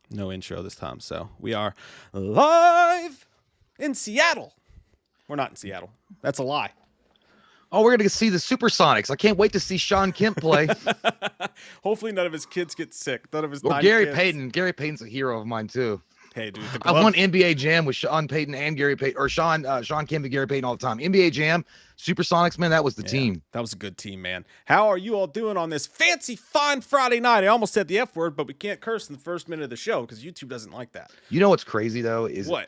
No intro this time. So we are live in Seattle. We're not in Seattle. That's a lie. Oh, we're going to see the Supersonics. I can't wait to see Sean Kemp play. Hopefully none of his kids get sick. None of his Or 9 Gary kids. Payton. Gary Payton's a hero of mine, too. Hey, dude. I want NBA Jam with Sean Payton and Gary Payton, or Sean Kemp and Gary Payton all the time. NBA Jam, Supersonics, man, that was the team. That was a good team, man. How are you all doing on this fancy, fine Friday night? I almost said the F word, but we can't curse in the first minute of the show because YouTube doesn't like that. You know what's crazy, though? Is what?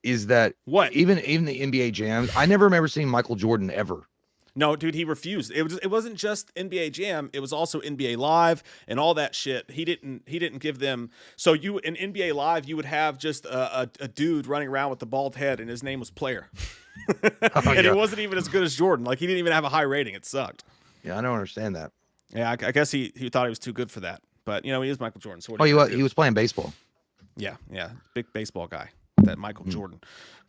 Is that what? Even the NBA Jams, I never remember seeing Michael Jordan ever. No, dude, he refused. It wasn't just NBA Jam. It was also NBA Live and all that shit. He didn't give them. So you in NBA Live, you would have just a dude running around with the bald head, and his name was Player. And it wasn't even as good as Jordan. Like, he didn't even have a high rating. It sucked. Yeah, I don't understand that. Yeah, I guess he thought he was too good for that. But he is Michael Jordan. So he was playing baseball. Yeah, big baseball guy. That Michael Jordan.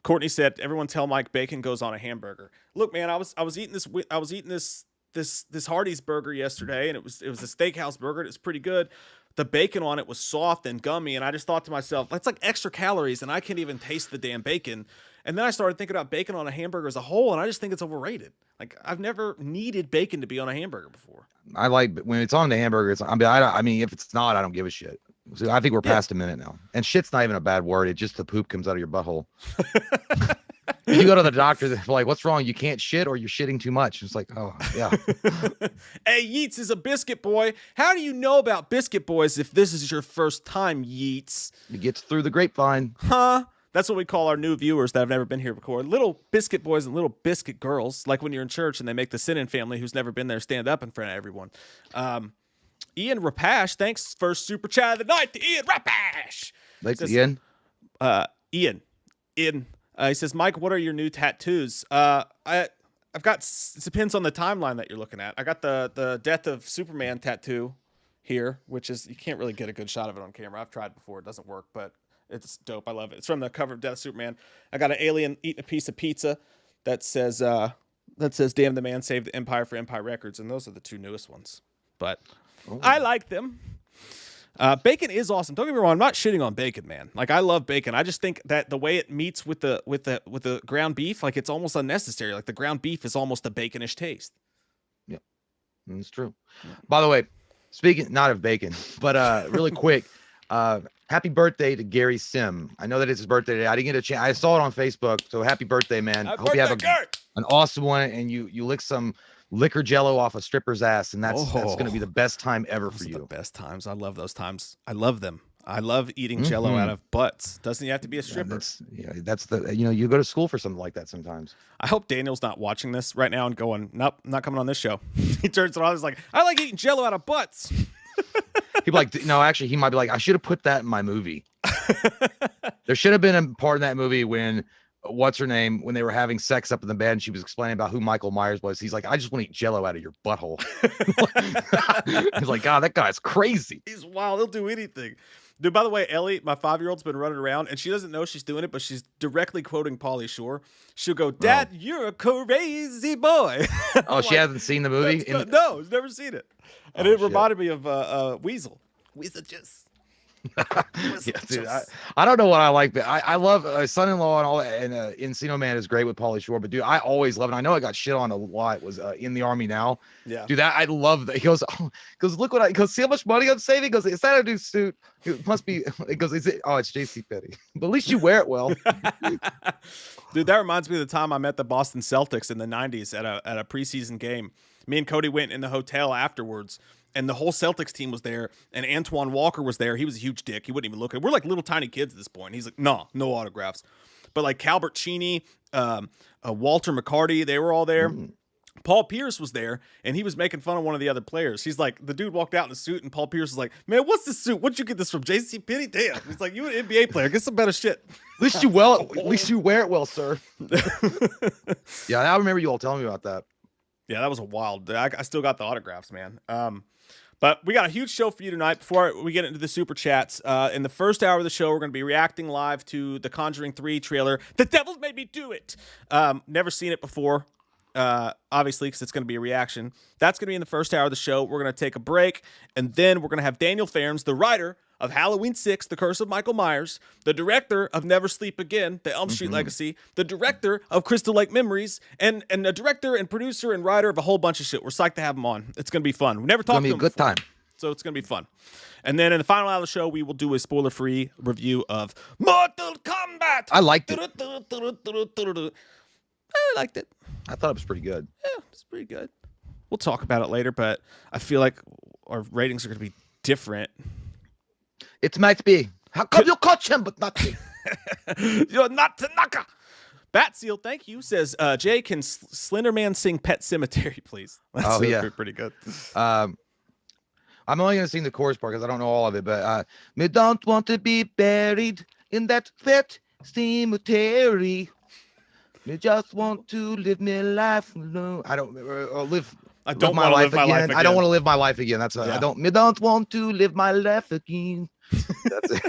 Courtney said, "Everyone tell Mike bacon goes on a hamburger." Look, man, I was eating this Hardee's burger yesterday, and it was a steakhouse burger. And it's pretty good. The bacon on it was soft and gummy, and I just thought to myself, that's like extra calories, and I can't even taste the damn bacon. And then I started thinking about bacon on a hamburger as a whole, and I just think it's overrated. Like, I've never needed bacon to be on a hamburger before. I like when it's on the hamburger. I mean, if it's not, I don't give a shit. So I think we're past a minute now. And shit's not even a bad word. It's just the poop comes out of your butthole. You go to the doctor, they're like, what's wrong? You can't shit or you're shitting too much. It's like, oh, yeah. Hey, Yeats is a biscuit boy. How do you know about biscuit boys if this is your first time, Yeats? It gets through the grapevine. Huh? That's what we call our new viewers that have never been here before. Little biscuit boys and little biscuit girls, like when you're in church and they make the sit-in family who's never been there stand up in front of everyone. Ian Rapash, thanks for super chat of the night to Ian Rapash. Thanks, Ian. Ian. He says, Mike, what are your new tattoos? I've got, it depends on the timeline that you're looking at. I got the Death of Superman tattoo here, which is, you can't really get a good shot of it on camera. I've tried before. It doesn't work, but it's dope. I love it. It's from the cover of Death of Superman. I got an alien eating a piece of pizza that says damn the man saved the empire for Empire Records. And those are the two newest ones, but I like them. Bacon is awesome. Don't get me wrong. I'm not shitting on bacon, man. Like, I love bacon. I just think that the way it meets with the ground beef, like, it's almost unnecessary. Like, the ground beef is almost a baconish taste. Yeah, that's true. Yeah. By the way, speaking not of bacon, but really quick, happy birthday to Gary Sim. I know that it's his birthday today. I didn't get a chance. I saw it on Facebook. So happy birthday, man. I hope you have an awesome one, and you lick some liquor jello off a stripper's ass, and that's going to be the best time ever for you. The best times. I love those times. I love them. I love eating jello out of butts. Doesn't you have to be a stripper? That's the you go to school for something like that sometimes. I hope Daniel's not watching this right now and going, nope, I'm not coming on this show. He turns it on. He's like, I like eating jello out of butts. People like, no, actually, he might be like, I should have put that in my movie. There should have been a part in that movie when what's her name, when they were having sex up in the bed and she was explaining about who Michael Myers was. He's like, I just want to eat jello out of your butthole. He's like, God, that guy's crazy. He's wild. He'll do anything. Dude, by the way, Ellie, my 5-year-old's been running around and she doesn't know she's doing it, but she's directly quoting Pauly Shore. She'll go, Dad, you're a crazy boy. Oh, she hasn't seen the movie? No, she's never seen it. And it reminded me of Weasel. Weasel just. Yeah, dude, I don't know what I like, but I love Son-in-Law and all that, and Encino Man is great with Pauly Shore, but dude, I always love it. I know I got shit on a lot. Was In the Army Now. Yeah, dude, that I love that. He goes, look what he goes, see how much money I'm saving. He goes, is that a new suit? It must be. It goes, is it? Oh, it's JC Penney. But at least you wear it well. Dude, that reminds me of the time I met the Boston Celtics in the 90s at a preseason game. Me and Cody went in the hotel afterwards. And the whole Celtics team was there, and Antoine Walker was there. He was a huge dick. He wouldn't even look at it. We're like little tiny kids at this point. He's like, no autographs. But like Calbert Cheney, Walter McCarty, they were all there. Paul Pierce was there, and he was making fun of one of the other players. He's like, the dude walked out in a suit, and Paul Pierce was like, man, what's this suit? Where'd you get this from? J.C. Penney? Damn. He's like, you an NBA player. Get some better shit. At least you wear it well, sir. Yeah, I remember you all telling me about that. Yeah, that was a wild. I still got the autographs, man. But we got a huge show for you tonight. Before we get into the super chats, in the first hour of the show, we're going to be reacting live to the Conjuring 3 trailer. The Devil Made Me Do It. Never seen it before, obviously, because it's going to be a reaction. That's going to be in the first hour of the show. We're going to take a break, and then we're going to have Daniel Farrands, the writer of Halloween 6, The Curse of Michael Myers, the director of Never Sleep Again, The Elm Street Legacy, the director of Crystal Lake Memories, and the director and producer and writer of a whole bunch of shit. We're psyched to have him on. It's going to be fun. We never talked to him before. It's going to be a good time. So it's going to be fun. And then in the final hour of the show, we will do a spoiler-free review of Mortal Kombat. I liked it. I liked it. I thought it was pretty good. Yeah, it's pretty good. We'll talk about it later, but I feel like our ratings are going to be different. It might be. How come you catch him, but not me? You're not Tanaka. Bat Seal, thank you. Says, Jay, can Slender Man sing Pet Cemetery, please? That's pretty good. I'm only going to sing the chorus part because I don't know all of it, but me don't want to be buried in that pet cemetery. Me just want to live my life alone. I don't live my life again. I don't want to live my life again. That's I don't want to live my life again. That's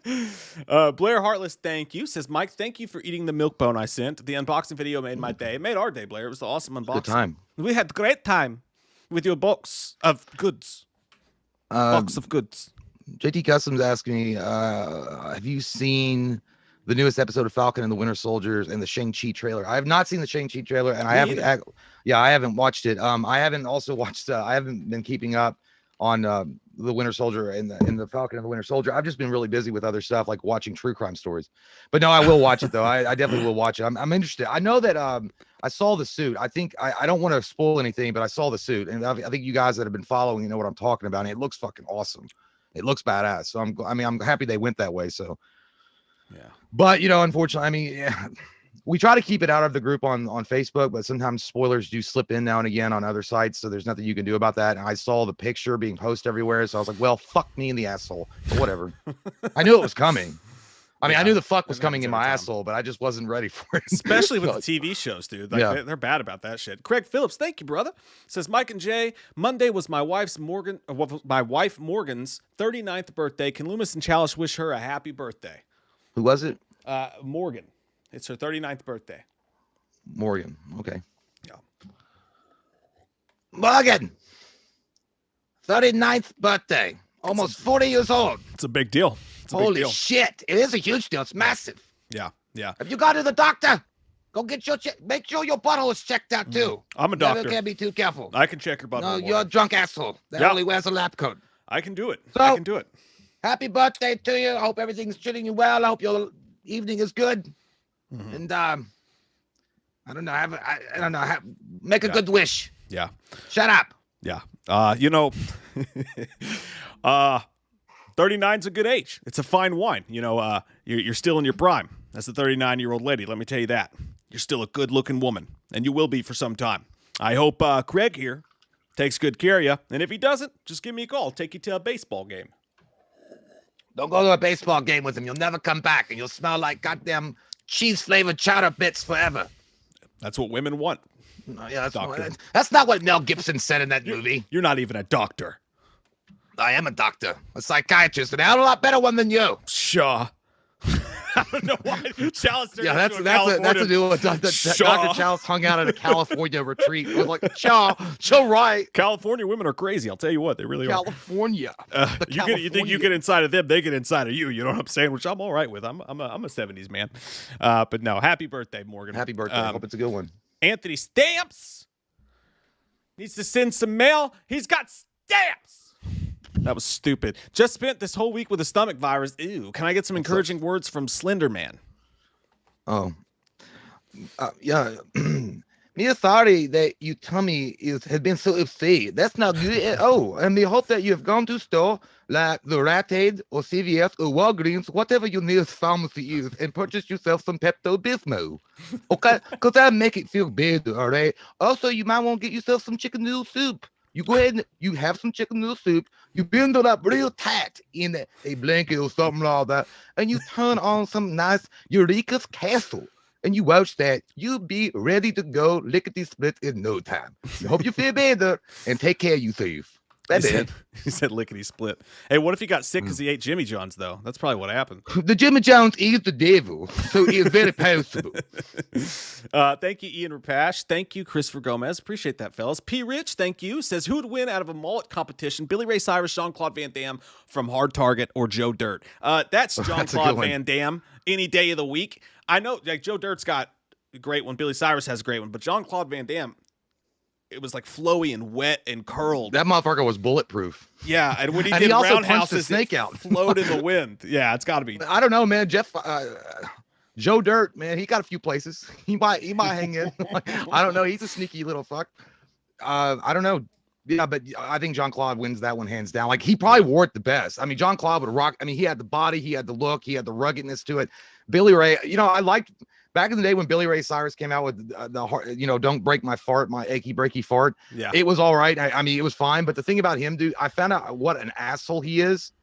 it. Blair Heartless, thank you. Says, Mike, thank you for eating the milk bone I sent. The unboxing video made my day. It made our day, Blair. It was the awesome unboxing. Good time. We had a great time with your box of goods. Box of goods. JT Customs asking me, have you seen the newest episode of Falcon and the Winter Soldiers and the Shang-Chi trailer? I have not seen the Shang-Chi trailer, and I haven't watched it. I haven't also watched. I haven't been keeping up on the Winter Soldier and the Falcon and the Winter Soldier. I've just been really busy with other stuff, like watching true crime stories. But no, I will watch it though. I definitely will watch it. I'm interested. I know that I saw the suit. I think I don't want to spoil anything, but I saw the suit, and I think you guys that have been following, you know what I'm talking about. And it looks fucking awesome. It looks badass. So I'm happy they went that way. So. Yeah, but unfortunately, we try to keep it out of the group on Facebook, but sometimes spoilers do slip in now and again on other sites, so there's nothing you can do about that. And I saw the picture being posted everywhere, so I was like, well, fuck me in the asshole, but whatever. I knew it was coming. I knew the fuck was coming in my asshole, but I just wasn't ready for it. Especially with the TV shows, dude. Like, they're bad about that shit. Craig Phillips, thank you, brother. Says, Mike and Jay, Monday was my wife Morgan's 39th birthday. Can Loomis and Chalice wish her a happy birthday? Who was it? Morgan. It's her 39th birthday. Morgan. Okay. Yeah. Morgan. 39th birthday. Almost 40 years old. It's a big deal. Holy shit. It is a huge deal. It's massive. Yeah. Yeah. Have you gone to the doctor? Go get your make sure your butthole is checked out too. I'm a doctor. Never can't be too careful. I can check your butthole. No, you're a drunk asshole that only wears a lab coat. I can do it. So, I can do it. Happy birthday to you. I hope everything's treating you well. I hope your evening is good. Mm-hmm. And I don't know. Make a good wish. Yeah. Shut up. Yeah. 39's a good age. It's a fine wine. You're still in your prime. That's a 39-year-old lady. Let me tell you that. You're still a good-looking woman, and you will be for some time. I hope Craig here takes good care of you. And if he doesn't, just give me a call. I'll take you to a baseball game. Don't go to a baseball game with him. You'll never come back, and you'll smell like goddamn cheese-flavored chowder bits forever. That's what women want. Yeah, that's not what Mel Gibson said in that movie. You're not even a doctor. I am a doctor, a psychiatrist, and I have a lot better one than you. Sure. I don't know why Chalice. Yeah, that's a new one. Dr. Chalice hung out at a California retreat. I was like, chill, right. California women are crazy. I'll tell you what, they really California. are. You think you get inside of them, they get inside of you. You know what I'm saying? Which I'm all right with. I'm a 70s man. But no, happy birthday, Morgan. Happy birthday. I hope it's a good one. Anthony Stamps needs to send some mail. He's got stamps. That was stupid. Just spent this whole week with a stomach virus. Ew. Can I get some encouraging words from Slender Man? Oh. Yeah. Me sorry that your tummy has been so upset. That's not good at all. And we hope that you have gone to store like the Rite Aid or CVS or Walgreens, whatever your nearest pharmacy is, and purchase yourself some Pepto-Bismol. Okay? Because that'll make it feel better, all right? Also, you might want to get yourself some chicken noodle soup. You go ahead and you have some chicken noodle soup. You bend it up real tight in a blanket or something like that. And you turn on some nice Eureka's Castle. And you watch that. You'll be ready to go lickety-split in no time. I hope you feel better and take care of yourself. He said lickety split. Hey, what if he got sick because he ate Jimmy John's, though? That's probably what happened. The Jimmy John's is the devil, so it is very possible. Thank you, Ian Rapash. Thank you, Christopher Gomez. Appreciate that, fellas. P. Rich, thank you. Says, who would win out of a mullet competition? Billy Ray Cyrus, Jean-Claude Van Damme from Hard Target, or Joe Dirt? That's Jean-Claude Van Damme any day of the week. I know, like, Joe Dirt's got a great one. Billy Cyrus has a great one. But Jean-Claude Van Damme, it was like flowy and wet and curled. That motherfucker was bulletproof. Yeah, and when he and did he also roundhouses, punched the snake out. Flowed in the wind. Yeah, it's got to be. I don't know, man. Joe Dirt, man, he got a few places. He might hang in. I don't know. He's a sneaky little fuck. I don't know. Yeah, but I think Jean-Claude wins that one hands down. Like, he probably wore it the best. I mean, Jean-Claude would rock. I mean, he had the body, he had the look, he had the ruggedness to it. Billy Ray, I liked back in the day when Billy Ray Cyrus came out with the heart, don't break my fart, my achy breaky fart. Yeah, it was all right. I mean, it was fine. But the thing about him, dude, I found out what an asshole he is,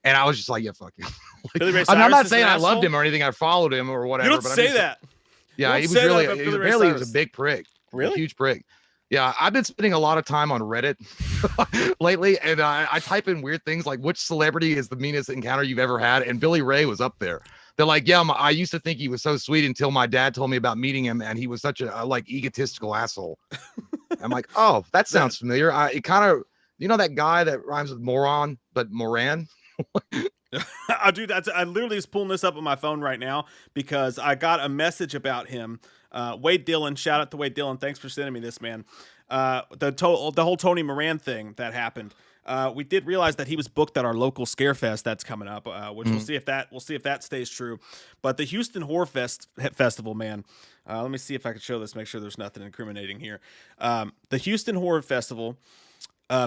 and I was just like, yeah, fuck him. Billy Ray Cyrus I'm not saying I asshole? loved him or anything. I followed him or whatever. You don't say that. Yeah, he was really, he was a big prick. Really? A huge prick. Yeah, I've been spending a lot of time on Reddit lately, and I type in weird things like, which celebrity is the meanest encounter you've ever had? And Billy Ray was up there. They're like, yeah, I used to think he was so sweet until my dad told me about meeting him, and he was such a like egotistical asshole. I'm like, oh, that sounds familiar. It kind of, that guy that rhymes with moron, but Moran. Dude, I literally is pulling this up on my phone right now because I got a message about him. Wade Dillon, shout out to Wade Dillon. Thanks for sending me this, man. The whole Tony Moran thing that happened. We did realize that he was booked at our local Scarefest that's coming up, which we'll see if that stays true. But the Houston Horror Festival, man. Let me see if I can show this. Make sure there's nothing incriminating here. The Houston Horror Festival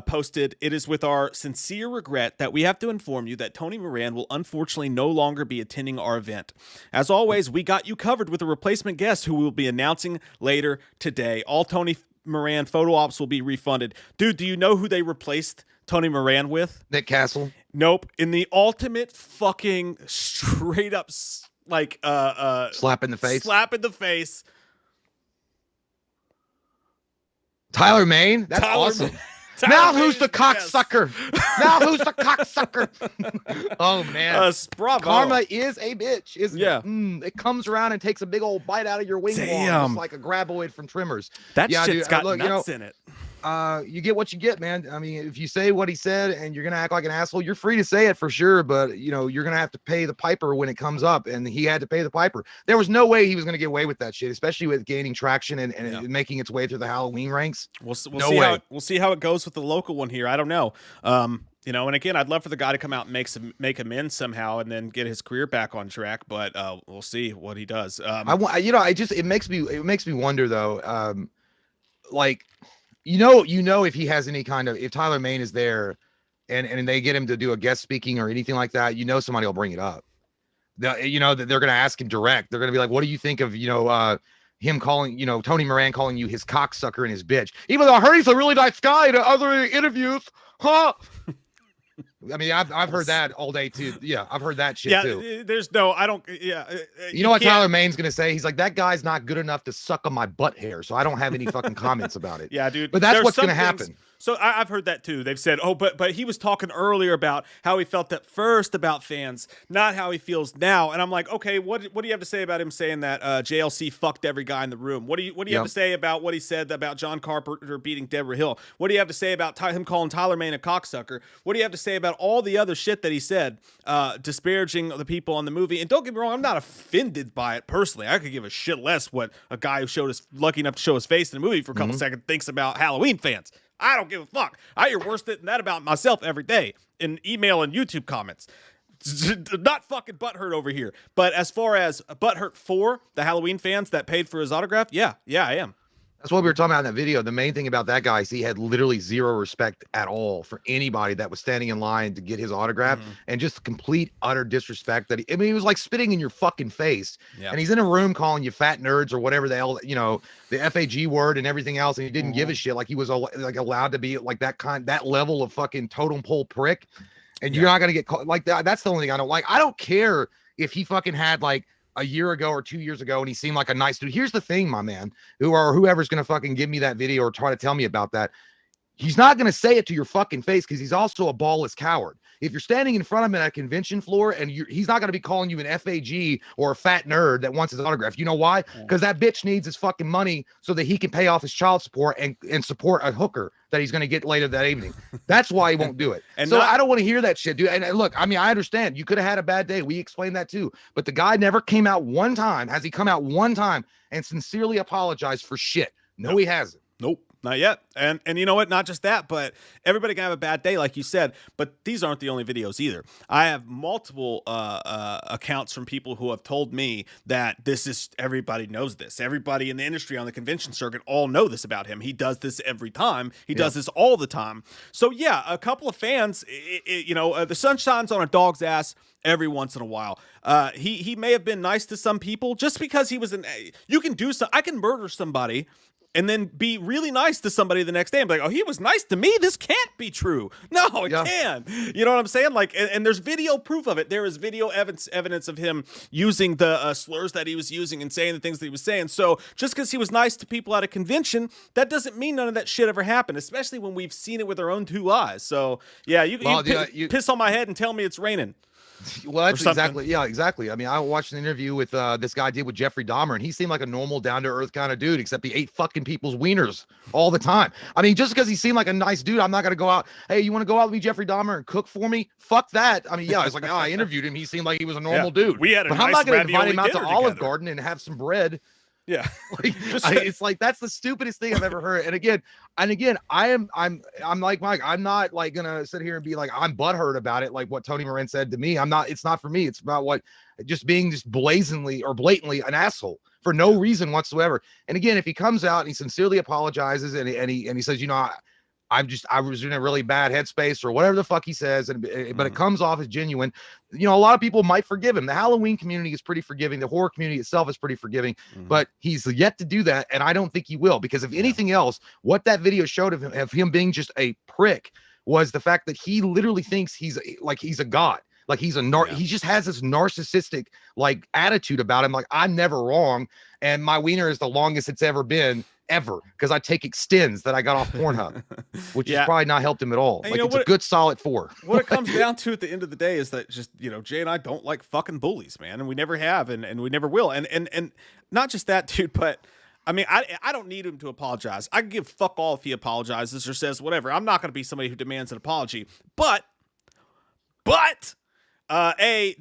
posted, "It is with our sincere regret that we have to inform you that Tony Moran will unfortunately no longer be attending our event. As always, we got you covered with a replacement guest who we'll be announcing later today. All Tony Moran photo ops will be refunded." Dude, do you know who they replaced Tony Moran with? Nick Castle. Nope. In the ultimate fucking straight up like slap in the face. Tyler Mane? That's awesome. Now who's the cocksucker? Now who's the cocksucker? Oh man, bravo. Karma is a bitch, isn't it? It comes around and takes a big old bite out of your wing wall, just like a graboid from Trimmers. That shit's got nuts in it. You get what you get, man. I mean, if you say what he said and you're gonna act like an asshole, you're free to say it for sure, but you're gonna have to pay the piper when it comes up, and he had to pay the piper. There was no way he was gonna get away with that shit, especially with gaining traction and making its way through the Halloween ranks. We'll see how it goes with the local one here. I don't know. And again, I'd love for the guy to come out and make amends somehow and then get his career back on track, but we'll see what he does. It makes me wonder though, if he has any kind of, if Tyler Mane is there and they get him to do a guest speaking or anything like that, somebody will bring it up. That they're going to ask him direct. They're going to be like, what do you think of, him calling, Tony Moran calling you his cocksucker and his bitch, even though I heard he's a really nice guy in other interviews. Huh? I mean, I've heard that all day too. Yeah, I've heard that shit too. You know what Tyler Mane's gonna say? He's like, that guy's not good enough to suck on my butt hair, so I don't have any fucking comments about it. Yeah, dude. But that's what's gonna happen. So I've heard that too. They've said, but he was talking earlier about how he felt at first about fans, not how he feels now. And I'm like, okay, what do you have to say about him saying that JLC fucked every guy in the room? What do you have to say about what he said about John Carpenter beating Deborah Hill? What do you have to say about him calling Tyler Mane a cocksucker? What do you have to say about all the other shit that he said, disparaging the people on the movie? And don't get me wrong, I'm not offended by it personally. I could give a shit less what a guy who lucky enough to show his face in a movie for a couple seconds thinks about Halloween fans. I don't give a fuck. I hear worse than that about myself every day in email and YouTube comments. Not fucking butthurt over here. But as far as butthurt for the Halloween fans that paid for his autograph, yeah, I am. That's what we were talking about in that video. The main thing about that guy is he had literally zero respect at all for anybody that was standing in line to get his autograph, and just complete utter disrespect that he was like spitting in your fucking face. Yeah. And he's in a room calling you fat nerds or whatever the hell, the FAG word and everything else. And he didn't give a shit. Like he was like allowed to be like that level of fucking totem pole prick. And you're not going to get caught like that. That's the only thing I don't like. I don't care if he fucking had like a year ago or 2 years ago and he seemed like a nice dude. Here's the thing, my man, whoever's going to fucking give me that video or try to tell me about that. he's not going to say it to your fucking face because he's also a ballless coward. If you're standing in front of him at a convention floor and he's not going to be calling you an FAG or a fat nerd that wants his autograph. You know why? Because that bitch needs his fucking money so that he can pay off his child support and support a hooker that he's going to get later that evening. That's why he won't do it. And so I don't want to hear that shit, dude. And look, I mean, I understand you could have had a bad day. We explained that too. But the guy never came out one time. Has he come out one time and sincerely apologized for shit? No, he hasn't. Nope. Not yet. And you know what? Not just that, but everybody can have a bad day, like you said. But these aren't the only videos either. I have multiple accounts from people who have told me that this is, everybody knows this. Everybody in the industry on the convention circuit all know this about him. He does this every time. He does this all the time. So yeah, a couple of fans, the sun shines on a dog's ass every once in a while. He may have been nice to some people just because he was you can do so. I can murder somebody and then be really nice to somebody the next day and be like, oh, he was nice to me. This can't be true. No, it can. You know what I'm saying? Like, and there's video proof of it. There is video evidence of him using the slurs that he was using and saying the things that he was saying. So just because he was nice to people at a convention, that doesn't mean none of that shit ever happened, especially when we've seen it with our own two eyes. So yeah, you piss on my head and tell me it's raining. Well, that's exactly. I mean, I watched an interview with this guy did with Jeffrey Dahmer, and he seemed like a normal, down-to-earth kind of dude, except he ate fucking people's wieners all the time. I mean, just because he seemed like a nice dude, I'm not going to go out, hey, you want to go out with me, Jeffrey Dahmer, and cook for me? Fuck that. I mean, yeah, it's like, I interviewed him. He seemed like he was a normal dude. We had but nice I'm not going to invite him out to together. Olive Garden and have some bread. Yeah. It's like that's the stupidest thing I've ever heard. And again, I'm like Mike. I'm not like gonna sit here and be like I'm butthurt about it, like what Tony Moran said to me. I'm not. It's not for me. It's about being blatantly an asshole for no reason whatsoever. And again, if he comes out and he sincerely apologizes and he says, I was in a really bad headspace or whatever the fuck he says, but it comes off as genuine. A lot of people might forgive him. The Halloween community is pretty forgiving. The horror community itself is pretty forgiving, but he's yet to do that, and I don't think he will, because if anything else, what that video showed of him being just a prick was the fact that he literally thinks he's a god. Like he just has this narcissistic like attitude about him. Like, I'm never wrong, and my wiener is the longest it's ever been. Ever, because I take extends that I got off Pornhub, which has probably not helped him at all. Like, it's a good solid 4. What it comes down to at the end of the day is that just, Jay and I don't like fucking bullies, man, and we never have, and we never will. And not just that, dude, but I mean, I don't need him to apologize. I can give fuck all if he apologizes or says whatever. I'm not going to be somebody who demands an apology, but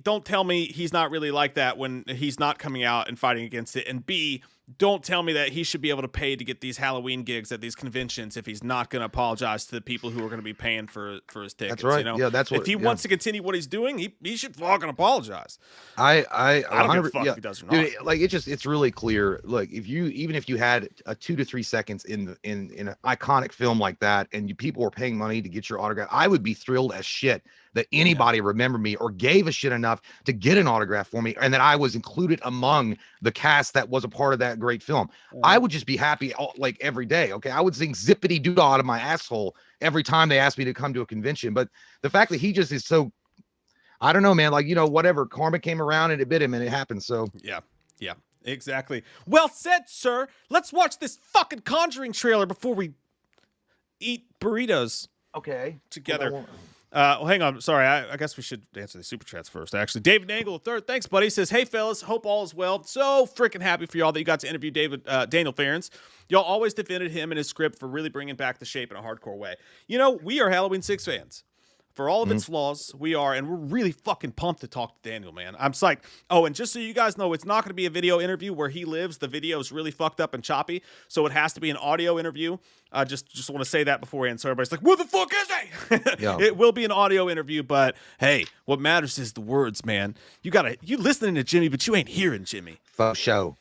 don't tell me he's not really like that when he's not coming out and fighting against it, and B, don't tell me that he should be able to pay to get these Halloween gigs at these conventions if he's not going to apologize to the people who are going to be paying for his tickets. That's right. Yeah, that's what. If he wants to continue what he's doing, he should fucking apologize. I don't give a fuck if he does or not. Dude, like it's really clear. Look, even if you had a 2 to 3 seconds in an iconic film like that, and people were paying money to get your autograph, I would be thrilled as shit that anybody remembered me or gave a shit enough to get an autograph for me, and that I was included among the cast that was a part of that great film. I would just be happy like every day. Okay, I would sing zippity doo out of my asshole every time they asked me to come to a convention. But the fact that he just is so, I don't know, man, like, whatever, karma came around and it bit him and it happened. So yeah, exactly. Well said, sir. Let's watch this fucking Conjuring trailer before we eat burritos. Okay, together. Well, hang on. Sorry, I guess we should answer the super chats first, actually. David Angle III, thanks, buddy. Says, hey, fellas, hope all is well. So freaking happy for y'all that you got to interview Daniel Farrands. Y'all always defended him and his script for really bringing back the shape in a hardcore way. We are Halloween 6 fans. For all of its flaws, we are, and we're really fucking pumped to talk to Daniel, man. I'm psyched. Oh, and just so you guys know, it's not going to be a video interview where he lives. The video is really fucked up and choppy, so it has to be an audio interview. I just want to say that beforehand, so everybody's like, "What the fuck is he?" Yeah. It will be an audio interview, but hey, what matters is the words, man. You listening to Jimmy, but you ain't hearing Jimmy. Faux show.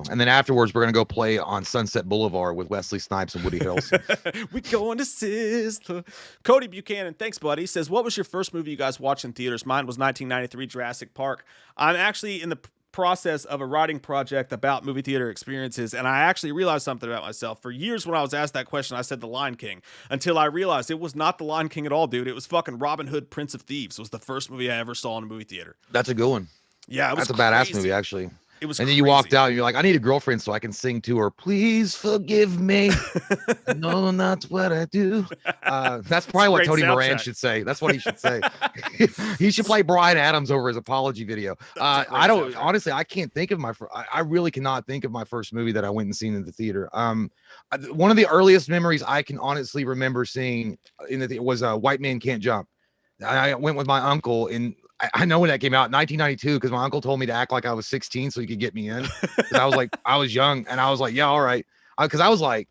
And then afterwards, we're gonna go play on Sunset Boulevard with Wesley Snipes and Woody Harrelson. We going to Sizzler. Cody Buchanan, thanks, buddy. Says, what was your first movie you guys watched in theaters? Mine was 1993 Jurassic Park. I'm actually in the process of a writing project about movie theater experiences, and I actually realized something about myself. For years when I was asked that question, I said The Lion King, until I realized it was not The Lion King at all, dude. It was fucking Robin Hood, Prince of Thieves was the first movie I ever saw in a movie theater. That's a good one. Yeah, it was That's a badass movie, actually. It was and then crazy. you walked out and you're like, I need a girlfriend so I can sing to her. Please forgive me. No, not what I do. That's probably what Tony Moran should say. That's what he should say. He should play Bryan Adams over his apology video. I don't honestly, I can't think of I really cannot think of my first movie that I went and seen in the theater. One of the earliest memories I can honestly remember seeing was White Man Can't Jump. I went with my uncle, and I know when that came out, 1992, because my uncle told me to act like I was 16 so he could get me in. I was like, I was young, and I was like, yeah, all right, because I was like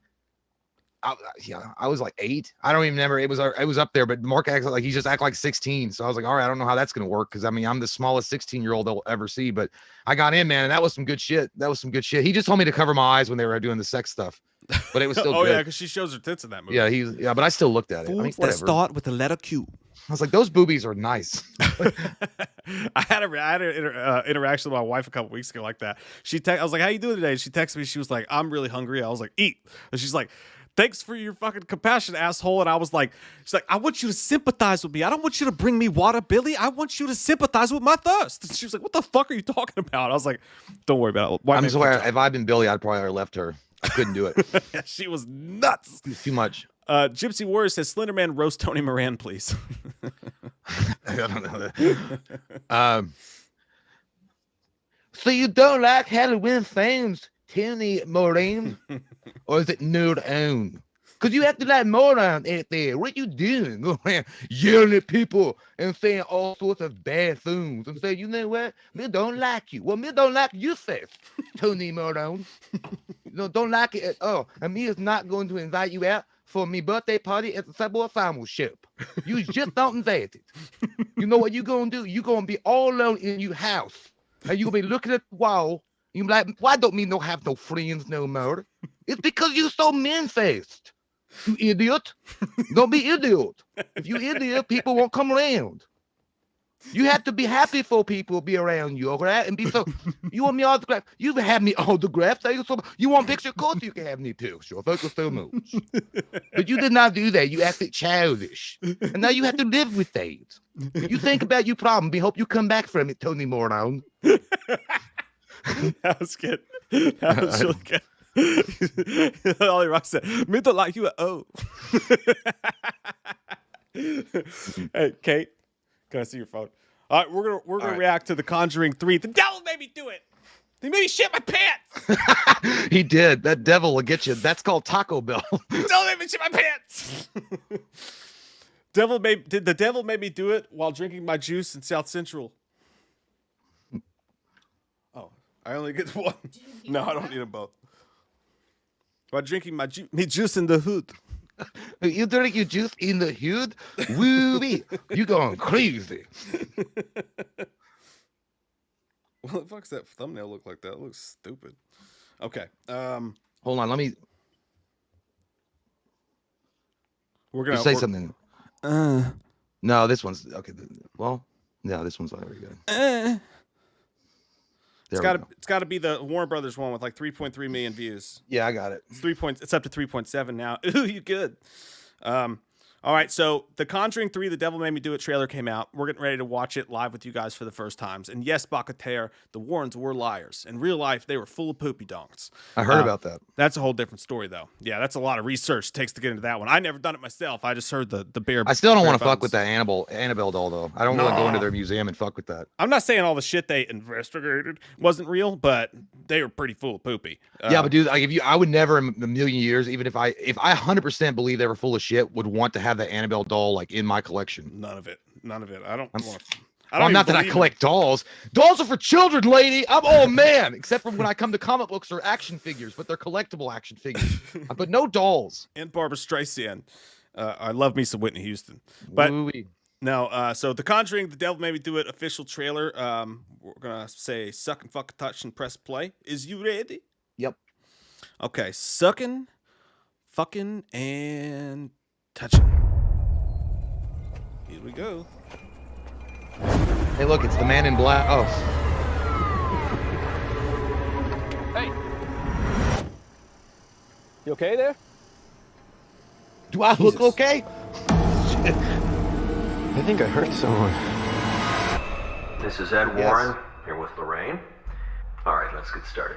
8. I don't even remember. It was up there, but Mark acts like he just act like 16. So I was like, all right, I don't know how that's gonna work, because I mean I'm the smallest 16-year-old they'll ever see, but I got in, man, and that was some good shit. He just told me to cover my eyes when they were doing the sex stuff, but it was still oh good. yeah, because she shows her tits in that movie. Yeah, but I still looked at it. Foods that start with the letter Q. I was like, those boobies are nice. I had an interaction with my wife a couple weeks ago like that. I was like, how you doing today? And she texted me. She was like, I'm really hungry. I was like, eat. And she's like, thanks for your fucking compassion, asshole. And I was like, she's like, I want you to sympathize with me. I don't want you to bring me water, Billy. I want you to sympathize with my thirst. And she was like, what the fuck are you talking about? I was like, don't worry about it. I'm sorry. If I'd been Billy, I'd probably have left her. I couldn't do it. Yeah, she was nuts. Too much. Gypsy Warrior says, Slenderman roast Tony Moran, please. I don't know that. So you don't like Halloween things, Tony Moran? Or is it nerd own? Because you have to like Moran out there. What you doing? Going around yelling at people and saying all sorts of bad things and say, you know what? Me don't like you. Well, me don't like you first, Tony Moran. Don't like it at all. And me is not going to invite you out for me birthday party at the Subway Farmers shop. You just don't invite it. You know what you gonna do? You gonna be all alone in your house. And you gonna be looking at the wall. You be like, why don't me no have no friends no more? It's because you so mean-faced. You idiot. Don't be idiot. If you idiot, people won't come around. You have to be happy for people to be around you, all right? And be so, you want me autograph? You have me autograph. You want picture? Of course you can have me picture. Thank you so much. But you did not do that. You acted childish. And now you have to live with that. You think about your problem. We hope you come back from it, Tony Moran. That was good. That was really good. Ollie Rock said, me don't like you at all. Hey, Kate. Can I see your phone? All right, we're gonna react to The Conjuring 3. The devil made me do it. He made me shit my pants. He did. That devil will get you. That's called Taco Bell. The devil made me shit my pants. Did the devil make me do it while drinking my juice in South Central? Oh, I only get one. No, I don't need them both. While drinking my juice in the hood. You drink your juice in the hood? Woo-wee. You going crazy. What the fuck's that thumbnail look like? That looks stupid. Okay. Hold on, let me. We're gonna say something. No, this one's okay. Well, no, this one's not very good. It's got to be the Warner Brothers one with like 3.3 million views. Yeah, I got it. It's up to 3.7 now. Ooh, you good. All right, so The Conjuring 3, The Devil Made Me Do It trailer came out. We're getting ready to watch it live with you guys for the first times. And yes, Bacater, the Warrens were liars. In real life, they were full of poopy donks. I heard about that. That's a whole different story, though. Yeah, that's a lot of research it takes to get into that one. I never done it myself. I just heard the bare. I still don't want to fuck with that Annabelle doll, though. I don't want to go into their museum and fuck with that. I'm not saying all the shit they investigated wasn't real, but they were pretty full of poopy. Yeah, but dude, like I would never in a million years, even if I 100% believe they were full of shit, would want to have that Annabelle doll like in my collection. None of it. I don't want to. I'm not that I collect dolls. Dolls are for children, lady. I'm old man, except for when I come to comic books or action figures, but they're collectible action figures. But no dolls. And Barbara Streisand. I love me some Whitney Houston. But no, so The Conjuring, The Devil Made Me Do It official trailer. We're gonna say suck and fuck, touch, and press play. Is you ready? Yep. Okay, sucking, fucking, and touching. Here we go. Hey, look, it's the man in black. Oh. Hey. You okay there? Do I look okay? I think I hurt someone. This is Ed Warren, here with Lorraine. All right, let's get started.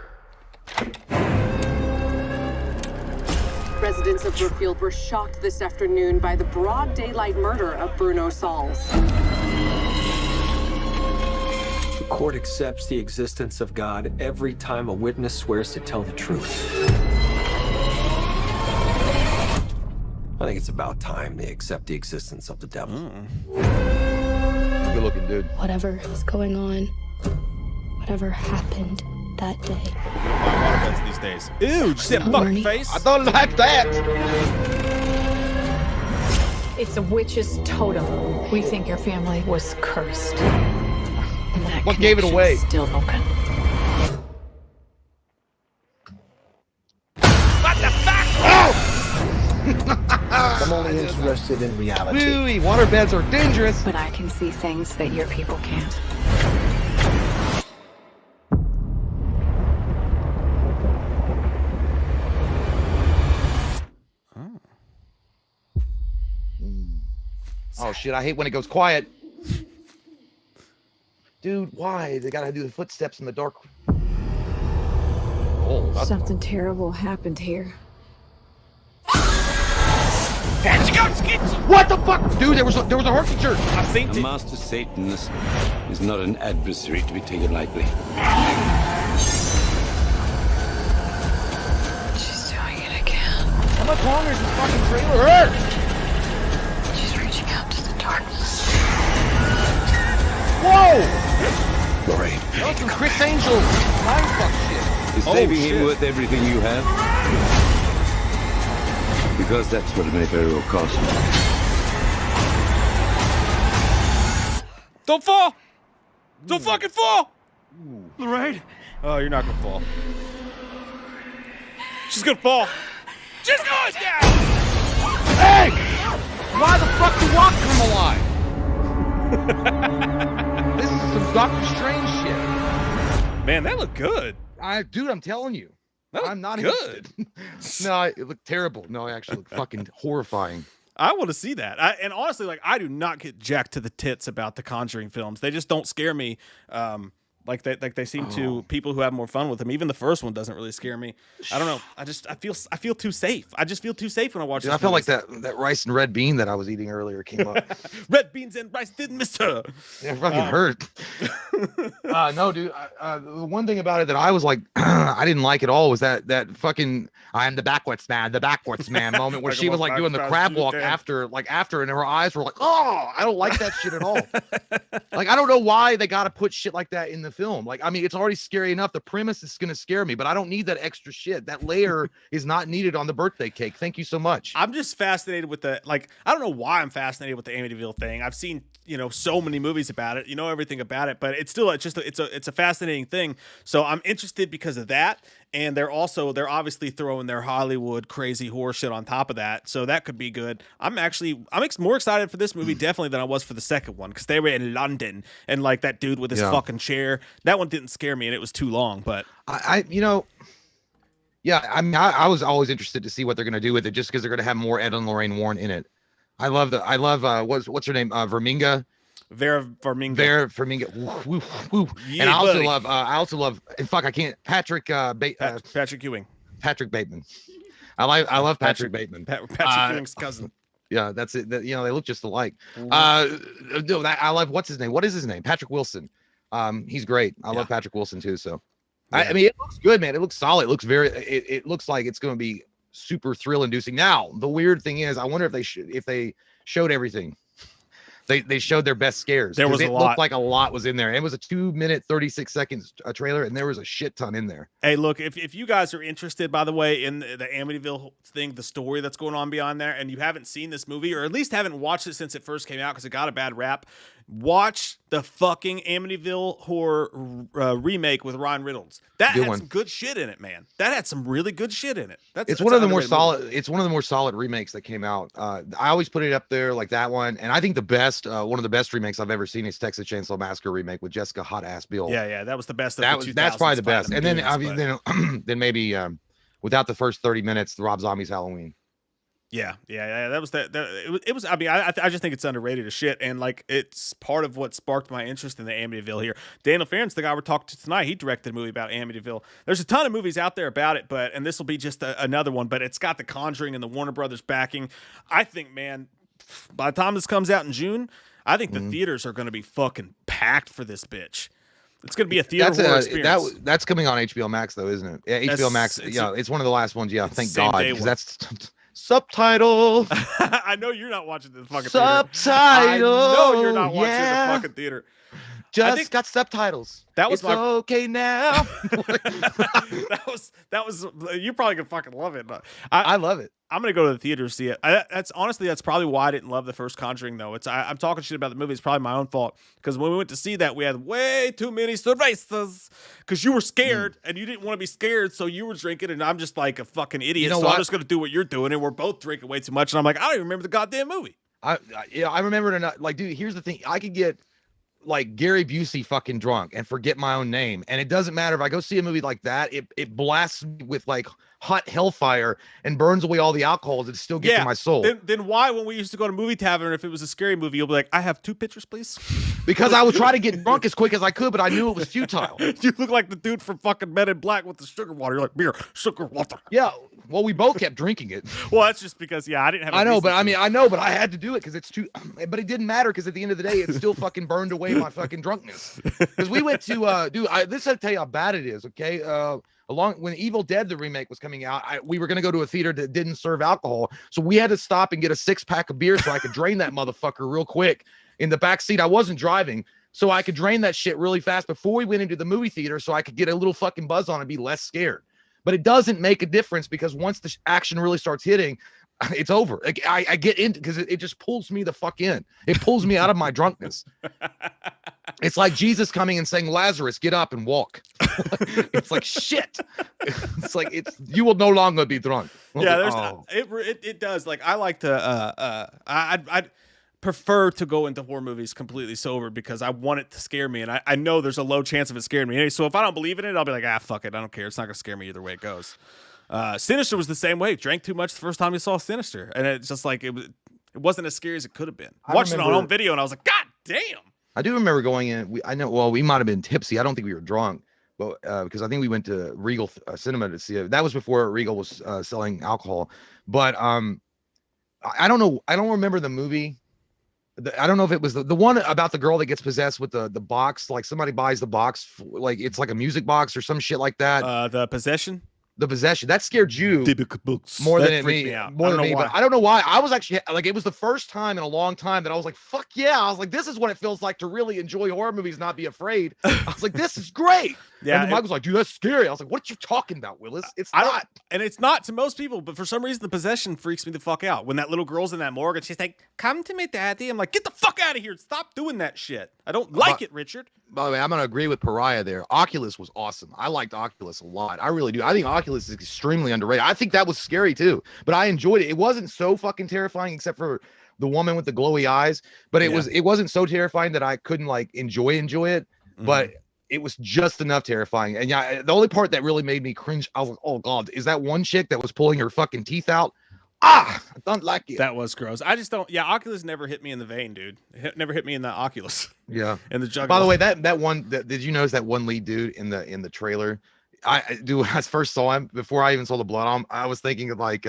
Residents of Brookfield were shocked this afternoon by the broad daylight murder of Bruno Sauls. The court accepts the existence of God every time a witness swears to tell the truth. I think it's about time they accept the existence of the devil. Good looking dude. Whatever is going on, whatever happened that day. Buy water beds these days. Ew, did you see that fucking face? I don't like that. It's a witch's totem. We think your family was cursed. And that What gave it away? Still open. What the fuck? Oh! I'm only interested in reality. Woo-wee, water beds are dangerous. But I can see things that your people can't. Oh shit, I hate when it goes quiet. Dude, why? They gotta do the footsteps in the dark. Oh, that's Something terrible happened here. what the fuck? Dude, there was a herky jerk. I've seen The it. master Satanist is not an adversary to be taken lightly. She's doing it again. How much longer is this fucking trailer hurt? She's reaching out to the darkness. Whoa! Lorraine, That's some Chris Angel mindfuck shit. is saving him worth everything you have? Because that's what it may very well cost you. Don't fall! Don't fucking fall! Lorraine? Oh, you're not gonna fall. She's gonna fall. She's going down! Hey! Why the fuck did Walk come alive? This is some Doctor Strange shit. Man, that looked good. Dude, I'm telling you. That I'm not good. interested. No, it looked terrible. No, it actually looked fucking horrifying. I want to see that. And honestly, like, I do not get jacked to the tits about the Conjuring films. They just don't scare me. Like they seem to people who have more fun with them. Even the first one doesn't really scare me. I don't know. I feel too safe. I just feel too safe when I watch. Dude, this I felt like movies. that rice and red bean that I was eating earlier came up. Red beans and rice didn't miss her. Yeah, it fucking hurt. No, dude. The one thing about it that I was like, I didn't like at all was that fucking I am the backwards man moment where Like she was like doing the crab walk can. after, and her eyes were like, oh, I don't like that shit at all. Like, I don't know why they got to put shit like that in the film. Like, I mean, it's already scary enough. The premise is going to scare me, but I don't need that extra shit. That layer is not needed on the birthday cake. Thank you so much. I'm just fascinated with I don't know why I'm fascinated with the Amityville thing. I've seen, so many movies about it, everything about it, but it's still, it's a fascinating thing. So I'm interested because of that. And they're obviously throwing their Hollywood crazy horror shit on top of that. So that could be good. I'm more excited for this movie definitely than I was for the second one, because they were in London and like that dude with his fucking chair. That one didn't scare me and it was too long, but I was always interested to see what they're going to do with it, just because they're going to have more Ed and Lorraine Warren in it. I love what's her name? Vera Farmiga. Woo, woo, woo. Yeah, and I buddy. also love, and fuck, I can't, Patrick Ewing. Patrick Bateman. I love Patrick Bateman. Patrick Ewing's cousin. Yeah, that's it. They look just alike. Mm-hmm. No, I love, what's his name? What is his name? Patrick Wilson. He's great. I love Patrick Wilson too. So, I mean, it looks good, man. It looks solid. It looks it looks like it's going to be super thrill inducing. Now, the weird thing is, I wonder if they showed everything. They showed their best scares. There was a lot. Looked like a lot was in there. It was a 2-minute 36 seconds trailer, and there was a shit ton in there. Hey, look, if you guys are interested, by the way, in the Amityville thing, the story that's going on beyond there, and you haven't seen this movie, or at least haven't watched it since it first came out because it got a bad rap, watch the fucking Amityville horror remake with Ryan Reynolds. That had some good shit in it, man. That had some really good shit in it. It's one of the more solid. It's one of the more solid remakes that came out. I always put it up there, like that one, and I think the best, one of the best remakes I've ever seen is Texas Chainsaw Massacre remake with Jessica Hot Ass Biel. Yeah, that was the best. That's probably the best. And then then maybe without the first 30 minutes, the Rob Zombie's Halloween. Yeah. That was that. It was. I mean, I just think it's underrated as shit, and like it's part of what sparked my interest in the Amityville here. Daniel Farrands, the guy we're talking to tonight, he directed a movie about Amityville. There's a ton of movies out there about it, and this will be just another one. But it's got the Conjuring and the Warner Brothers backing. I think, man, by the time this comes out in June, I think the theaters are going to be fucking packed for this bitch. It's going to be a theater horror experience. That's coming on HBO Max though, isn't it? Yeah, HBO Max. It's one of the last ones. Yeah, thank God, because that's subtitle. I know you're not watching the fucking subtitle. Theater. I know you're not watching the fucking theater. Just got subtitles. That was it's okay now. that was. You probably could fucking love it. But I love it. I'm gonna go to the theater to see it. That's probably why I didn't love the first Conjuring though. I'm talking shit about the movie. It's probably my own fault because when we went to see that, we had way too many cervezas because you were scared and you didn't want to be scared, so you were drinking, and I'm just like a fucking idiot. So I'm just gonna do what you're doing, and we're both drinking way too much, and I'm like, I don't even remember the goddamn movie. I remember it or not. Like, dude, here's the thing. I could get like Gary Busey fucking drunk and forget my own name, and it doesn't matter if I go see a movie like that. It blasts me with like hot hellfire and burns away all the alcohols. It still gets in my soul. Then why, when we used to go to movie tavern, if it was a scary movie, you'll be like, I have 2 pitchers, please? Because I would try to get drunk as quick as I could, but I knew it was futile. You look like the dude from fucking Men in Black with the sugar water. You're like, beer, sugar, water. Yeah. Well, we both kept drinking it. Well, that's just because, I didn't have. I know, but I had to do it because it's too. But it didn't matter because at the end of the day, it still fucking burned away my fucking drunkenness. Because we went to, this will tell you how bad it is. Okay, along when Evil Dead the remake was coming out, we were gonna go to a theater that didn't serve alcohol, so we had to stop and get a 6-pack of beer so I could drain that motherfucker real quick in the back seat. I wasn't driving, so I could drain that shit really fast before we went into the movie theater, so I could get a little fucking buzz on and be less scared. But it doesn't make a difference because once the action really starts hitting, it's over. Like, I get into because it just pulls me the fuck in. It pulls me out of my drunkenness. It's like Jesus coming and saying, Lazarus, get up and walk. It's like shit. It's like you will no longer be drunk. Yeah, it does. Like, I like to I'd prefer to go into horror movies completely sober because I want it to scare me, and I know there's a low chance of it scaring me. Anyway, so if I don't believe in it, I'll be like, fuck it, I don't care. It's not gonna scare me either way it goes. Sinister was the same way. Drank too much the first time you saw Sinister, and it's just like it wasn't as scary as it could have been. Watched it on home video, and I was like, God damn. I do remember going in. We might have been tipsy. I don't think we were drunk, but because I think we went to Regal Cinema to see it. That was before Regal was selling alcohol. But I don't know. I don't remember the movie. I don't know if it was the one about the girl that gets possessed with the box. Like somebody buys the box, like it's like a music box or some shit like that. The Possession. The Possession, that scared you more than me. More than me, but I don't know why. I was actually like, it was the first time in a long time that I was like, fuck yeah. I was like, this is what it feels like to really enjoy horror movies, not be afraid. I was like, this is great. Yeah, and Mike was like, dude, that's scary. I was like, what are you talking about, Willis? It's not. And it's not to most people, but for some reason, The Possession freaks me the fuck out. When that little girl's in that morgue and she's like, come to me, daddy. I'm like, get the fuck out of here. Stop doing that shit. I don't like it, Richard. By the way, I'm going to agree with Pariah there. Oculus was awesome. I liked Oculus a lot. I really do. I think Oculus is extremely underrated. I think that was scary too, but I enjoyed it. It wasn't so fucking terrifying except for the woman with the glowy eyes, but it wasn't so terrifying that I couldn't like enjoy it, but it was just enough terrifying. And yeah, the only part that really made me cringe, I was like, oh God, is that one chick that was pulling her fucking teeth out? I don't like it. That was gross. I just don't. Yeah, Oculus never hit me in the vein, dude. It never hit me in the Oculus. Yeah. In the jugular. By the way, that one, did you notice that one lead dude in the trailer? When I first saw him, before I even saw the blood on him, I was thinking of like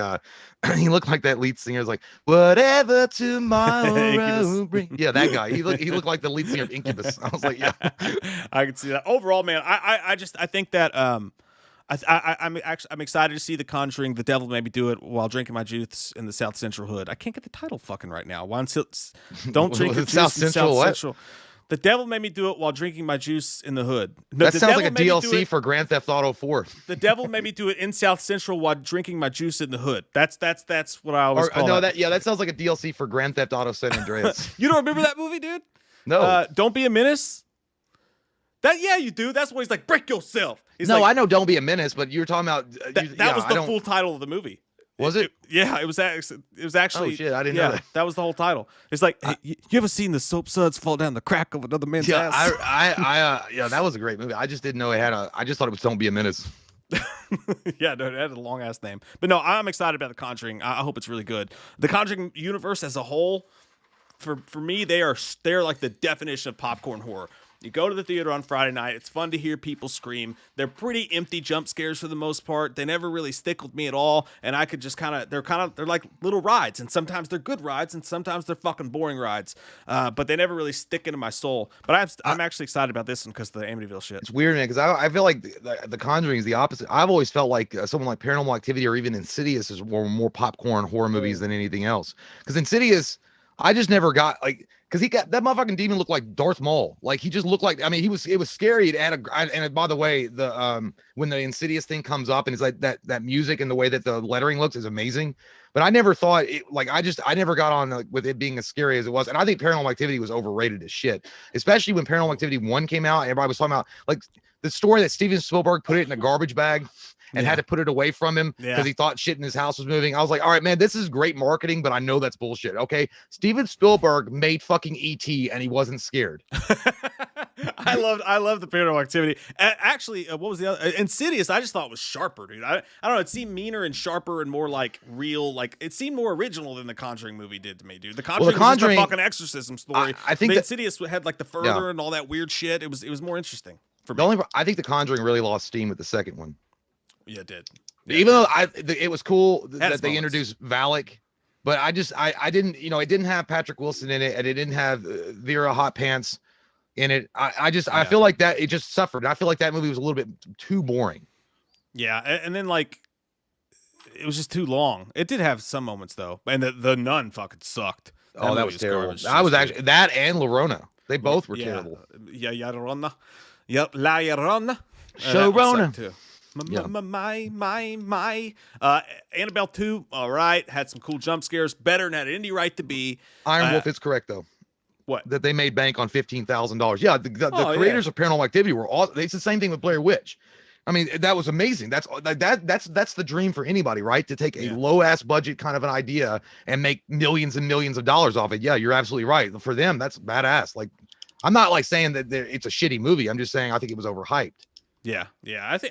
he looked like that lead singer. Is like, whatever tomorrow brings. Yeah, that guy. He looked like the lead singer of Incubus. I was like, yeah. I can see that. Overall, man, I think that I'm excited to see The Conjuring. The Devil Made Me Do It While Drinking My Juice in the South Central Hood. I can't get the title fucking right now. Don't drink your juice in South Central. The Devil Made Me Do It While Drinking My Juice in the Hood. That sounds like a DLC for Grand Theft Auto 4. The Devil Made Me Do It in South Central while drinking my juice in the hood. That's what I always call it. That sounds like a DLC for Grand Theft Auto San Andreas. You don't remember that movie, dude? No. Don't Be a Menace. Yeah, you do. That's what he's like. Break yourself. I know. Don't Be a Menace, but you're talking about that was the full title of the movie. Was it? Yeah, it was actually. Oh shit, I didn't know that. That was the whole title. It's like, you ever seen the soap suds fall down the crack of another man's ass? Yeah, that was a great movie. I just didn't know it had I just thought it was Don't Be a Menace. Yeah, no, it had a long ass name. But no, I'm excited about The Conjuring. I hope it's really good. The Conjuring universe as a whole, for me, they're like the definition of popcorn horror. You go to the theater on Friday night. It's fun to hear people scream. They're pretty empty jump scares for the most part. They never really stick with me at all. And I could just they're like little rides. And sometimes they're good rides and sometimes they're fucking boring rides. But they never really stick into my soul. But I'm actually excited about this one because of the Amityville shit. It's weird, man, because I feel like the Conjuring is the opposite. I've always felt like someone like Paranormal Activity or even Insidious is more popcorn horror movies than anything else. Because Insidious, I just never got like, because that motherfucking demon looked like Darth Maul. Like he just looked like, I mean, it was scary. And by the way, when the Insidious thing comes up and it's like that music and the way that the lettering looks is amazing. But I never thought it, like, I never got on with it being as scary as it was. And I think Paranormal Activity was overrated as shit, especially when Paranormal Activity 1 came out. Everybody was talking about like the story that Steven Spielberg put it in a garbage bag and had to put it away from him because he thought shit in his house was moving. I was like, all right, man, this is great marketing, but I know that's bullshit. Okay. Steven Spielberg made fucking E.T. and he wasn't scared. I love the Paranormal Activity. Actually, what was the other? Insidious, I just thought was sharper, dude. I don't know. It seemed meaner and sharper and more like real. Like it seemed more original than the Conjuring movie did to me, dude. The Conjuring was just a fucking exorcism story. I think Insidious had like the further and all that weird shit. It was more interesting for me. I think the Conjuring really lost steam with the second one. Yeah, it did. Even though it was cool that they introduced Valak, but I didn't, it didn't have Patrick Wilson in it, and it didn't have Vera Hot Pants in it. I feel like that it just suffered. I feel like that movie was a little bit too boring. Yeah, and then like it was just too long. It did have some moments though, and the nun fucking sucked. That was terrible. I was actually that and La Llorona. They both were terrible. Yeah, Llorona. Yep, La Llorona. Sharona too. Annabelle 2, all right, had some cool jump scares, better than had any right to be. Iron Wolf is correct though. What? That they made bank on $15,000. Yeah, the creators of Paranormal Activity were all. It's the same thing with Blair Witch. I mean, that was amazing. That's the dream for anybody, right? To take a low ass budget kind of an idea and make millions and millions of dollars off it. Yeah, you're absolutely right. For them, that's badass. Like, I'm not like saying that it's a shitty movie. I'm just saying I think it was overhyped. Yeah.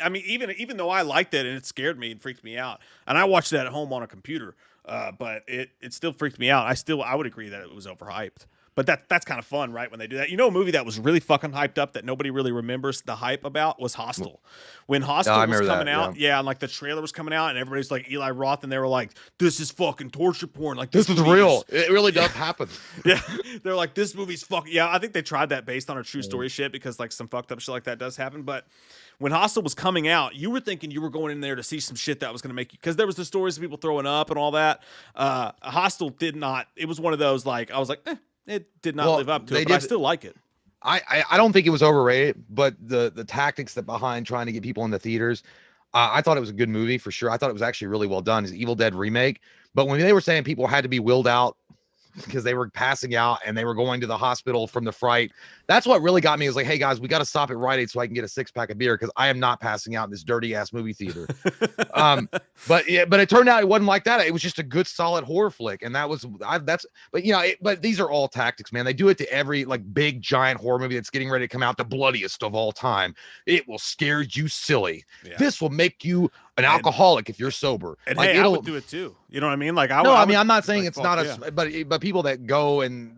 I mean, even though I liked it and it scared me and freaked me out, and I watched it at home on a computer, but it still freaked me out. I would agree that it was overhyped. But that's kind of fun, right? When they do that, a movie that was really fucking hyped up that nobody really remembers the hype about was Hostel. When Hostel was coming out, and like the trailer was coming out, and everybody's like Eli Roth, and they were like, "This is fucking torture porn." Like this is real. It really does happen. Yeah, they're like, "This movie's fucking." Yeah, I think they tried that based on a true story shit because like some fucked up shit like that does happen. But when Hostel was coming out, you were thinking you were going in there to see some shit that was going to make you, because there was the stories of people throwing up and all that. Hostel did not. It was one of those like I was like. It did not live up to it, but I still like it. I don't think it was overrated, but the tactics that behind trying to get people in the theaters, I thought it was a good movie for sure. I thought it was actually really well done. It's an Evil Dead remake. But when they were saying people had to be willed out because they were passing out and they were going to the hospital from the fright, that's what really got me. Is like, hey guys, we got to stop at Rite Aid so I can get a 6-pack of beer because I am not passing out in this dirty ass movie theater. But it turned out it wasn't like that. It was just a good solid horror flick, and but these are all tactics, man. They do it to every like big giant horror movie that's getting ready to come out, the bloodiest of all time. It will scare you silly. Yeah. This will make you an alcoholic if you're sober. And like, I would do it too. You know what I mean? Like I'm not saying it's not but people that go and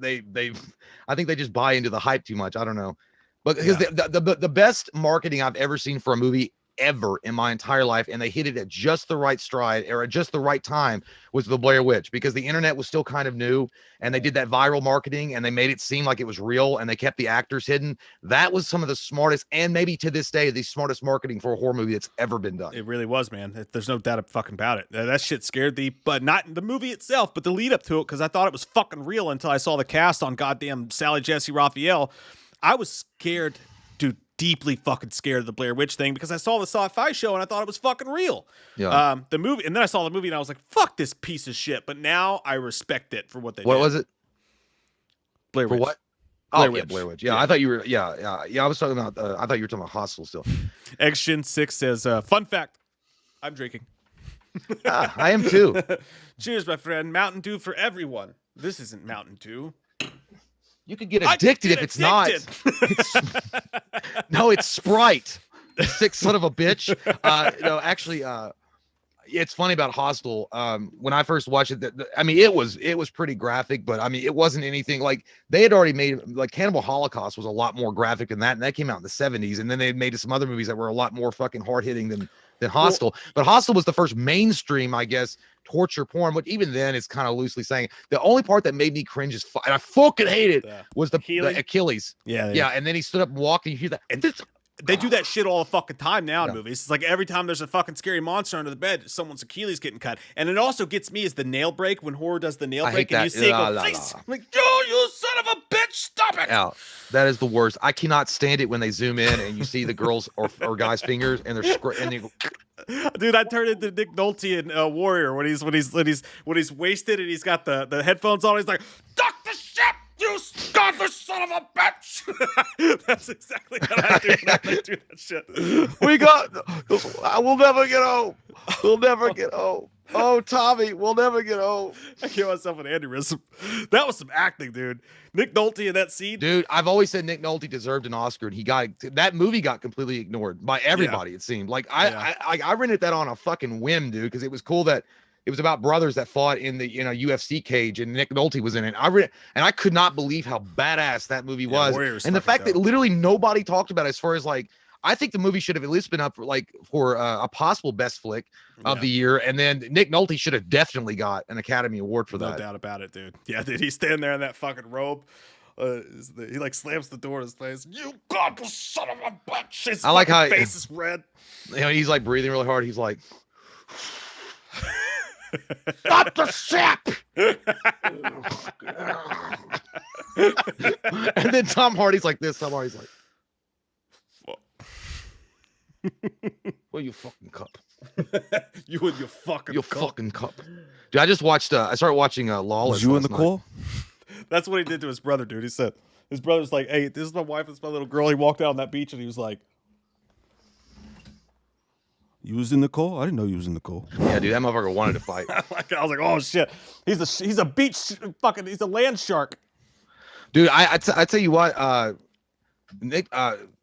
I think they just buy into the hype too much. I don't know, but because the best marketing I've ever seen for a movie ever in my entire life, and they hit it at just the right stride or at just the right time, was the Blair Witch, because the internet was still kind of new and they did that viral marketing and they made it seem like it was real and they kept the actors hidden. That was some of the smartest, and maybe to this day the smartest marketing for a horror movie that's ever been done. It really was, man. There's no doubt fucking about it. That shit scared but not the movie itself, but the lead up to it, because I thought it was fucking real until I saw the cast on goddamn Sally Jesse Raphael. I was scared, dude. Deeply fucking scared of the Blair Witch thing because I saw the sci-fi show and I thought it was fucking real. Yeah. The movie, and then I saw the movie and I was like, "Fuck this piece of shit." But now I respect it for what they did. What was it? Blair Witch. For what? Blair Witch. Blair Witch. Yeah, I thought you were. Yeah. I was talking about. I thought you were talking about Hostel still. Xshin6 says, "Fun fact: I'm drinking." I am too. Cheers, my friend. Mountain Dew for everyone. This isn't Mountain Dew. You could get addicted if it's not. No, it's Sprite. sick son of a bitch. No, actually, it's funny about Hostel. When I first watched it, I mean, it was pretty graphic, but I mean, it wasn't anything like they had already made. Like Cannibal Holocaust was a lot more graphic than that, and that came out in the 70s. And then they made some other movies that were a lot more fucking hard hitting than Hostel. But Hostel was the first mainstream, I guess, torture porn. But even then, it's kind of loosely saying the only part that made me cringe is, and I fucking hate it, was the Achilles. Yeah. And then he stood up and walked, and you hear that. And they do that shit all the fucking time now in movies. It's like every time there's a fucking scary monster under the bed, someone's Achilles getting cut. And it also gets me is the nail break, when horror does the nail break and you see it go, I'm like, yo, you son of a bitch, stop it. Yeah, that is the worst. I cannot stand it when they zoom in and you see the girls or guys' fingers and they go. Dude, I turned into Nick Nolte in Warrior when he's wasted and he's got the headphones on. He's like, duck the shit, you godless son of a bitch. That's exactly what I do when I do that shit. We'll never get home. We'll never get home. Oh, Tommy, we'll never get home. I gave myself an aneurysm. That was some acting, dude. Nick Nolte in that scene. Dude, I've always said Nick Nolte deserved an Oscar, and that movie got completely ignored by everybody. It seemed like I rented that on a fucking whim, dude, because it was cool that it was about brothers that fought in the UFC cage, and Nick Nolte was in it. I could not believe how badass that movie was, and the fact that literally nobody talked about it, as far as like. I think the movie should have at least been up for a possible best flick of the year, and then Nick Nolte should have definitely got an Academy Award for that. No doubt about it, dude. Yeah, dude, he's standing there in that fucking robe. He like slams the door in his face. You godless son of a bitch! His I like how face is red. You know, he's like breathing really hard. He's like, "Stop the ship!" And then Tom Hardy's like this. Tom Hardy's like. Well, you fucking cup. You and your fucking cup. Dude, I just watched. I started watching Lawless. Was you in the call? That's what he did to his brother, dude. He said his brother's like, "Hey, this is my wife. This is my little girl." He walked out on that beach and he was like, "You was in the call? I didn't know you was in the call." Yeah, dude, that motherfucker wanted to fight. I was like, "Oh shit, he's a beach fucking. He's a land shark." Dude, I tell you what, Nick.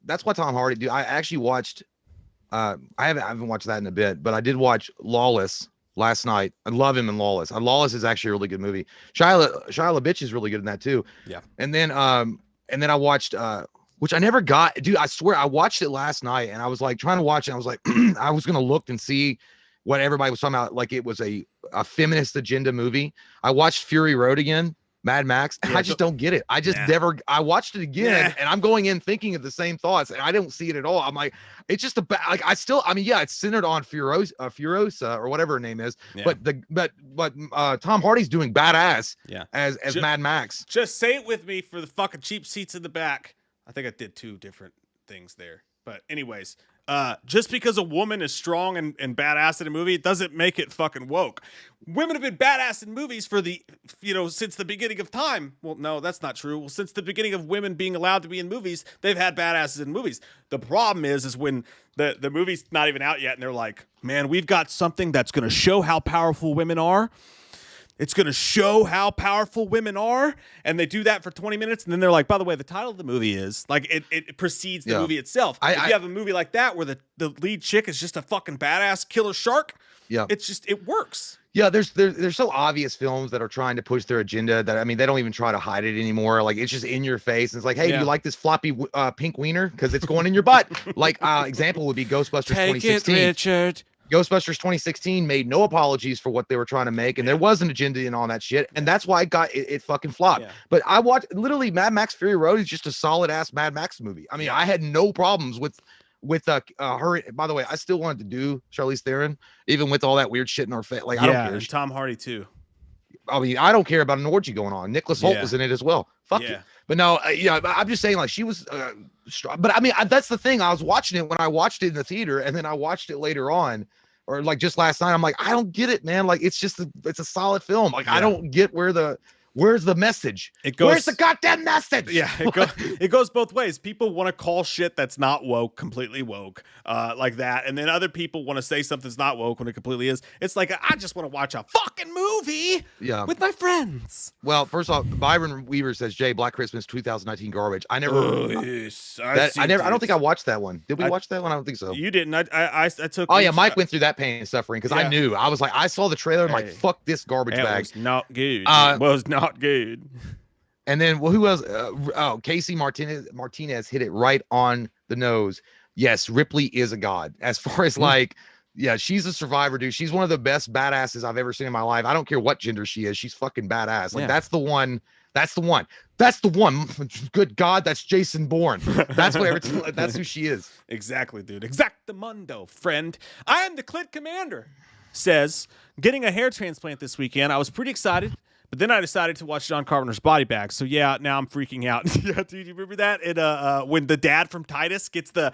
That's why Tom Hardy. Dude, I actually watched. I haven't watched that in a bit, but I did watch Lawless last night. I love him in Lawless. Lawless is actually a really good movie. Shia LaBeouf is really good in that too. Yeah. And then I watched which I never got. Dude, I swear I watched it last night and I was like trying to watch it. I was like, I was gonna look and see what everybody was talking about, like it was a feminist agenda movie. I watched Fury Road again. Mad Max. Yeah, I just don't get it. I just never. I watched it again, and I'm going in thinking of the same thoughts, and I don't see it at all. I'm like, it's just it's centered on Furiosa or whatever her name is. Yeah. But Tom Hardy's doing badass. Yeah. As Mad Max. Just say it with me for the fucking cheap seats in the back. I think I did two different things there, but anyways. Just because a woman is strong and badass in a movie, it doesn't make it fucking woke. Women have been badass in movies for since the beginning of time. Well, no, that's not true. Well, since the beginning of women being allowed to be in movies, they've had badasses in movies. The problem is when the movie's not even out yet and they're like, man, we've got something that's going to show how powerful women are. It's going to show how powerful women are. And they do that for 20 minutes. And then they're like, by the way, the title of the movie is like, it precedes the movie itself. If you have a movie like that where the lead chick is just a fucking badass killer shark, it works. Yeah, there's so obvious films that are trying to push their agenda that, I mean, they don't even try to hide it anymore. Like, it's just in your face. It's like, hey, do you like this floppy pink wiener? Because it's going in your butt. Like, example would be Ghostbusters 2016. Take it, Richard. Ghostbusters 2016 made no apologies for what they were trying to make, and there was an agenda in all that shit, and that's why it fucking flopped. But I watched literally Mad Max Fury Road is just a solid ass Mad Max movie. I mean, I had no problems with her. By the way, I still wanted to do Charlize Theron, even with all that weird shit in her face. Like, I don't care. And Tom Hardy too. I mean, I don't care about an orgy going on. Nicholas Hoult was in it as well. Fuck you. But no, I'm just saying, like, she was but I mean, that's the thing. I was watching it when I watched it in the theater, and then I watched it later on, or like just last night. I'm like, I don't get it, man. Like, it's a solid film. Like, I don't get where Where's the message? Where's the goddamn message? Yeah, it goes both ways. People want to call shit that's not woke completely woke, like that, and then other people want to say something's not woke when it completely is. It's like, I just want to watch a fucking movie with my friends. Well, first off, Byron Weaver says, Jay, Black Christmas 2019 garbage. I never. I don't think I watched that one. Did we watch that one? I don't think so. You didn't. I took. Oh yeah, Mike went through that pain and suffering because I knew. I was like, I saw the trailer. I'm like, fuck this garbage bag. It was not good. It was not good. And then, well, who else? Casey Martinez hit it right on the nose. Yes, Ripley is a god. As far as like, yeah, she's a survivor, dude. She's one of the best badasses I've ever seen in my life. I don't care what gender she is. She's fucking badass. Like that's the one. That's the one. That's the one. Good God, that's Jason Bourne. That's what. That's who she is. Exactly, dude. Exactamundo, friend. I am the Clit Commander. Says, getting a hair transplant this weekend. I was pretty excited, but then I decided to watch John Carpenter's Body Bag. So yeah, now I'm freaking out. Yeah, dude, you remember that? And when the dad from Titus gets the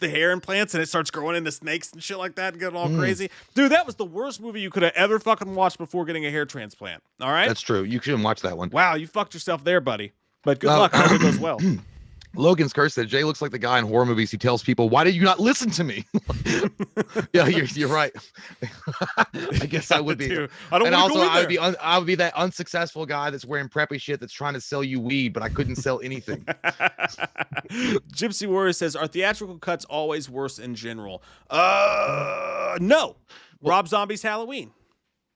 hair implants and it starts growing into snakes and shit like that and getting all crazy. Dude, that was the worst movie you could have ever fucking watched before getting a hair transplant. All right? That's true. You shouldn't watch that one. Wow, you fucked yourself there, buddy. But good luck. I hope it goes well. Logan's curse said Jay looks like the guy in horror movies who tells people, "Why did you not listen to me?" Yeah, you're right. I guess I would be. I would be that unsuccessful guy that's wearing preppy shit that's trying to sell you weed, but I couldn't sell anything. Gypsy Warrior says, "Are theatrical cuts always worse in general?" No. Rob Zombie's Halloween.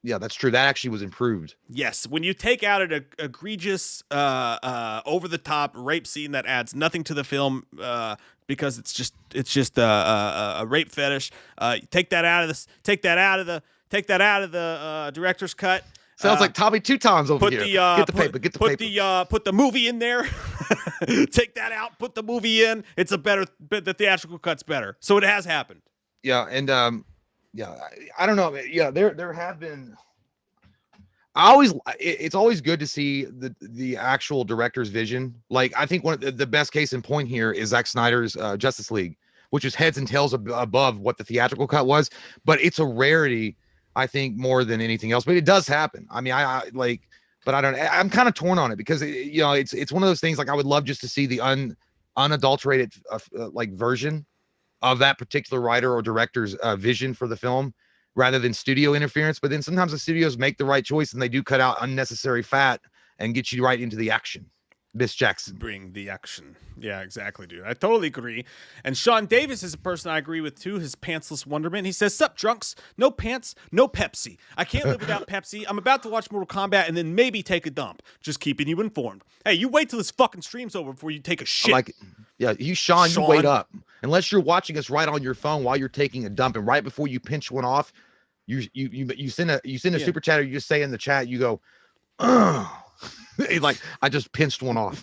Yeah, that's true. That actually was improved. Yes, when you take out an egregious, over-the-top rape scene that adds nothing to the film, because it's just a rape fetish. Take that out of the director's cut. Sounds like Tommy Two Times over here. Get the paper. Put the movie in there. Take that out. Put the movie in. The theatrical cut's better. So it has happened. Yeah, and yeah, I don't know. Yeah, there have been. It's always good to see the actual director's vision. Like, I think one of the best case in point here is Zack Snyder's Justice League, which is heads and tails above what the theatrical cut was. But it's a rarity, I think, more than anything else. But it does happen. I mean, but I don't. I'm kind of torn on it because it's one of those things. Like, I would love just to see the unadulterated version of that particular writer or director's vision for the film rather than studio interference. But then sometimes the studios make the right choice and they do cut out unnecessary fat and get you right into the action. Miss Jackson. Bring the action. Yeah, exactly, dude. I totally agree. And Sean Davis is a person I agree with too, his pantsless wonderment. He says, "Sup, drunks? No pants, no Pepsi. I can't live without Pepsi. I'm about to watch Mortal Kombat and then maybe take a dump. Just keeping you informed." Hey, you wait till this fucking stream's over before you take a shit. Yeah, Sean, you wait up. Unless you're watching us right on your phone while you're taking a dump, and right before you pinch one off, you send a super chat, or you just say in the chat, you go, "Oh." Like, I just pinched one off.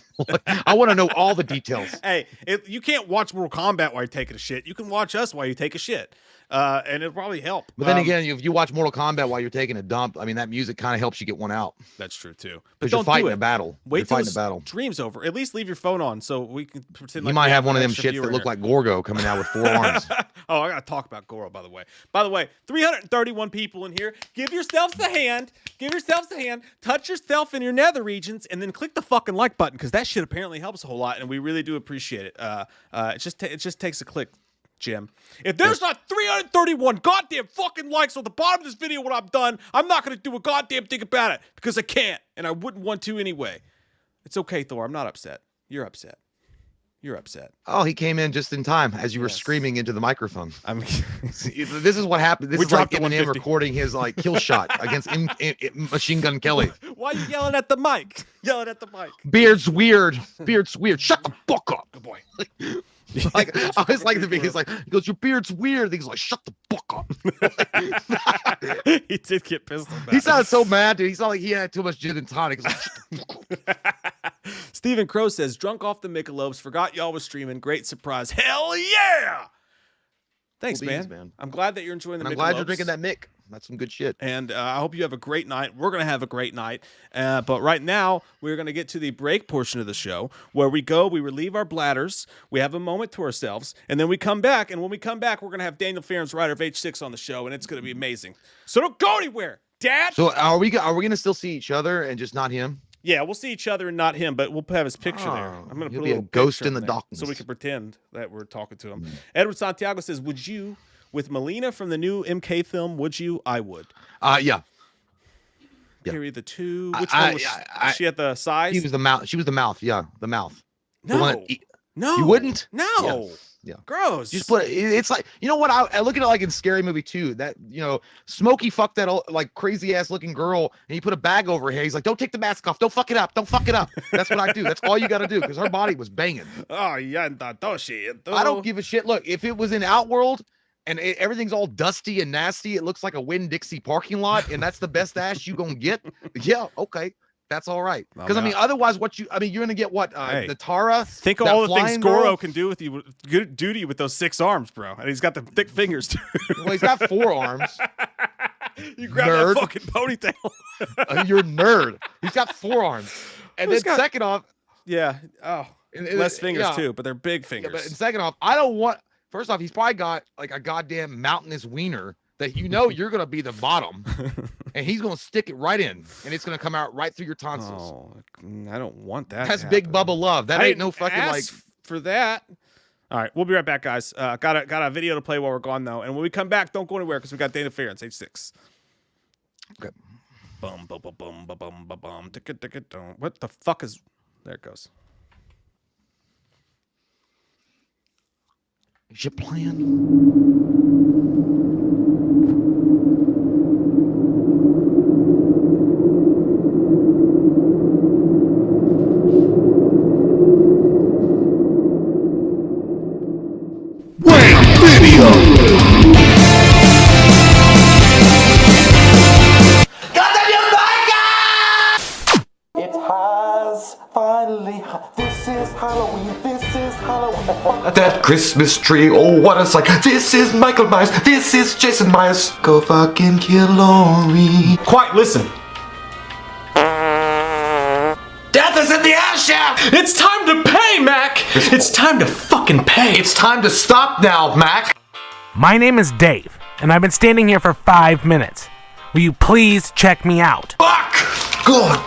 I want to know all the details. Hey, you can't watch Mortal Kombat while you're taking a shit. You can watch us while you take a shit, and it'll probably help. But then again, if you watch Mortal Kombat while you're taking a dump, I mean, that music kind of helps you get one out. That's true too. But you're fighting a battle. Wait till the stream's over. At least leave your phone on so we can pretend. You might have one of them shits that look like Gorgo coming out with 4 arms. Oh, I gotta talk about Goro, by the way. 331 people in here. Give yourselves a hand. Touch yourself in your nether regions, and then click the fucking like button, because that shit apparently helps a whole lot, and we really do appreciate it. It just takes a click, Jim. If there's not 331 goddamn fucking likes on the bottom of this video when I'm done, I'm not gonna do a goddamn thing about it, because I can't, and I wouldn't want to anyway. It's okay, Thor. I'm not upset. You're upset. Oh, he came in just in time as you were screaming into the microphone. This is what happened. This is like Eminem recording his kill shot against Machine Gun Kelly. Why are you yelling at the mic? Beard's weird. Shut the fuck up. Good boy. I was like the biggest. He goes, "Your beard's weird." He's like, "Shut the fuck up." He did get pissed about it. He sounded so mad, dude. He sounded like he had too much gin and tonic. Stephen Crow says, "Drunk off the Michelobes. Forgot y'all was streaming. Great surprise. Hell yeah!" Thanks, man. I'm glad that you're enjoying the Michelobes. I'm glad you're drinking that Mick. That's some good shit. And I hope you have a great night. We're going to have a great night. But right now, we're going to get to the break portion of the show where we relieve our bladders, we have a moment to ourselves, and then we come back. And when we come back, we're going to have Daniel Farrands, writer of H6, on the show, and it's going to be amazing. So don't go anywhere, Dad. So are we going to still see each other and just not him? Yeah, we'll see each other and not him, but we'll have his picture there. I'm going to put a little ghost picture in the there darkness, so we can pretend that we're talking to him. Edward Santiago says, "Would you, with Melina from the new MK film? Would you? I would." Yeah. Period. The two. Which one was she at the size? She was the mouth. She was the mouth. Yeah, the mouth. No. No. You wouldn't? No. Yeah. Gross. You just put it's like, you know what? I look at it like in Scary Movie 2, that, Smokey fucked that like crazy ass looking girl and he put a bag over her head. He's like, don't take the mask off. Don't fuck it up. Don't fuck it up. That's what I do. That's all you got to do, because her body was banging. Oh, yeah. I don't give a shit. Look, if it was in Outworld and everything's all dusty and nasty, it looks like a Winn-Dixie parking lot, and that's the best ass you gonna get. Yeah, okay. That's all right. Because otherwise, you're gonna get what? The Tara. Think of all the things Goro can do to you with those 6 arms, bro. And he's got the thick fingers too. Well, he's got 4 arms. You grab that fucking ponytail. You're a nerd. He's got 4 arms. And then second off, yeah. Oh, less fingers too, but they're big fingers. Yeah, but second off, I don't want. First off, he's probably got like a goddamn mountainous wiener that you're gonna be the bottom, and he's gonna stick it right in, and it's gonna come out right through your tonsils. Oh, I don't want that. That's Big Bubba love. That ain't no fucking like for that. All right, we'll be right back, guys. Got a video to play while we're gone though, and when we come back, don't go anywhere because we got Daniel Farrands, age 6. Okay. Bum bum bum bum bum bum bum bum. What the fuck is? There it goes. Is your plan? That Christmas tree, oh what a sight. This is Michael Myers, this is Jason Myers. Go fucking kill Laurie. Quiet, listen. Death is in the ass shaft. It's time to pay, Mac. It's time to fucking pay. It's time to stop now, Mac. My name is Dave, and I've been standing here for 5 minutes. Will you please check me out? Fuck! God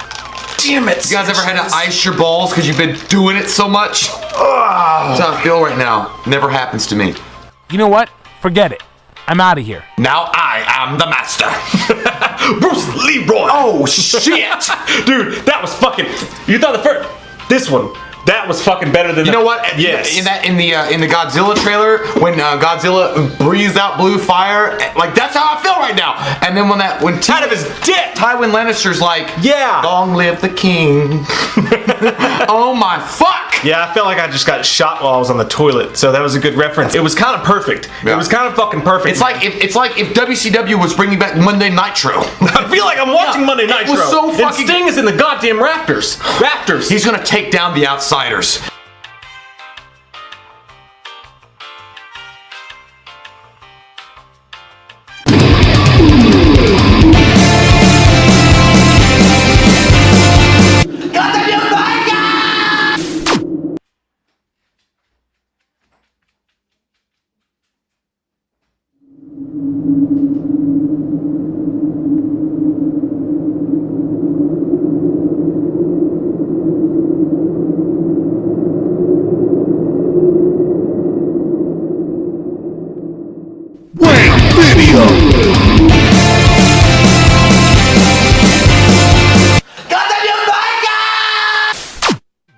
damn it! You guys ever had to ice your balls because you've been doing it so much? That's how I feel right now. Never happens to me. You know what? Forget it. I'm out of here. Now I am the master. Bruce Leroy. Oh shit, dude, that was fucking. You thought the first. This one. That was fucking better than. You know what? Yes. In the Godzilla trailer, when Godzilla breathes out blue fire, like that's how I feel right now. And then when out of his dick, Tywin Lannister's like, yeah, long live the king. Oh my fuck. Yeah, I felt like I just got shot while I was on the toilet, so that was a good reference. It was kind of perfect. Yeah. It was kind of fucking perfect. It's like if WCW was bringing back Monday Nitro. I feel like I'm watching Monday Nitro. It was so fucking. And Sting is in the goddamn Raptors. He's gonna take down the Outsiders.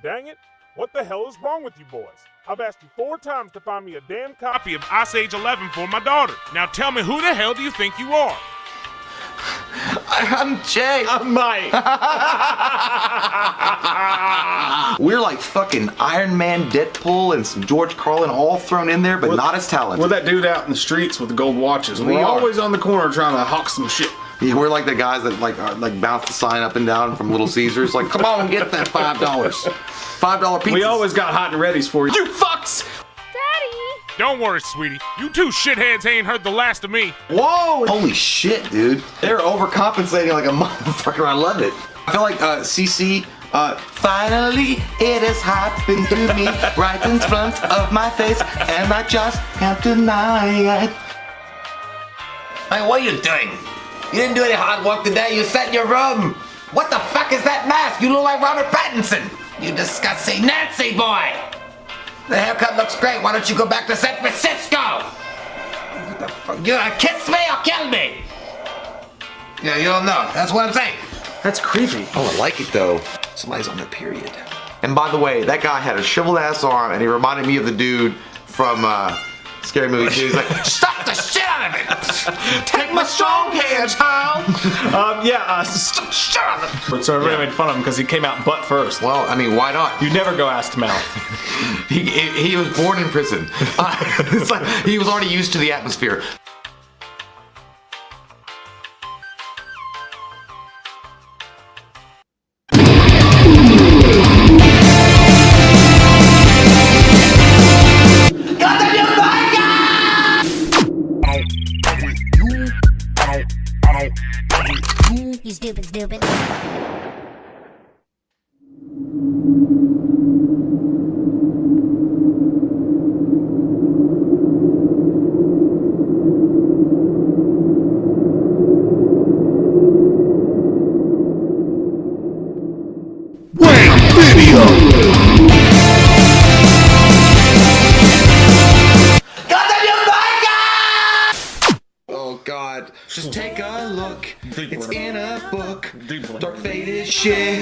Dang it, what the hell is wrong with you boys? I've asked you 4 times to find me a damn copy of Ice Age 11 for my daughter. Now tell me, who the hell do you think you are? I'm Jay. I'm Mike. We're like fucking Iron Man, Deadpool, and some George Carlin all thrown in there, but not as talented. We're that dude out in the streets with the gold watches. We're always on the corner trying to hawk some shit. Yeah, we're like the guys that like bounce the sign up and down from Little Caesars. Like, come on, get that $5. $5 pizza. We always got hot and readies for you. You fucks! Daddy! Don't worry, sweetie. You 2 shitheads ain't heard the last of me. Whoa! Holy shit, dude. They're overcompensating like a motherfucker. I love it. I feel like CC. Finally, it has happened to me right in front of my face, and I just can't deny it. Hey, what are you doing? You didn't do any hard work today. You sat in your room What the fuck is that mask? You look like Robert Pattinson. You disgusting Nancy boy. The haircut looks great. Why don't you go back to San Francisco? What the fuck? You gonna kiss me or kill me? Yeah, you don't know. That's what I'm saying. That's creepy. Oh, I like it though. Somebody's on their period. And by the way, that guy had a shriveled ass arm, and he reminded me of the dude from Scary Movie 2. He's like, stop the shit out of it! Take my strong hand, child! Stop the shit out of it! So everybody made fun of him because he came out butt first. Well, I mean, why not? You never go ass to mouth. he was born in prison. It's like he was already used to the atmosphere. You stupid. Oh God, just take a look. It's in a book. Dark faded shit.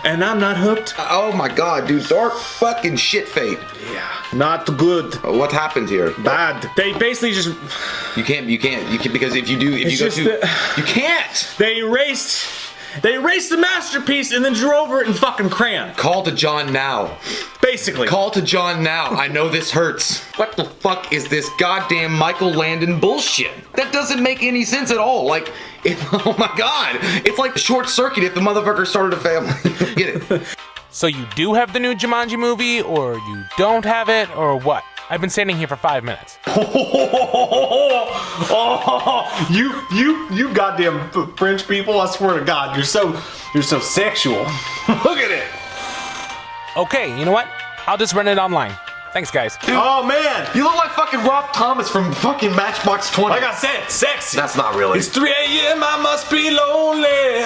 And I'm not hooked. Oh my God, dude, dark fucking shit fade. Yeah, not good. What happened here? Bad. They basically just. You can't because if you do, if It's you go just too, that- you can't. They erased the masterpiece and then drew over it in fucking crayon. Call to John now. Basically. Call to John now. I know this hurts. What the fuck is this goddamn Michael Landon bullshit? That doesn't make any sense at all. Like, oh my God. It's like short circuit if the motherfucker started a family. Get it? So you do have the new Jumanji movie, or you don't have it, or what? I've been standing here for 5 minutes. You goddamn French people! I swear to God, you're so sexual. Look at it. Okay, you know what? I'll just rent it online. Thanks, guys. Dude, oh man, you look like fucking Rob Thomas from fucking Matchbox 20. Like I said, sexy. That's not really. It's 3 a.m. I must be lonely.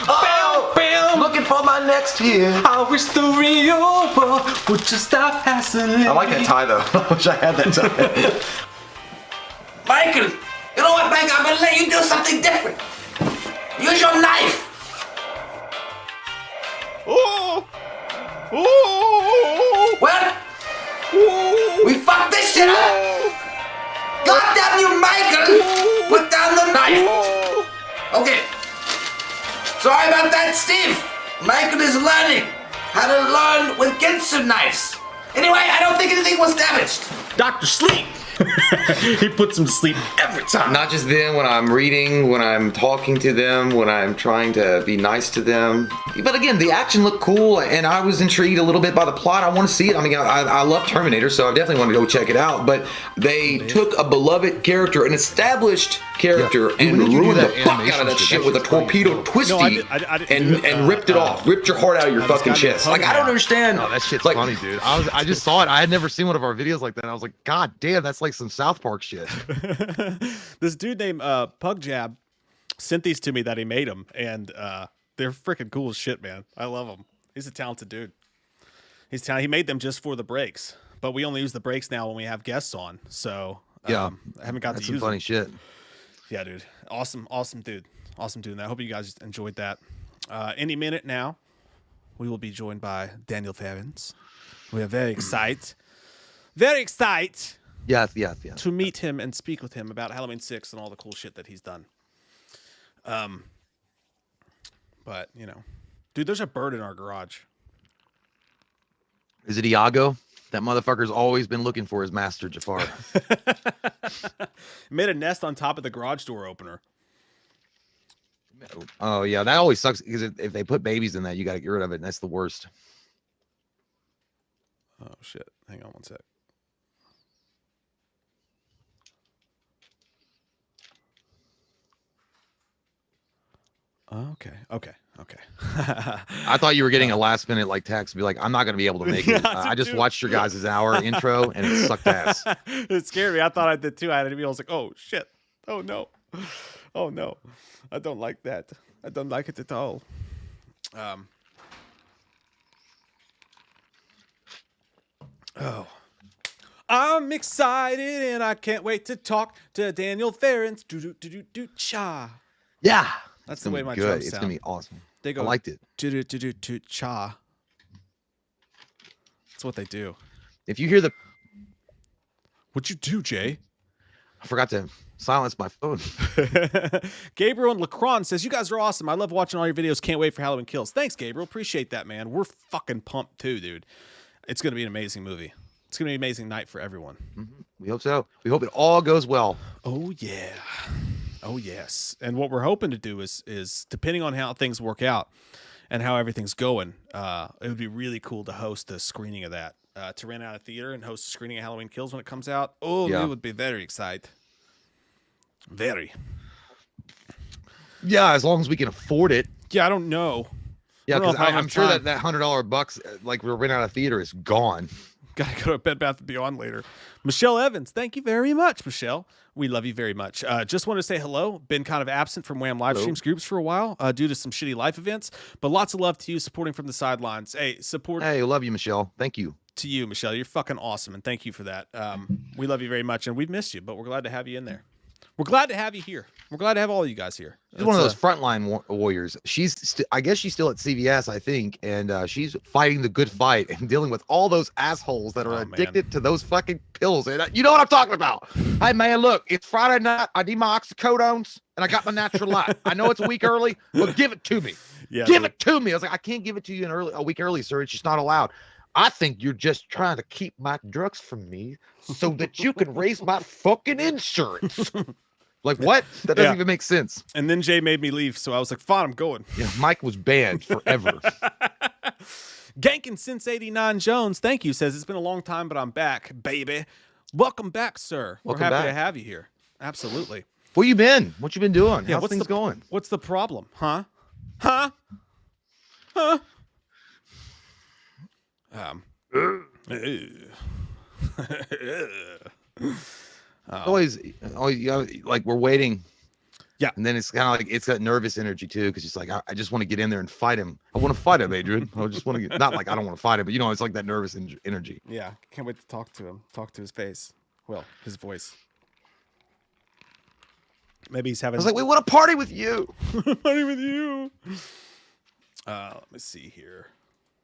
Oh, bam. Looking for my next year. I wish the real world would just stop hassling. I like that tie though. I wish I had that tie. Michael, you know what, Michael? I'm gonna let you do something different. Use your knife. Oh. Oh. Well, we fucked this shit up. God damn you, Michael! Put down the knife. Okay. Sorry about that, Steve. Michael is learning how to learn with Ginsu knives. Anyway, I don't think anything was damaged. Dr. Sleep. He puts them to sleep every time. Not just them, when I'm reading, when I'm talking to them, when I'm trying to be nice to them. But again, the action looked cool, and I was intrigued a little bit by the plot. I want to see it. I mean, I love Terminator, so I definitely want to go check it out. But they took a beloved character, an established character, and ruined the fuck out of that shit with a torpedo twisty and ripped it off. Ripped your heart out of your fucking chest. Like, I don't understand. Oh, that shit's like, funny, dude. I just saw it. I had never seen one of our videos like that. And I was like, God damn, that's like some South Park shit. This dude named Pug Jab sent these to me that he made them, and they're freaking cool as shit, man. I love them. He's a talented dude. He's talented. He made them just for the breaks, but we only use the breaks now when we have guests on. So yeah, I haven't got that's to use some funny them. shit. Yeah, dude. Awesome dude. Awesome dude. And I hope you guys enjoyed that. Any minute now, we will be joined by Daniel Farrands. We are very excited. Yes. To meet him and speak with him about Halloween 6 and all the cool shit that he's done. But, you know, dude, there's a bird in our garage. Is it Iago? That motherfucker's always been looking for his master, Jafar. Made a nest on top of the garage door opener. Oh, yeah, that always sucks because if they put babies in that, you got to get rid of it, and that's the worst. Oh, shit. Hang on one sec. Okay. I thought you were getting a last minute like text, be like, I'm not gonna be able to make it. I just watched your guys' hour intro and it sucked ass. It scared me. I thought I did too. I was like, oh shit. Oh no. I don't like that. I don't like it at all. Oh. I'm excited and I can't wait to talk to Daniel Farrands. Cha. Yeah. That's the way my good. drums It's sound. gonna be awesome. They go I liked it. Cha. That's what they do. If you hear the What'd you do, Jay? I forgot to silence my phone. Gabriel and Lacron says, you guys are awesome. I love watching all your videos. Can't wait for Halloween Kills. Thanks, Gabriel. Appreciate that, man. We're fucking pumped too, dude. It's going to be an amazing movie. It's going to be an amazing night for everyone. Mm-hmm. We hope so. We hope it all goes well. Oh, yeah. Oh, yes. And what we're hoping to do is depending on how things work out and how everything's going, it would be really cool to host a screening of that. To rent out a theater and host a screening of Halloween Kills when it comes out. Oh, yeah. It would be very excited. Very. Yeah, as long as we can afford it. Yeah, I don't know. Yeah, because I'm sure that $100 bucks, like we're renting out a theater, is gone. Gotta go to Bed Bath & Beyond later. Michelle Evans, thank you very much, Michelle. We love you very much. Just want to say hello. Been kind of absent from Wham live streams groups for a while due to some shitty life events, but lots of love to you supporting from the sidelines. Hey, support. Hey, love you, Michelle. Thank you. To you, Michelle. You're fucking awesome, and thank you for that. We love you very much, and we've missed you, but we're glad to have you in there. We're glad to have you here. We're glad to have all of you guys here. She's one of those frontline warriors. I guess she's still at CVS, I think, and she's fighting the good fight and dealing with all those assholes that are addicted to those fucking pills. And you know what I'm talking about. Hey, man, look, it's Friday night. I need my oxycodones, and I got my natural light. I know it's a week early, but give it to me. Yeah, give it to me. I was like, I can't give it to you a week early, sir. It's just not allowed. I think you're just trying to keep my drugs from me so that you can raise my fucking insurance. Like, what? That doesn't even make sense. And then Jay made me leave, so I was like, fine, I'm going. Yeah, Mike was banned forever. Gankin since 89 Jones, thank you, says, it's been a long time, but I'm back, baby. Welcome back, sir. Welcome We're happy back. to have you here. Absolutely. Where you been? What you been doing? Yeah, How's things going? What's the problem? Huh? Huh? Huh? Always, like we're waiting. Yeah. And then it's kind of like, it's got nervous energy too. Cause it's like, I just want to get in there and fight him. I want to fight him, Adrian. I just want to get, not like I don't want to fight him, but you know, it's like that nervous energy. Yeah. Can't wait to talk to him. Talk to his face. Well, his voice. Maybe he's having. I was like, we want to party with you. Party with you. Let me see here.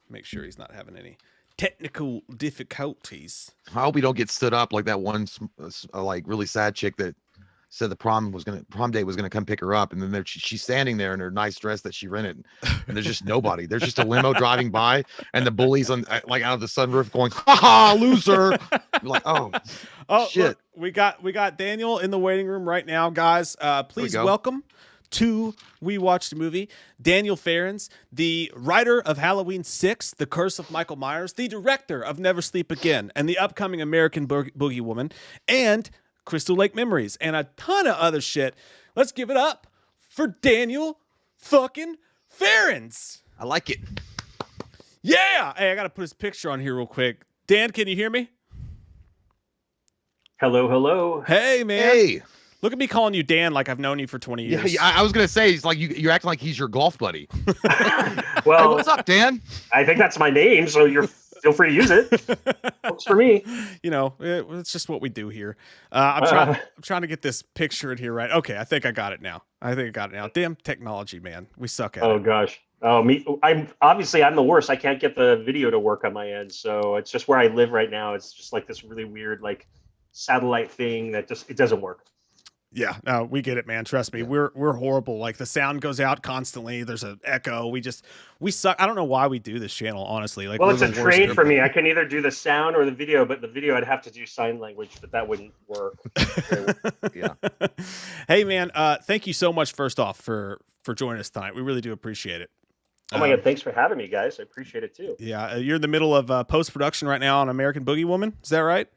Make sure he's not having any technical difficulties. I hope we don't get stood up like that one, like really sad chick that said the prom date was gonna come pick her up, and then she's standing there in her nice dress that she rented, and there's just nobody. There's just a limo driving by, and the bullies on like out of the sunroof going, "Ha ha, loser!" You're like, oh shit. Look, we got Daniel in the waiting room right now, guys. Please welcome to We Watched a Movie, Daniel Farrands, the writer of Halloween 6, The Curse of Michael Myers, the director of Never Sleep Again, and the upcoming American Boogie Woman, and Crystal Lake Memories, and a ton of other shit. Let's give it up for Daniel fucking Farrands. I like it. Yeah. Hey, I got to put his picture on here real quick. Dan, can you hear me? Hello, hello. Hey, man. Hey. Look at me calling you Dan like I've known you for 20 years. Yeah, I was going to say, it's like you're acting like he's your golf buddy. Well, hey, what's up, Dan? I think that's my name, so feel free to use it. Works for me. You know, it's just what we do here. I'm trying to get this picture in here right. Okay, I think I got it now. Damn technology, man. We suck at it. Oh, gosh. Oh, I'm the worst. I can't get the video to work on my end, so it's just where I live right now. It's just like this really weird, like, satellite thing that it doesn't work. Yeah, no, we get it, man. Trust me, we're horrible. Like the sound goes out constantly. There's an echo. We suck. I don't know why we do this channel, honestly. Like, well, it's a trade for me. I can either do the sound or the video, but the video I'd have to do sign language, but that wouldn't work. Yeah. Hey, man. Thank you so much. First off, for joining us tonight, we really do appreciate it. Oh my God! Thanks for having me, guys. I appreciate it too. Yeah, you're in the middle of post production right now on American Boogie Woman. Is that right?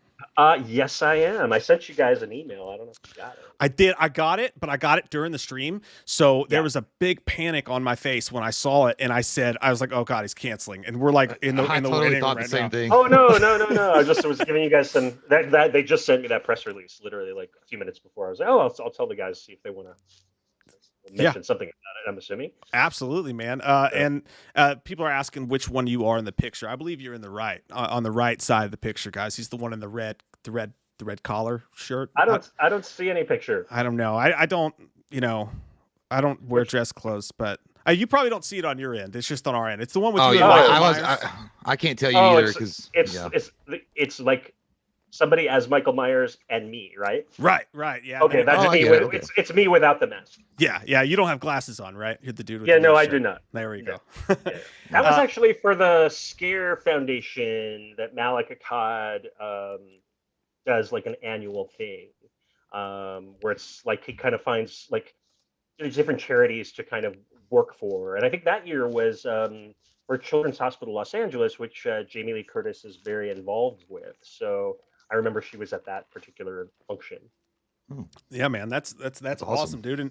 Yes, I am. I sent you guys an email. I don't know if you got it. I did. I got it, but I got it during the stream. So there was a big panic on my face when I saw it, and I was like, "Oh God, he's canceling." And we're like in the totally waiting thought room the same now. thing. Oh no! I was giving you guys some. That they just sent me that press release literally like a few minutes before. I was like, "Oh, I'll tell the guys see if they want to mention something about it, I'm assuming. Absolutely, man. And people are asking which one you are in the picture. I believe you're in the right, on the right side of the picture, guys. He's the one in the red collar shirt. I don't see any picture. I don't know. I don't, I don't wear dress clothes, but you probably don't see it on your end. It's just on our end. It's the one with you. I can't tell you either because it's like somebody as Michael Myers and me, right? Right. Yeah. Okay, that's me. It's me without the mask. Yeah. You don't have glasses on, right? You're the dude with the no, I do not. There we go. That was actually for the Scare Foundation that Malik Akkad does like an annual thing, where it's like he kind of finds like there's different charities to kind of work for, and I think that year was for Children's Hospital Los Angeles, which Jamie Lee Curtis is very involved with. So I remember she was at that particular function. Yeah, man, that's awesome, dude. And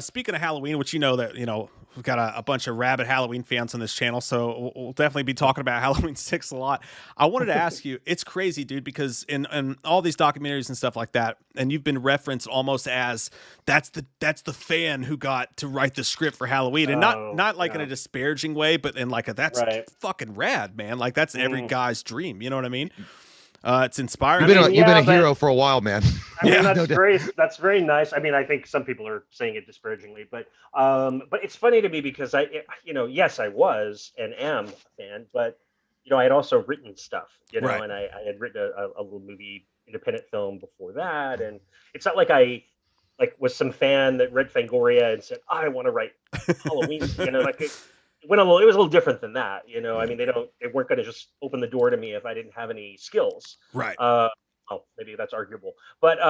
speaking of Halloween, which we've got a bunch of rabid Halloween fans on this channel, so we'll definitely be talking about Halloween 6 a lot. I wanted to ask you, it's crazy, dude, because in all these documentaries and stuff like that, and you've been referenced almost as that's the fan who got to write the script for Halloween, and not like in a disparaging way, but in like that's fucking rad, man. Like that's every guy's dream. You know what I mean? It's inspiring. You've been a hero for a while, man. I mean, that's very nice. I mean, I think some people are saying it disparagingly, but it's funny to me because yes, I was and am a fan, but I had also written stuff, and I had written a little movie, independent film before that, and it's not like I was some fan that read Fangoria and said, I want to write Halloween, it was a little different than that, I mean, they weren't going to just open the door to me if I didn't have any skills. Right. Maybe that's arguable, but it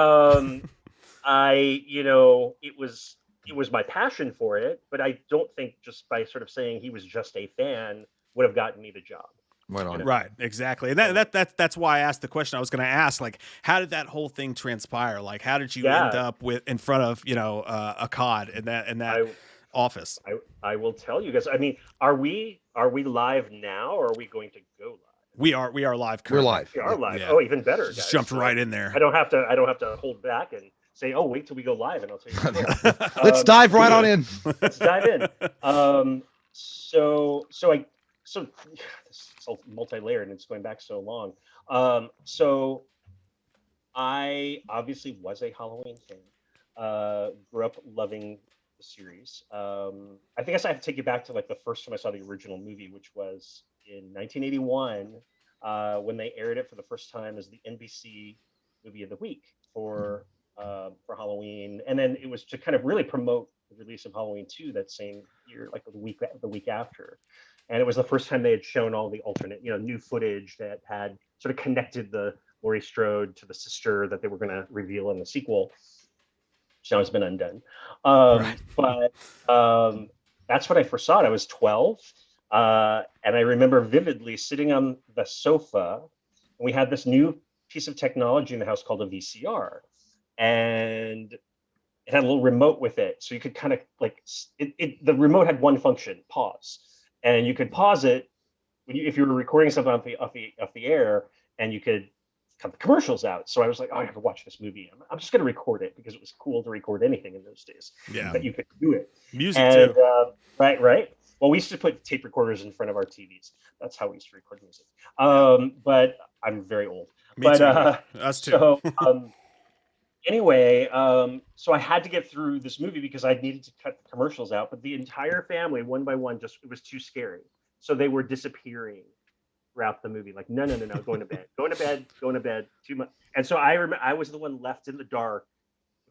was my passion for it, but I don't think just by sort of saying he was just a fan would have gotten me the job. Right, exactly. And that's why I asked the question I was going to ask, like, how did that whole thing transpire? Like, how did you end up in front of, Akkad in that office? I will tell you guys. I mean, are we live now, or are we going to go live? We are live. We're live. We are live. Yeah. Oh, even better, guys. Just jumped right in there. I don't have to hold back and say, oh, wait till we go live, and I'll tell you. Let's dive right on in. Let's dive in. So it's multi-layered, and it's going back so long. So I obviously was a Halloween fan. Grew up loving the series. I think I have to take you back to like the first time I saw the original movie, which was in 1981, when they aired it for the first time as the NBC movie of the week for Halloween, and then it was to kind of really promote the release of Halloween 2 that same year, like the week after. And it was the first time they had shown all the alternate, new footage that had sort of connected the Laurie Strode to the sister that they were going to reveal in the sequel. Which now has been undone. But that's when I first saw it. I was 12. And I remember vividly sitting on the sofa, and we had this new piece of technology in the house called a VCR. And it had a little remote with it. So you could kind of the remote had one function, pause. And you could pause it if you were recording something off the air, and you could cut the commercials out. So I was like, oh, I have to watch this movie. I'm just going to record it because it was cool to record anything in those days. Yeah. But you could do it. Music too. Right. Well, we used to put tape recorders in front of our TVs. That's how we used to record music. But I'm very old. Me too. Us too. So, anyway, so I had to get through this movie because I needed to cut the commercials out. But the entire family, one by one, it was too scary. So they were disappearing throughout the movie. Like, no, going to bed, too much. And so I remember I was the one left in the dark,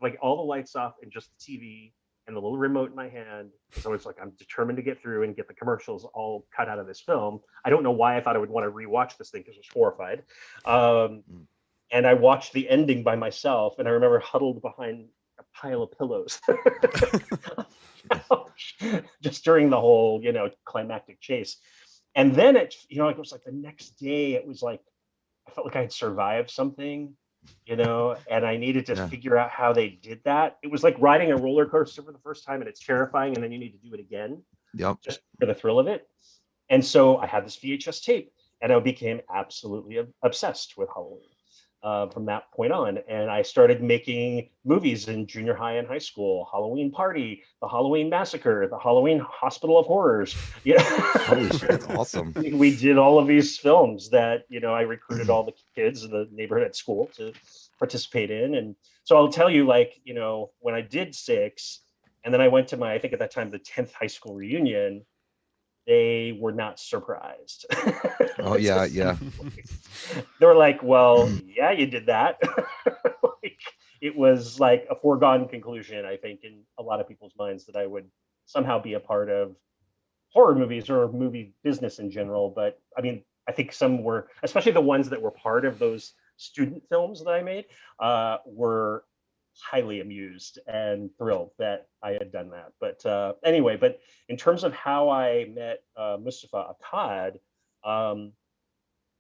like all the lights off and just the TV and the little remote in my hand. So it's like, I'm determined to get through and get the commercials all cut out of this film. I don't know why I thought I would want to rewatch this thing because I was horrified. And I watched the ending by myself, and I remember huddled behind a pile of pillows just during the whole, climactic chase. And then it was like the next day, it was like, I felt like I had survived something, and I needed to figure out how they did that. It was like riding a roller coaster for the first time, and it's terrifying. And then you need to do it again. Yep. Just for the thrill of it. And so I had this VHS tape, and I became absolutely obsessed with Halloween. from that point on. And I started making movies in junior high and high school: Halloween Party, The Halloween Massacre, The Halloween Hospital of Horrors. Yeah. Holy shit, that's awesome. We did all of these films that, I recruited all the kids in the neighborhood at school to participate in. And so I'll tell you, when I did 6, and then I went to I think at that time, the 10th high school reunion, they were not surprised. Oh, yeah, yeah. They were like, well, yeah, you did that. It was like a foregone conclusion, I think, in a lot of people's minds, that I would somehow be a part of horror movies or movie business in general. But I mean, I think some were, especially the ones that were part of those student films that I made, were highly amused and thrilled that I had done that. But anyway, but in terms of how I met Mustafa Akkad,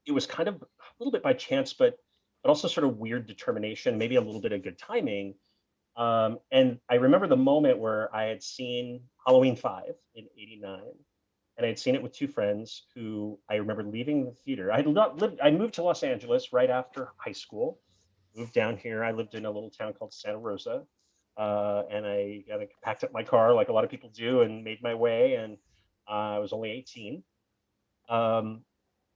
it was kind of a little bit by chance, but also sort of weird determination, maybe a little bit of good timing. And I remember the moment where I had seen Halloween 5 in '89, and I had seen it with 2 friends who I remember leaving the theater. I moved to Los Angeles right after high school, moved down here. I lived in a little town called Santa Rosa, and I packed up my car like a lot of people do and made my way. And I was only 18. But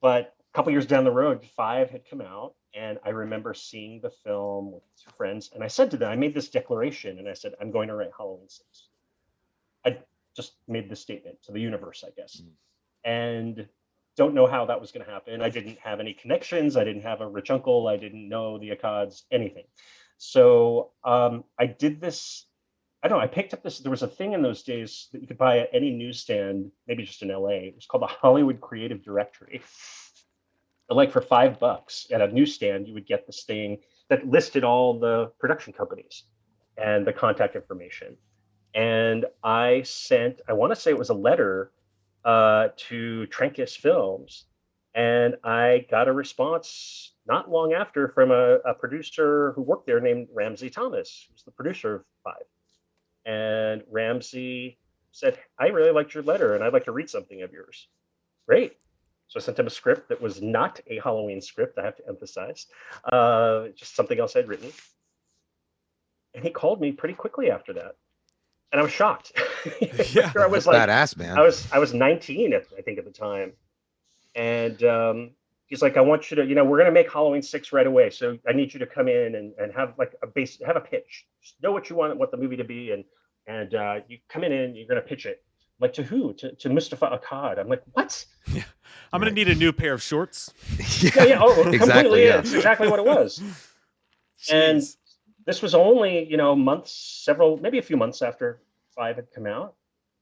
a couple years down the road, 5 had come out, and I remember seeing the film with 2 friends. And I said to them, I made this declaration, and I said, I'm going to write Halloween 6. I just made this statement to the universe, I guess. And don't know how that was going to happen. I didn't have any connections. I didn't have a rich uncle. I didn't know the Akkads, anything. So I did this. I don't know. I picked up this. There was a thing in those days that you could buy at any newsstand, maybe just in LA. It was called the Hollywood Creative Directory. And like for $5 at a newsstand, you would get this thing that listed all the production companies and the contact information. And I want to say it was a letter to Trancas Films, and I got a response not long after from a producer who worked there named Ramsey Thomas, who's the producer of 5. And Ramsey said, I really liked your letter, and I'd like to read something of yours. Great. So I sent him a script that was not a Halloween script, I have to emphasize, just something else I'd written. And he called me pretty quickly after that. And I was shocked. Yeah, I was badass, man. I was 19, I think, at the time. And he's like, I want you to, we're going to make Halloween 6 right away. So I need you to come in and have like have a pitch. Just know what you want the movie to be. And you come in and you're going to pitch it. I'm like, to who? To Mustafa Akkad. I'm like, what? Yeah. I'm going to need a new pair of shorts. Yeah. Oh, Exactly, completely. yeah. It's exactly what it was. And this was only, maybe a few months after 5 had come out.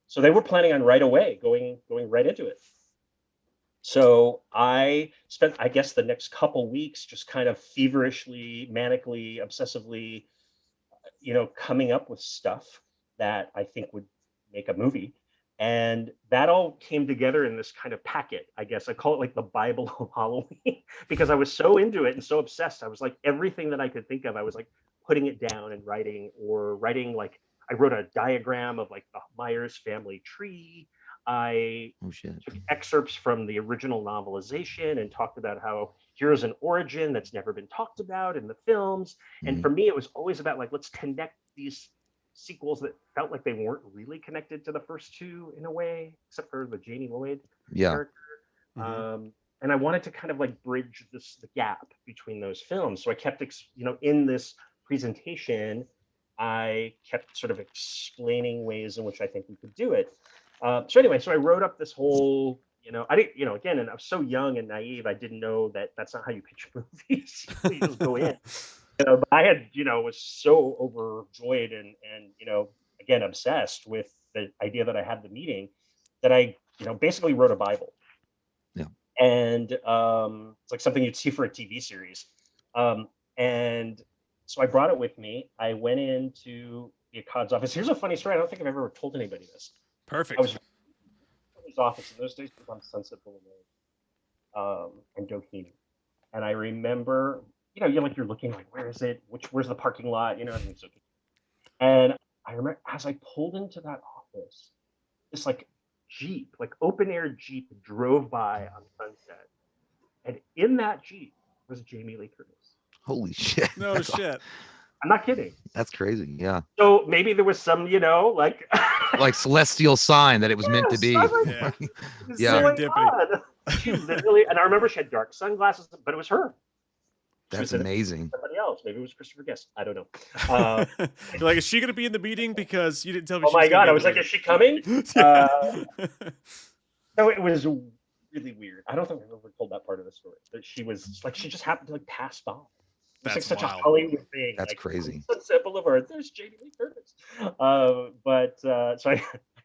So they were planning on right away going right into it. So I spent, I guess, the next couple weeks just kind of feverishly, manically, obsessively, coming up with stuff that I think would make a movie. And that all came together in this kind of packet, I guess. I call it like the Bible of Halloween, because I was so into it and so obsessed. I was like, everything that I could think of, I was like putting it down and writing like, I wrote a diagram of like the Myers family tree. I took excerpts from the original novelization and talked about how here's an origin that's never been talked about in the films. And for me, it was always about like, let's connect these sequels that felt like they weren't really connected to the first 2 in a way, except for the Jamie Lloyd character. And I wanted to kind of like bridge the gap between those films. So I kept, in this presentation, I kept sort of explaining ways in which I think we could do it. So anyway, so I wrote up this whole, I didn't, again, and I was so young and naive, I didn't know that that's not how you pitch movies. You just go in. But I had, was so overjoyed and again, obsessed with the idea that I had the meeting that I, basically wrote a Bible. Yeah. And it's like something you'd see for a TV series. And so I brought it with me. I went into the Akkad's office. Here's a funny story. I don't think I've ever told anybody this. Perfect. I was in his office in those days. It was on Sunset Boulevard and Doheny. And I remember, you're looking like, where is it? Where's the parking lot? And I remember as I pulled into that office, this like Jeep, like open air Jeep drove by on Sunset. And in that Jeep was Jamie Lee Curtis. Holy shit. No shit. I'm not kidding. That's crazy. Yeah. So maybe there was some, like like celestial sign that it was meant to be. Yeah. Yeah. Serendipity. She literally, and I remember she had dark sunglasses, but it was her. That's amazing. Somebody else. Maybe it was Christopher Guest. I don't know. You're like, is she going to be in the meeting? Because you didn't tell me. Oh my God. I was like, is she coming? So it was really weird. I don't think I've ever told that part of the story. That she was like, she just happened to like pass by. It's like such wild. a Hollywood thing. That's like, crazy. Sunset Boulevard. There's Jamie Lee Curtis. So I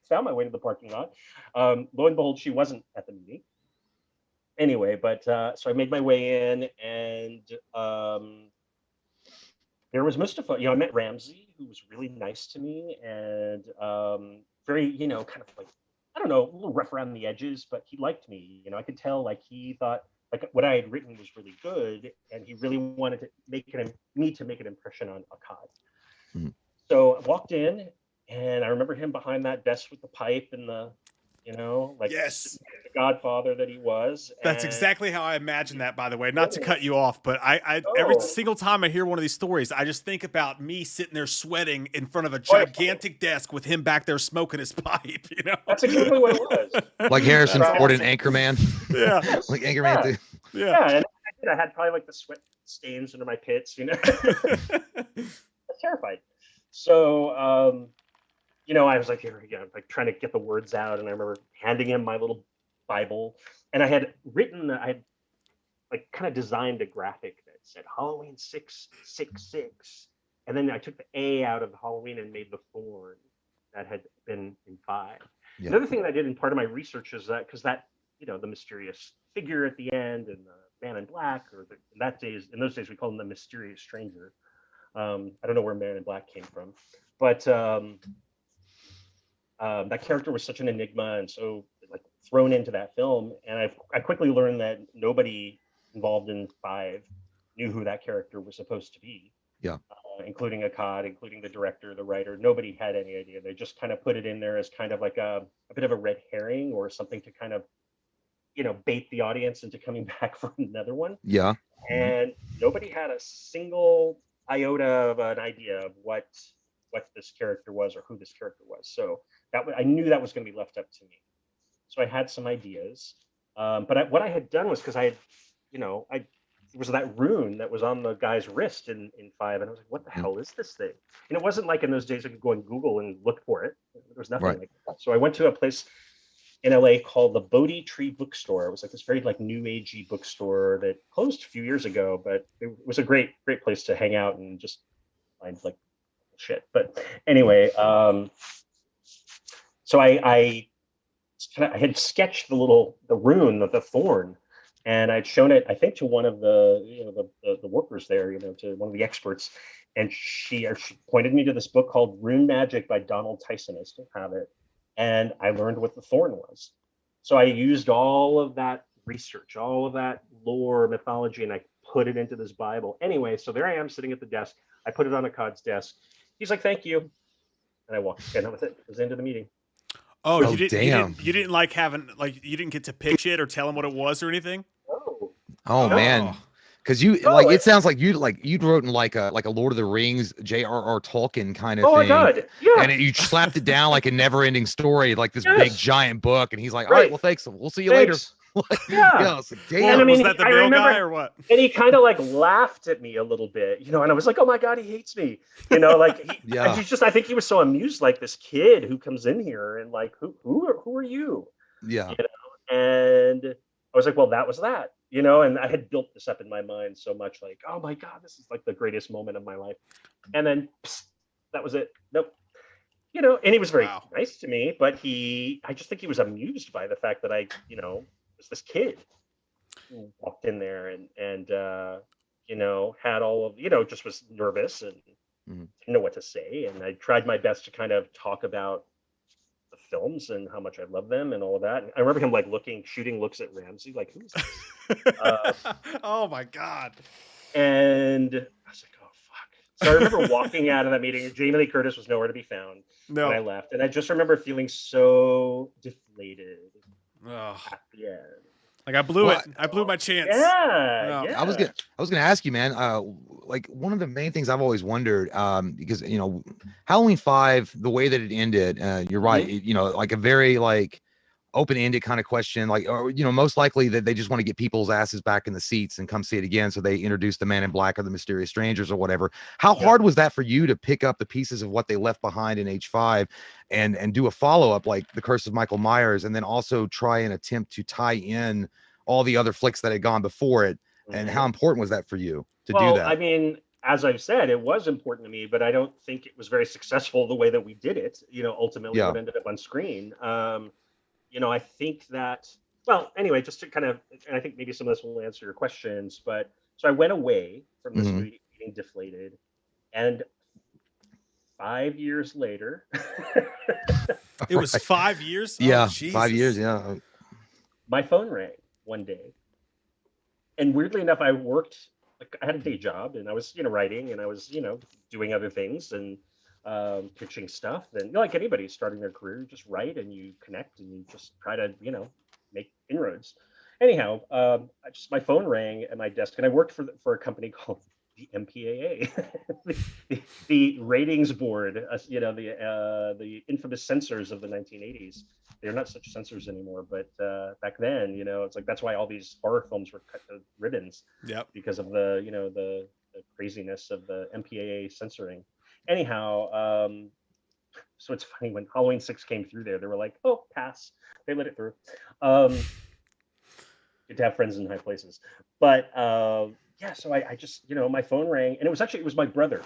found my way to the parking lot. Lo and behold, she wasn't at the meeting. Anyway, but so I made my way in, and there was Mustafa. I met Ramsey, who was really nice to me, and very, kind of like, I don't know, a little rough around the edges, but he liked me. I could tell like he thought like what I had written was really good, and he really wanted to make an impression on Akkad. Mm-hmm. So I walked in, and I remember him behind that desk with the pipe and the, like yes, the Godfather that he was. That's exactly how I imagined that, by the way. Not to cut you off, but I every single time I hear one of these stories, I just think about me sitting there sweating in front of a gigantic desk with him back there smoking his pipe. That's exactly what it was. Like Harrison Ford in Anchorman. Yeah, like Anchorman too. Yeah, and I had probably like the sweat stains under my pits. I was terrified. So. I was like, here we go, like trying to get the words out, and I remember handing him my little Bible, and I had like kind of designed a graphic that said Halloween 666, and then I took the A out of Halloween and made the thorn that had been in 5. Yeah. Another thing that I did in part of my research is that because that the mysterious figure at the end and the man in black, or in those days we called him the mysterious stranger. I don't know where Man in Black came from, but. That character was such an enigma and so like thrown into that film, and I quickly learned that nobody involved in 5 knew who that character was supposed to be. Yeah, including Akkad, including the director, the writer. Nobody had any idea. They just kind of put it in there as kind of like a bit of a red herring or something to kind of bait the audience into coming back for another one. Yeah, and nobody had a single iota of an idea of what this character was or who this character was. So I knew that was going to be left up to me. So I had some ideas, but what I had done was because I had, there was that rune that was on the guy's wrist in 5, and I was like, what the hell is this thing? And it wasn't like in those days I could go on Google and look for it. There was nothing like that. So I went to a place in LA called the Bodhi Tree Bookstore. It was like this very like new agey bookstore that closed a few years ago, but it was a great place to hang out and just find like shit. But anyway, so I had sketched the rune, the thorn, and I'd shown it, I think, to one of the workers there, to one of the experts, and she pointed me to this book called Rune Magic by Donald Tyson. I still have it, and I learned what the thorn was. So I used all of that research, all of that lore, mythology, and I put it into this Bible. Anyway, so there I am sitting at the desk. I put it on Akkad's desk. He's like, "Thank you," and I walked. And that was it. It was the end of the meeting. Oh, you didn't like having you didn't get to pitch it or tell him what it was or anything? No. Oh man, because it sounds like you'd wrote in like a Lord of the Rings, J.R.R. Tolkien kind of thing. Oh my God, yeah. And you slapped it down like a never-ending story, like this big giant book, and he's like, all right, well, thanks, we'll see you later. Yeah. It's like, damn. And was that the mail guy or what? And he kind of like laughed at me a little bit, and I was like, oh my God, he hates me. I think he was so amused, like this kid who comes in here and like, who are you? Yeah. And I was like, well, that was that, and I had built this up in my mind so much, like, oh my God, this is like the greatest moment of my life. And then that was it. Nope. And he was very nice to me, but I just think he was amused by the fact that I, was this kid who walked in there and had all of, just was nervous and didn't know what to say. And I tried my best to kind of talk about the films and how much I love them and all of that. And I remember him like shooting looks at Ramsey, like, who's this? Oh my God. And I was like, oh fuck. So I remember walking out of that meeting. Jamie Lee Curtis was nowhere to be found. No. And I left. And I just remember feeling so deflated at the end. Like I blew it. I blew my chance. Yeah, I was gonna ask you, man. Like one of the main things I've always wondered, because Halloween 5, the way that it ended, you're right. Like a very like open-ended kind of question, like, or most likely that they just want to get people's asses back in the seats and come see it again, so they introduce the Man in Black or the Mysterious Strangers or whatever. How hard was that for you to pick up the pieces of what they left behind in H5 and do a follow-up like The Curse of Michael Myers, and then also try and attempt to tie in all the other flicks that had gone before it? And how important was that for you to do that? I mean, as I've said, it was important to me, but I don't think it was very successful the way that we did it, ultimately what ended up on screen. I think that, well, anyway, just to kind of, and I think maybe some of this will answer your questions, but so I went away from this movie being deflated, and 5 years later, it was 5 years? Yeah, oh, 5 years, yeah. My phone rang one day. And weirdly enough, I had a day job, and I was, writing, and I was, doing other things and pitching stuff. And like anybody starting their career, you just write and you connect and you just try to, make inroads. Anyhow, my phone rang at my desk, and I worked for a company called the MPAA, the ratings board, the infamous censors of the 1980s. They're not such censors anymore, but back then, it's like that's why all these horror films were cut to ribbons. Yep. Because of the craziness of the MPAA censoring. Anyhow, so it's funny when Halloween 6 came through there, they were like, "Oh, pass." They let it through. Good to have friends in high places, but yeah. So I just my phone rang, and it was my brother,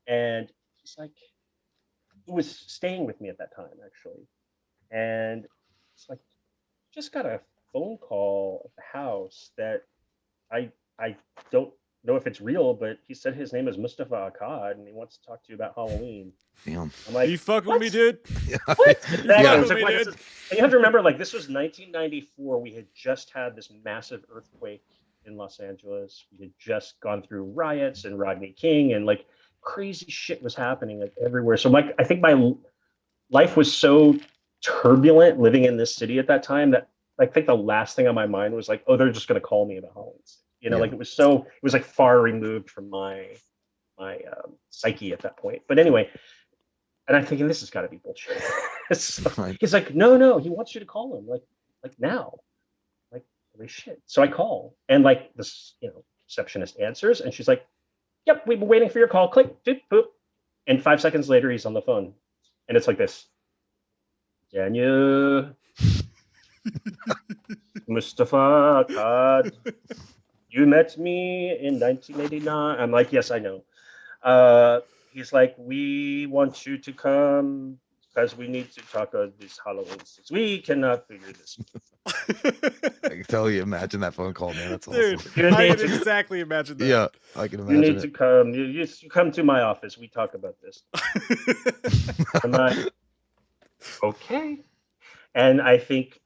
and he's like, who was staying with me at that time actually. And it's like, just got a phone call at the house that I don't know if it's real, but he said his name is Mustafa Akkad, and he wants to talk to you about Halloween. Damn. I'm like, you fucking with me, dude? What? Yeah. And you have to remember, like, this was 1994. We had just had this massive earthquake in Los Angeles. We had just gone through riots and Rodney King, and like crazy shit was happening like everywhere. So I think my life was so turbulent living in this city at that time that I think the last thing on my mind was like, oh, they're just going to call me about Halloween. Like it was like far removed from my psyche at that point. But anyway, and I'm thinking this has got to be bullshit. So he's like, no, he wants you to call him like now, like holy shit. So I call, and like this receptionist answers, and she's like, yep, we've been waiting for your call. Click, doop, boop. And 5 seconds later, he's on the phone, and it's like this. Daniel, Mustafa, Akkad, you met me in 1989. I'm like, yes, I know. He's like, we want you to come because we need to talk about this Halloween 6. We cannot figure this out. I can totally imagine that phone call, man. That's awesome. Dude, I can exactly imagine that. Yeah, I can imagine. You need to come. You come to my office. We talk about this. I'm like, okay. And I think,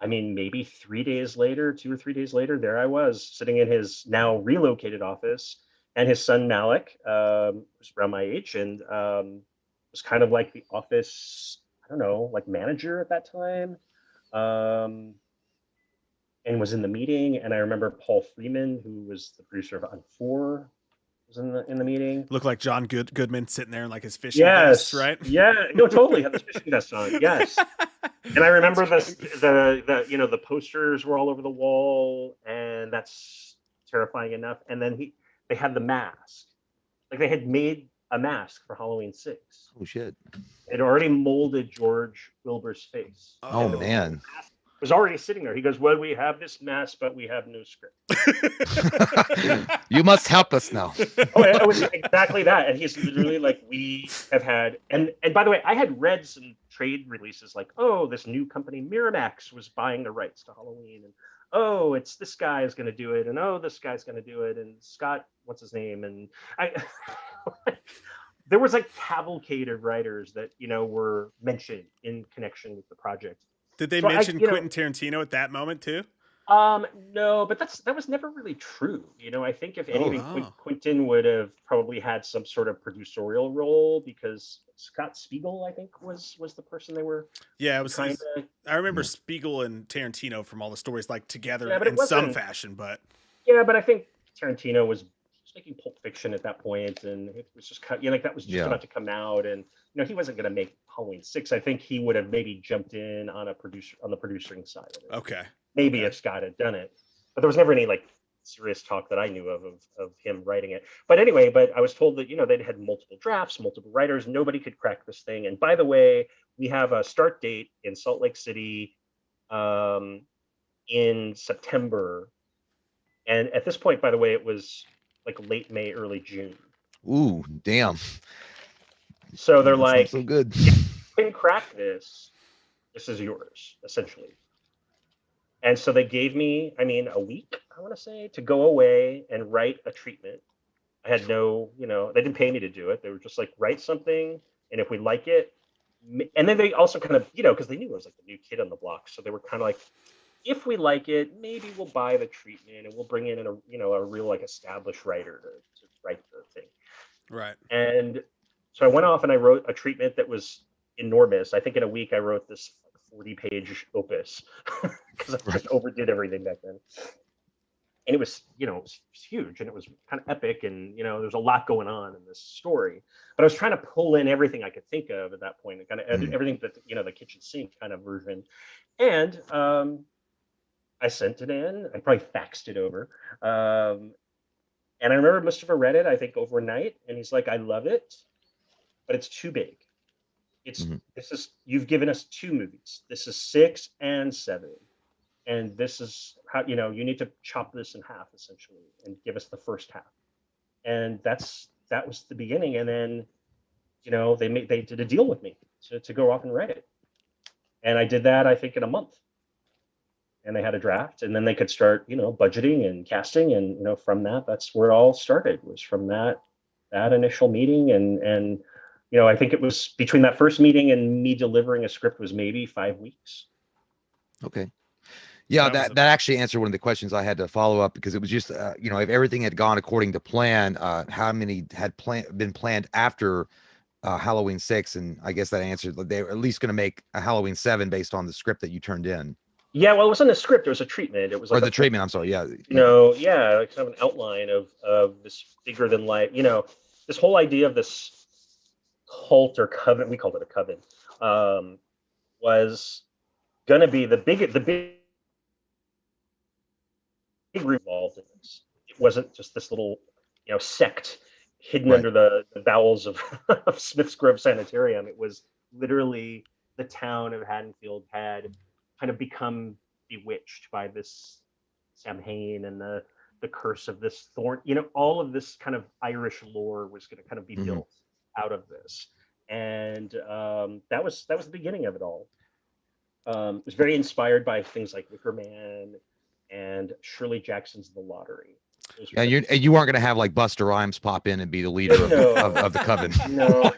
maybe 3 days later, 2 or 3 days later, there I was sitting in his now relocated office, and his son Malik was around my age, and was kind of like the office, I don't know, like manager at that time, and was in the meeting. And I remember Paul Freeman, who was the producer of On 4, was in the meeting. Looked like John Goodman sitting there in like his fishing vest, right? Yeah, no, totally had the fishing vest on. Yes. And I remember the posters were all over the wall, and that's terrifying enough. And then they had the mask, like they had made a mask for Halloween 6. Oh shit! It already molded George Wilbur's face. Oh man! It was already sitting there. He goes, "Well, we have this mask, but we have no script. You must help us now." Oh, it was exactly that. And he's literally like, we have had, and by the way, I had read some trade releases like, oh, this new company Miramax was buying the rights to Halloween, and oh, it's this guy is going to do it, and oh, this guy's going to do it, and Scott, what's his name, and there was like cavalcade of writers that were mentioned in connection with the project. Did they mention Quentin Tarantino at that moment too? No, but that was never really true. You know, I think if anything, Quentin would have probably had some sort of producerial role because Scott Spiegel, I think, was the person they were. Yeah, it was. I remember Spiegel and Tarantino from all the stories like together in some fashion, but yeah, but I think Tarantino was making Pulp Fiction at that point, and it was just like that was just about to come out, and he wasn't going to make Halloween 6. I think he would have maybe jumped in on the producing side of it. Okay. Maybe if Scott had done it, but there was never any like serious talk that I knew of him writing it. But anyway, I was told that they'd had multiple drafts, multiple writers, nobody could crack this thing. And by the way, we have a start date in Salt Lake City in September, and at this point, by the way, it was like late May, early June. Ooh, damn! So they're like, so good. If you can crack this, this is yours, essentially. And so they gave me, a week, I want to say, to go away and write a treatment. I had no, they didn't pay me to do it. They were just like, write something, and if we like it, and then they also kind of, because they knew I was like the new kid on the block, so they were kind of like, if we like it, maybe we'll buy the treatment and we'll bring in a real like established writer to write the thing. Right. And so I went off and I wrote a treatment that was enormous. I think in a week I wrote this 40-page opus because I just overdid everything back then. And it was, it was huge and it was kind of epic, and there's a lot going on in this story. But I was trying to pull in everything I could think of at that point, and kind of everything that the kitchen sink kind of version. And I sent it in. I probably faxed it over. And I remember Mustafa read it, I think, overnight, and he's like, "I love it, but it's too big. You've given us 2 movies. This is 6 and 7, and this is how you need to chop this in half essentially and give us the first half." And that was the beginning. And then they did a deal with me to go off and write it, and I did that I think in a month. And they had a draft, and then they could start budgeting and casting, and from that's where it all started, was from that initial meeting. And I think it was between that first meeting and me delivering a script was maybe 5 weeks. Okay. Yeah, that actually answered one of the questions I had to follow up, because it was just, if everything had gone according to plan, how many had been planned after Halloween 6? And I guess that answered, they were at least going to make a Halloween 7 based on the script that you turned in. Yeah, well, it wasn't a script. It was a treatment. It was like treatment. I'm sorry. Yeah. Like kind of an outline of this bigger than life. This whole idea of this cult or coven, we called it a coven, was going to be the big involved in this. It wasn't just this little sect hidden under the bowels of Smith's Grove Sanitarium. It was literally the town of Haddonfield had kind of become bewitched by this Samhain and the curse of this thorn. All of this kind of Irish lore was going to kind of be built out of this, and that was the beginning of it all. It was very inspired by things like Wicker Man and Shirley Jackson's The Lottery. And you weren't going to have like Busta Rhymes pop in and be the leader of the coven. No,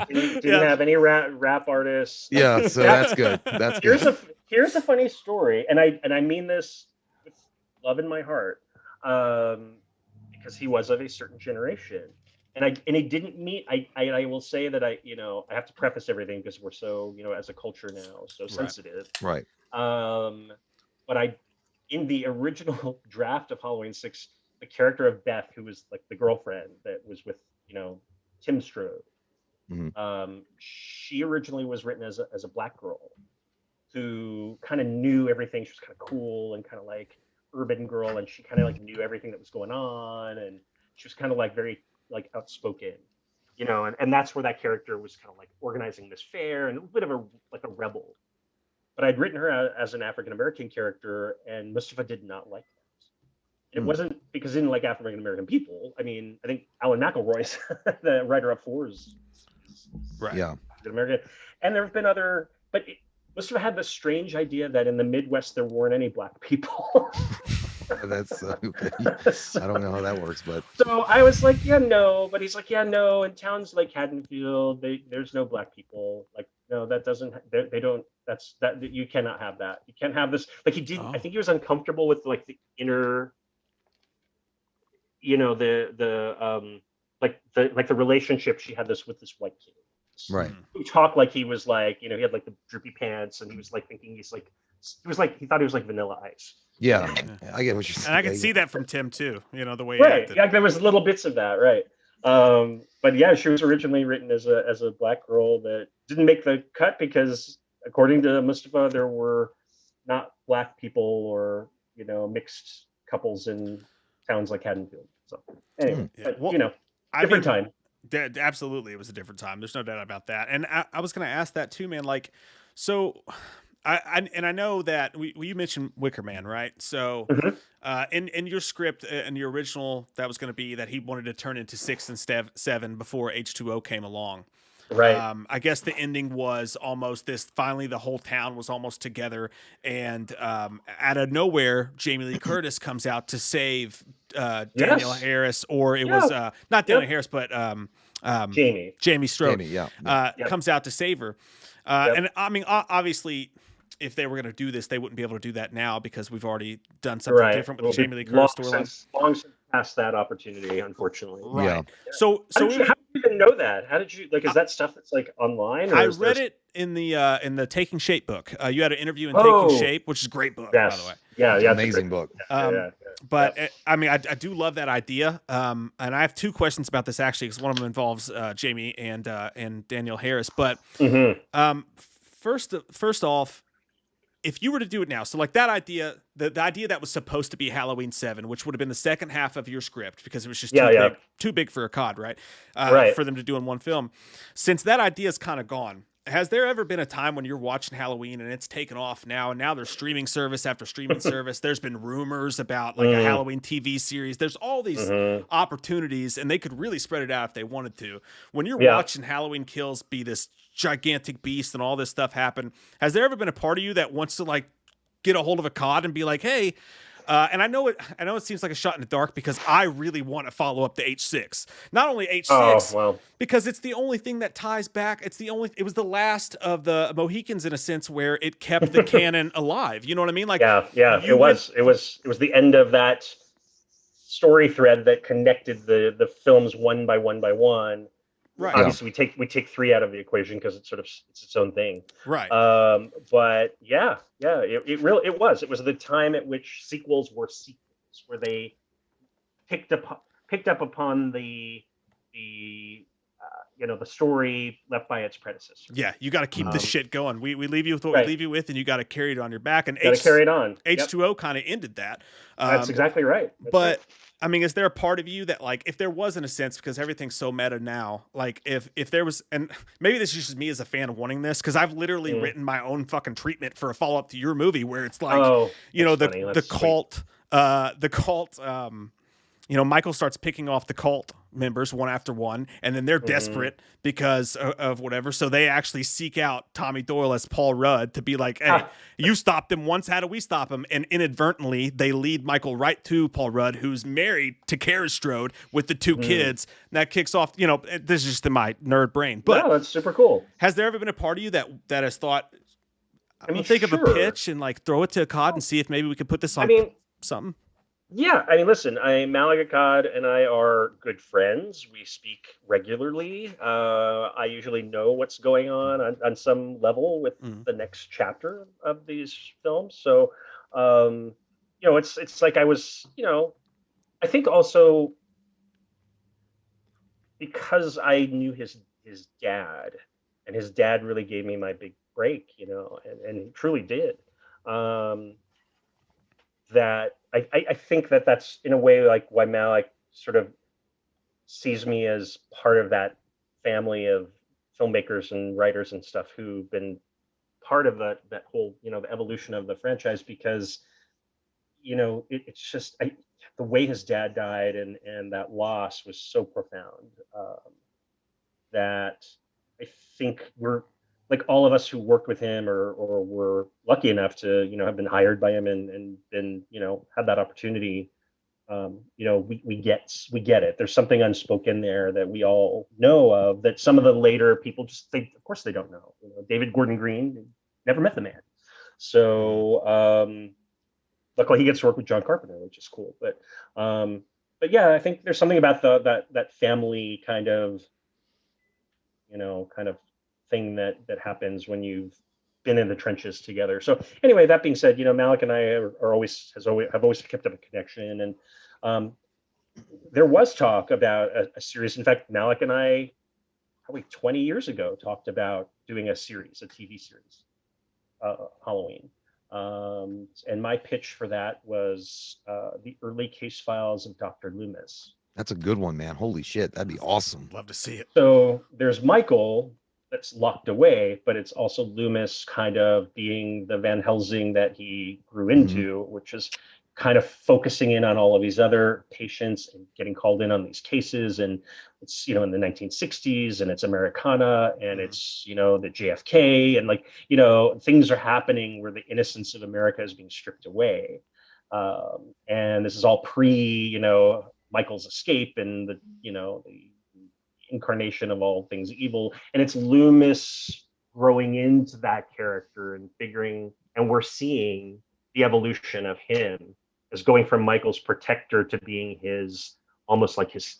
didn't have any rap artists. Yeah, so that's good. That's good. Here's a funny story, and I mean this with love in my heart, because he was of a certain generation, and he didn't meet. I will say that I have to preface everything because we're so as a culture now so sensitive. Right. But in the original draft of Halloween 6, the character of Beth, who was like the girlfriend that was with Tim Strode, she originally was written as a black girl who kind of knew everything. She was kind of cool and kind of like urban girl, and she kind of like knew everything that was going on, and she was kind of like very like outspoken, and that's where that character was kind of like organizing this fair and a bit of a rebel. But I'd written her as an African-American character, and Mustafa did not like that. It wasn't because he didn't like African-American people. I mean, I think Alan McElroy's the writer of Fours. Right. Yeah. American. And there have been other, but Mustafa had this strange idea that in the Midwest there weren't any black people. That's okay. I don't know how that works, but so I was like, yeah, no. But he's like, yeah, no. In towns like Haddonfield, there's no black people. Like no, that doesn't. They don't. That's that. You cannot have that. You can't have this. Like he didn't. I think he was uncomfortable with like the inner. You know the relationship she had with this white kid. Right. He talked like he was like, he had like the droopy pants, and he was like thinking he thought he was like Vanilla Ice. Yeah, I get what you're saying. And I can see that from Tim too. The way right. he acted. Yeah, there was little bits of that, right? But yeah, she was originally written as a black girl that didn't make the cut because, according to Mustafa, there were not black people or mixed couples in towns like Haddonfield. So anyway, different time. Absolutely, it was a different time. There's no doubt about that. And I was going to ask that too, man. Like, so I know that you mentioned Wicker Man, right? So in your script, in your original, that was going to be that he wanted to turn into 6 and 7 before H2O came along. Right. I guess the ending was almost this. Finally, the whole town was almost together, and out of nowhere, Jamie Lee Curtis comes out to save Danielle Harris, or it was not Danielle Harris, but Jamie Strode. Comes out to save her, and I mean, obviously, if they were going to do this, they wouldn't be able to do that now because we've already done something different with the Jamie Lee Curtis storyline. Long since past that opportunity, unfortunately. Right. Yeah. So how did you even know that? How did you is that stuff that's like online? Or I read it in the Taking Shape book. You had an interview in Taking Shape, which is a great book, by the way. Yeah, amazing book. But I mean, I do love that idea. And I have two questions about this actually, because one of them involves Jamie and Danielle Harris. But first off, if you were to do it now, so like that idea, the idea that was supposed to be Halloween 7, which would have been the second half of your script because it was just too big for Akkad, right? For them to do in one film. Since that idea is kind of gone, has there ever been a time when you're watching Halloween and it's taken off now, and now there's streaming service after streaming service? There's been rumors about like a Halloween TV series. There's all these opportunities, and they could really spread it out if they wanted to. When you're watching Halloween Kills be this gigantic beast and all this stuff happen, has there ever been a part of you that wants to like get a hold of Akkad and be like, hey, and I know it seems like a shot in the dark because I really want to follow up to H6. Not only H6, because it's the only thing that ties back. It was the last of the Mohicans in a sense where it kept the canon alive. You know what I mean? Like, it was the end of that story thread that connected the films one by one. Right. Obviously, we take 3 out of the equation because it's its own thing. Right. But it was the time at which sequels were sequels, where they picked up upon the story left by its predecessor. Yeah, you got to keep this shit going. We leave you with what we leave you with, and you got to carry it on your back. And carry it on. H2O kind of ended that. That's exactly right. But I mean, is there a part of you that, like, if there was in a sense, because everything's so meta now, like if there was, and maybe this is just me as a fan of wanting this, because I've literally written my own fucking treatment for a follow up to your movie where it's like, the cult, Michael starts picking off the cult members one after one, and then they're desperate because of whatever. So they actually seek out Tommy Doyle as Paul Rudd to be like, hey, you stopped him once. How do we stop him? And inadvertently, they lead Michael right to Paul Rudd, who's married to Kara Strode with the 2 kids. And that kicks off, this is just in my nerd brain. But that's super cool. Has there ever been a part of you that has thought, think of a pitch and like throw it to Akkad and see if maybe we could put this on something? Yeah, listen, Malik Akkad and I are good friends. We speak regularly. I usually know what's going on some level with the next chapter of these films. So, it's like I was, I think also because I knew his dad, and his dad really gave me my big break, and he truly did. That I think that's in a way like why Malik sort of sees me as part of that family of filmmakers and writers and stuff who've been part of that whole the evolution of the franchise, because it's just the way his dad died and that loss was so profound that I think we're like all of us who worked with him or were lucky enough to have been hired by him and been had that opportunity we get it. There's something unspoken there that we all know of that some of the later people just think, of course they don't know. David Gordon Green never met the man. So luckily he gets to work with John Carpenter, which is cool. But yeah, I think there's something about that family kind of thing that happens when you've been in the trenches together. So anyway, that being said, Malik and I have always kept up a connection, and there was talk about a series. In fact, Malik and I probably 20 years ago talked about doing a TV series, Halloween. And my pitch for that was the early case files of Dr. Loomis. That's a good one, man. Holy shit, that'd be awesome. Love to see it. So there's Michael that's locked away, but it's also Loomis kind of being the Van Helsing that he grew into, which is kind of focusing in on all of these other patients and getting called in on these cases. And it's, in the 1960s, and it's Americana, and it's, the JFK, and things are happening where the innocence of America is being stripped away. And this is all pre, Michael's escape and the incarnation of all things evil. And it's Loomis growing into that character and figuring, and we're seeing the evolution of him as going from Michael's protector to being his, almost like his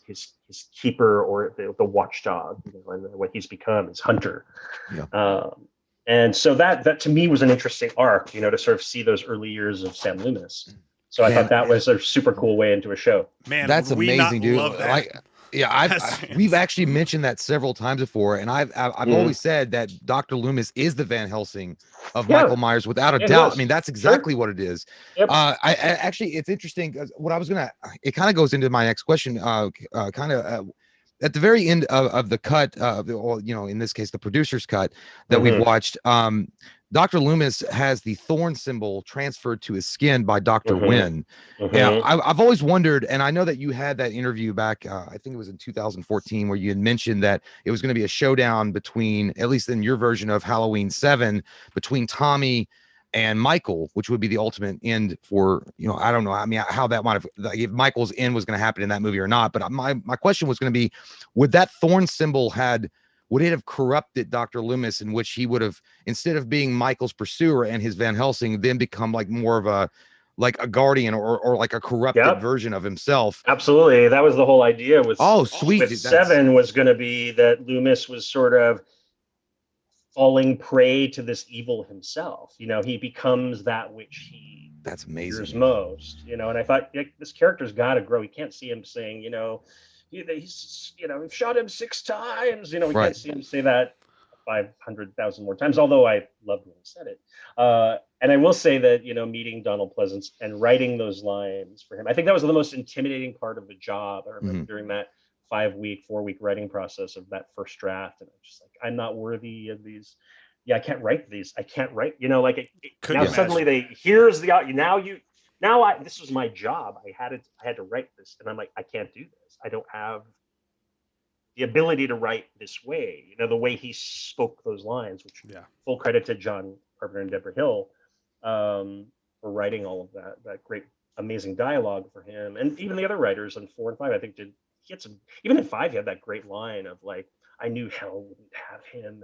keeper, or the watchdog, and what he's become is hunter. Yeah. And so that to me was an interesting arc, to sort of see those early years of Sam Loomis. So I thought that was a super cool way into a show. Man, that's amazing, dude. That? We've actually mentioned that several times before, and I've always said that Dr. Loomis is the Van Helsing of Michael Myers without a doubt. I mean, that's exactly what it is. Yep. I actually, it's interesting because it kind of goes into my next question. At the very end of the cut, in this case, the producer's cut that we've watched, Dr. Loomis has the thorn symbol transferred to his skin by Dr. Wynn. Yeah, I've always wondered, and I know that you had that interview back, I think it was in 2014, where you had mentioned that it was going to be a showdown between, at least in your version of Halloween 7, between Tommy and Michael, which would be the ultimate end for, I don't know, I mean, how that might have, if Michael's end was going to happen in that movie or not. But my question was going to be, would that thorn symbol would it have corrupted Dr. Loomis, in which he would have, instead of being Michael's pursuer and his Van Helsing, then become like more of a guardian or like a corrupted version of himself? Absolutely. That was the whole idea with, sweet. With 7 was going to be that Loomis was sort of falling prey to this evil himself. He becomes that which he fears most, and I thought, this character's got to grow. We can't see him saying, he's we've shot him 6 times. We can't see him say that 500,000 more times, although I loved when he said it. And I will say that, meeting Donald Pleasence and writing those lines for him, I think that was the most intimidating part of the job. I remember during that 4-week writing process of that first draft, and I'm just like, I'm not worthy of these. I can't write these. I can't write, now suddenly here's the, this was my job. I had to write this, and I'm like, I can't do this. I don't have the ability to write this way, the way he spoke those lines, which full credit to John Carpenter and Deborah Hill for writing all of that great, amazing dialogue for him. And even the other writers on 4 and 5, I think he had some, even in 5, he had that great line of like, I knew hell wouldn't have him.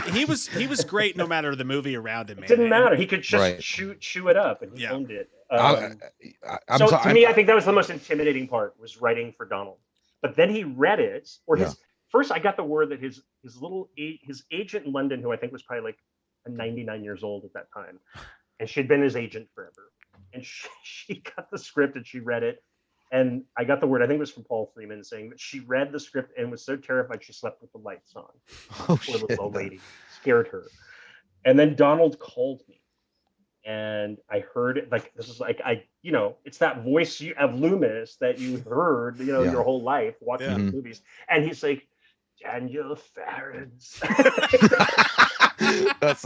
he was great no matter the movie around him, man. It didn't matter. He could just chew it up, and he owned it. To me, I think that was the most intimidating part, was writing for Donald. But then he read it, or first I got the word that his agent in London, who I think was probably like 99 years old at that time, and she'd been his agent forever, and she got the script and she read it. And I got the word, I think it was from Paul Freeman, saying that she read the script and was so terrified she slept with the lights on. Poor little old lady, scared her. And then Donald called me, and I heard it, like, this is like, it's that voice of Loomis that you heard, your whole life watching movies. And he's like, Daniel Farrands. That's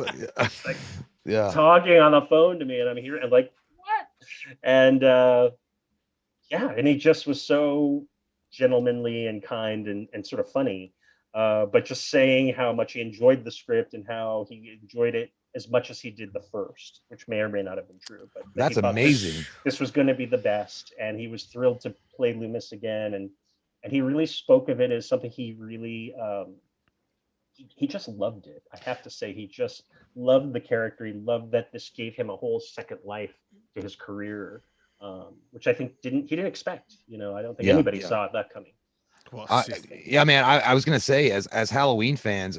talking on the phone to me, and I'm here, and like, what? And and he just was so gentlemanly and kind and sort of funny, but just saying how much he enjoyed the script and how he enjoyed it as much as he did the first, which may or may not have been true. But That's he thought amazing. This was going to be the best, and he was thrilled to play Loomis again, and he really spoke of it as something he really he just loved it. I have to say, he just loved the character. He loved that this gave him a whole second life to his career, which I think he didn't expect. You know, I don't think anybody saw that coming. Well, yeah, man. I was gonna say, as Halloween fans,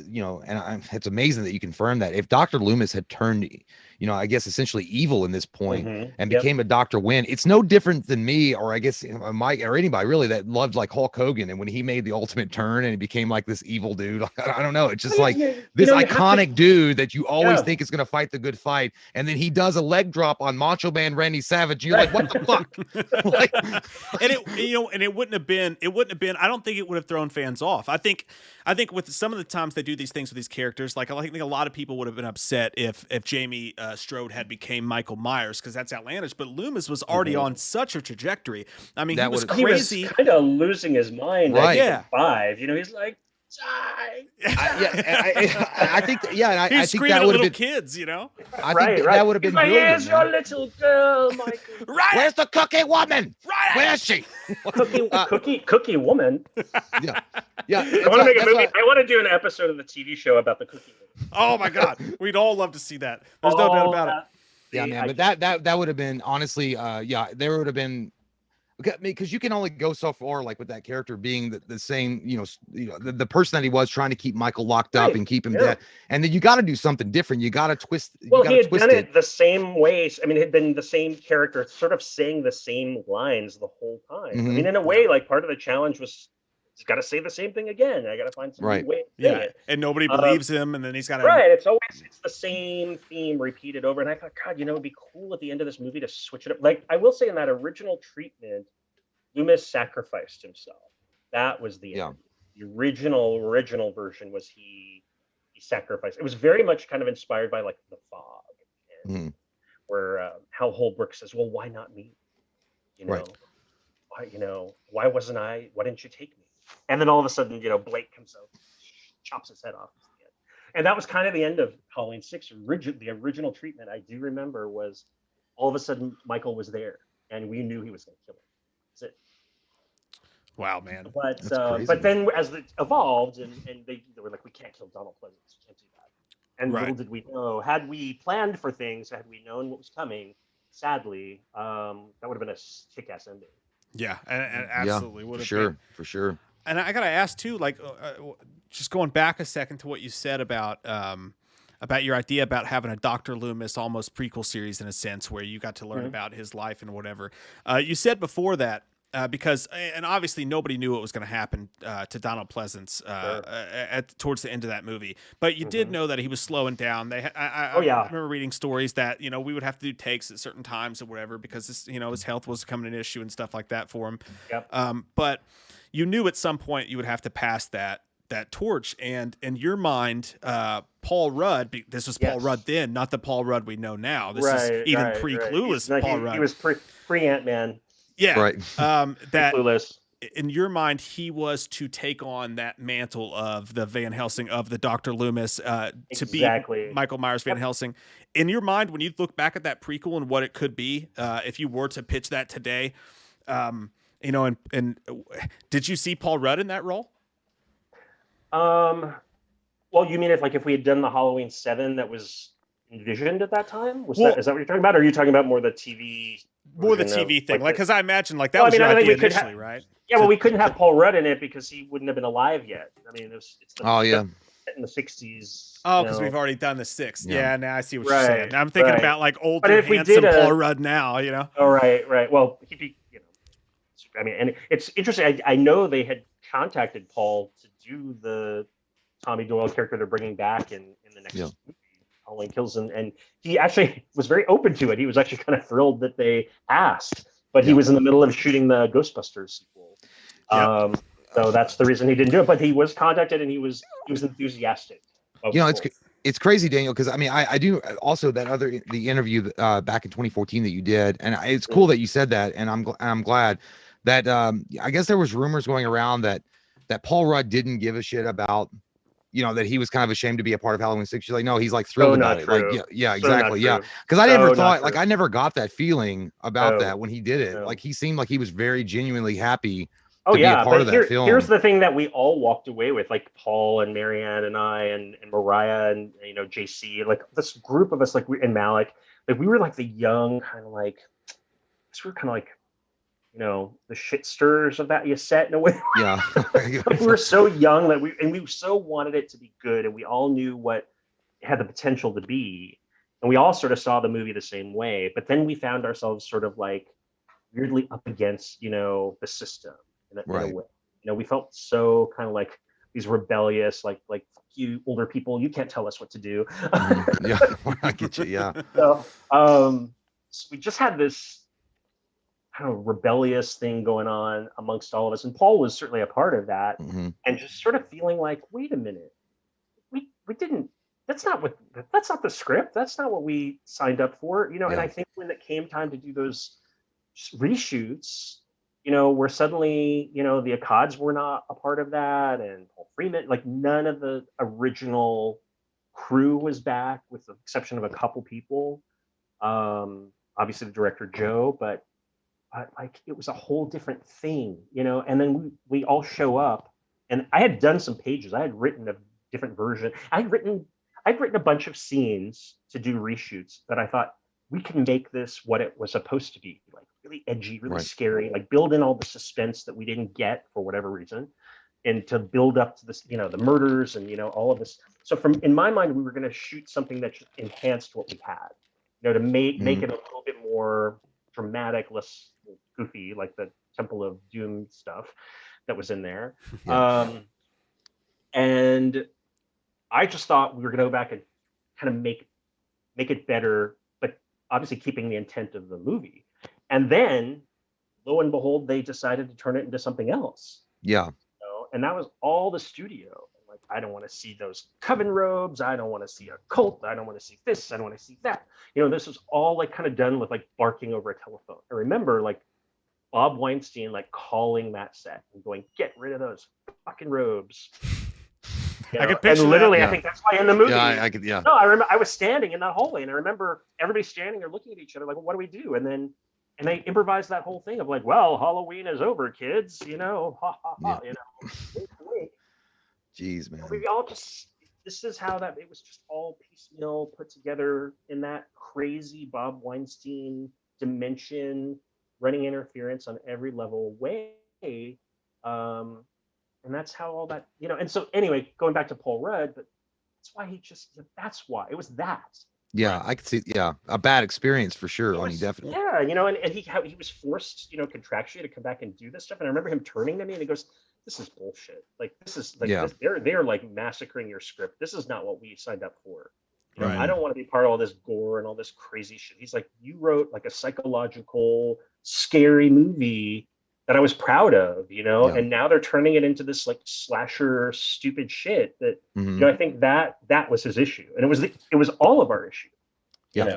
you know, and it's amazing that you confirmed that. If Dr. Loomis had turned, you know, I guess essentially evil in this point and became a Dr. Wynn, it's no different than me, or I guess Mike or anybody really that loved like Hulk Hogan, and when he made the ultimate turn and he became like this evil dude. I don't know. It's just like this iconic dude that you always think is gonna fight the good fight, and then he does a leg drop on Macho Man Randy Savage. You're like, what the fuck? Like, and it wouldn't have been. I don't think it would have thrown fans off. I think with some of the times they do these things with these characters, like I think a lot of people would have been upset if Jamie Strode had became Michael Myers, because that's outlandish. But Loomis was already on such a trajectory. I mean, he was crazy. He was kind of losing his mind. Right. Yeah. 5. You know, he's like, I think, yeah, and I He's think screaming that at would have little been kids, you know. I think that would have been brilliant. Where's your little girl, Michael? Right. Where's the cookie woman? Right. Where is she? Cookie woman. Yeah. I want to make a movie. I want to do an episode of the TV show about the cookie woman. Oh my God, we'd all love to see that. There's no doubt about it. Yeah, man. But that would have been, honestly, there would have been. Because you can only go so far, like with that character being the same, you know, the person that he was, trying to keep Michael locked up and keep him dead, and then you got to do something different. You got to twist. Well, he had done it the same ways. I mean, it had been the same character, sort of saying the same lines the whole time. I mean, in a way, like part of the challenge was he's got to say the same thing again. I got to find some new way to say it. And nobody believes him, and then he's got to. Right, it's the same theme repeated over. And I thought, God, you know, it'd be cool at the end of this movie to switch it up. Like I will say, in that original treatment, Loomis sacrificed himself. That was the end. The original version was he sacrificed. It was very much kind of inspired by like The Fog, and where Hal Holbrook says, "Well, why not me? You know, why wasn't I? Why didn't you take me?" And then all of a sudden, you know, Blake comes out, chops his head off. And that was kind of the end of Halloween 6. The original treatment, I do remember, was all of a sudden Michael was there, and we knew he was going to kill him. That's it. Wow, man. But then as it evolved, and they were like, we can't kill Donald Pleasence. We can't do that. And little did we know, had we planned for things, had we known what was coming, sadly, that would have been a kick-ass ending. Yeah, and absolutely would have been. For For sure. And I got to ask too, like, just going back a second to what you said about your idea about having a Dr. Loomis almost prequel series in a sense, where you got to learn about his life and whatever. You said before that, because, and obviously nobody knew what was going to happen to Donald Pleasence towards the end of that movie, but you did know that he was slowing down. I remember reading stories that, you know, we would have to do takes at certain times or whatever, because this, you know, his health was becoming an issue and stuff like that for him. But you knew at some point you would have to pass that torch, and in your mind, Paul Rudd, this was Paul Rudd then, not the Paul Rudd we know now. This is even pre-Clueless Paul Rudd. He was pre-Ant-Man. Yeah. Right. That Clueless. In your mind, he was to take on that mantle of the Van Helsing, of the Dr. Loomis, to be Michael Myers Van Helsing. In your mind, when you look back at that prequel and what it could be, if you were to pitch that today, you know, and did you see Paul Rudd in that role? Well, you mean if we had done the Halloween 7 that was envisioned at that time? Is that what you're talking about? Or are you talking about more the TV? More the TV thing, because I imagine that was your idea initially, right? Yeah, well, we couldn't have Paul Rudd in it because he wouldn't have been alive yet. I mean, it's in the 60s. Oh, because we've already done the 6th. Yeah, now I see what you're saying. Now I'm thinking about like old handsome Paul Rudd now, you know? Oh, right. Well, he'd be, you know, I mean, and it's interesting. I know they had contacted Paul to do the Tommy Doyle character they're bringing back in the next movie, Halloween Kills, and he actually was very open to it. He was actually kind of thrilled that they asked, but he was in the middle of shooting the Ghostbusters sequel. So that's the reason he didn't do it. But he was contacted, and he was enthusiastic. You know, it's crazy, Daniel, because I mean, I do also the interview back in 2014 that you did, and it's cool that you said that, and I'm glad that I guess there was rumors going around that Paul Rudd didn't give a shit about you know, that he was kind of ashamed to be a part of Halloween 6. She's like, no, he's like thrilled about it. Like, yeah, So exactly. not Yeah. true. Because I So never not thought, true. like, I never got that feeling about No. that when he did it. No. Like, he seemed like he was very genuinely happy Oh to be a yeah, part but of that film. here's the thing that we all walked away with, like Paul and Marianne and I and Mariah and, you know, JC, like this group of us, like we and Malik, like we were like the young kind of like, we were kind of like, you know, the shit stirrers of that set in a way. Yeah. Like, we were so young that we so wanted it to be good, and we all knew what it had the potential to be, and we all sort of saw the movie the same way. But then we found ourselves sort of like weirdly up against, you know, the system in a way. You know, we felt so kind of like these rebellious, like fuck you older people, you can't tell us what to do. Yeah, I get you. Yeah. So, so we just had this kind of rebellious thing going on amongst all of us, and Paul was certainly a part of that. Mm-hmm. And just sort of feeling like, wait a minute, we didn't. That's not the script. That's not what we signed up for. You know. And I think when it came time to do those reshoots, you know, where suddenly, you know, the Akkads were not a part of that, and Paul Freeman, like none of the original crew was back, with the exception of a couple people. Obviously the director Joe, but like it was a whole different thing, you know. And then we all show up, and I had done some pages. I had written a different version. I'd written a bunch of scenes to do reshoots that I thought we can make this what it was supposed to be, like really edgy, really scary, like build in all the suspense that we didn't get for whatever reason, and to build up to this, you know, the murders and, you know, all of this. So in my mind, we were going to shoot something that just enhanced what we had, you know, to make it a little bit more dramatic, less goofy, like the Temple of Doom stuff that was in there. And I just thought we were going to go back and kind of make it better, but obviously keeping the intent of the movie. And then, lo and behold, they decided to turn it into something else. Yeah. You know? And that was all the studio. Like, I don't want to see those coven robes. I don't want to see a cult. I don't want to see this. I don't want to see that. You know, this was all like kind of done with like barking over a telephone. I remember like Bob Weinstein like calling that set and going, "Get rid of those fucking robes." You know? I could picture and literally, that. I think that's why in the movie. Yeah, I could. Yeah. No, I remember I was standing in that hallway, and I remember everybody standing there looking at each other like, well, "What do we do?" And they improvised that whole thing of like, "Well, Halloween is over, kids. You know, ha ha ha." You know, wait. Jeez, man. We all just. This is how that it was just all piecemeal put together in that crazy Bob Weinstein dimension, running interference on every level way. And that's how all that, you know. And so anyway, going back to Paul Rudd, but that's why it was that. Yeah, I could see. Yeah, a bad experience for sure. I mean, definitely. Yeah, you know, and he was forced, you know, contractually to come back and do this stuff. And I remember him turning to me and he goes, "This is bullshit. Like this is like they're like massacring your script. This is not what we signed up for. You know, I don't want to be part of all this gore and all this crazy shit." He's like, "You wrote like a psychological, scary movie that I was proud of, you know, and now they're turning it into this like slasher stupid shit that, you know, I think that was his issue. And it was all of our issue. Yeah. You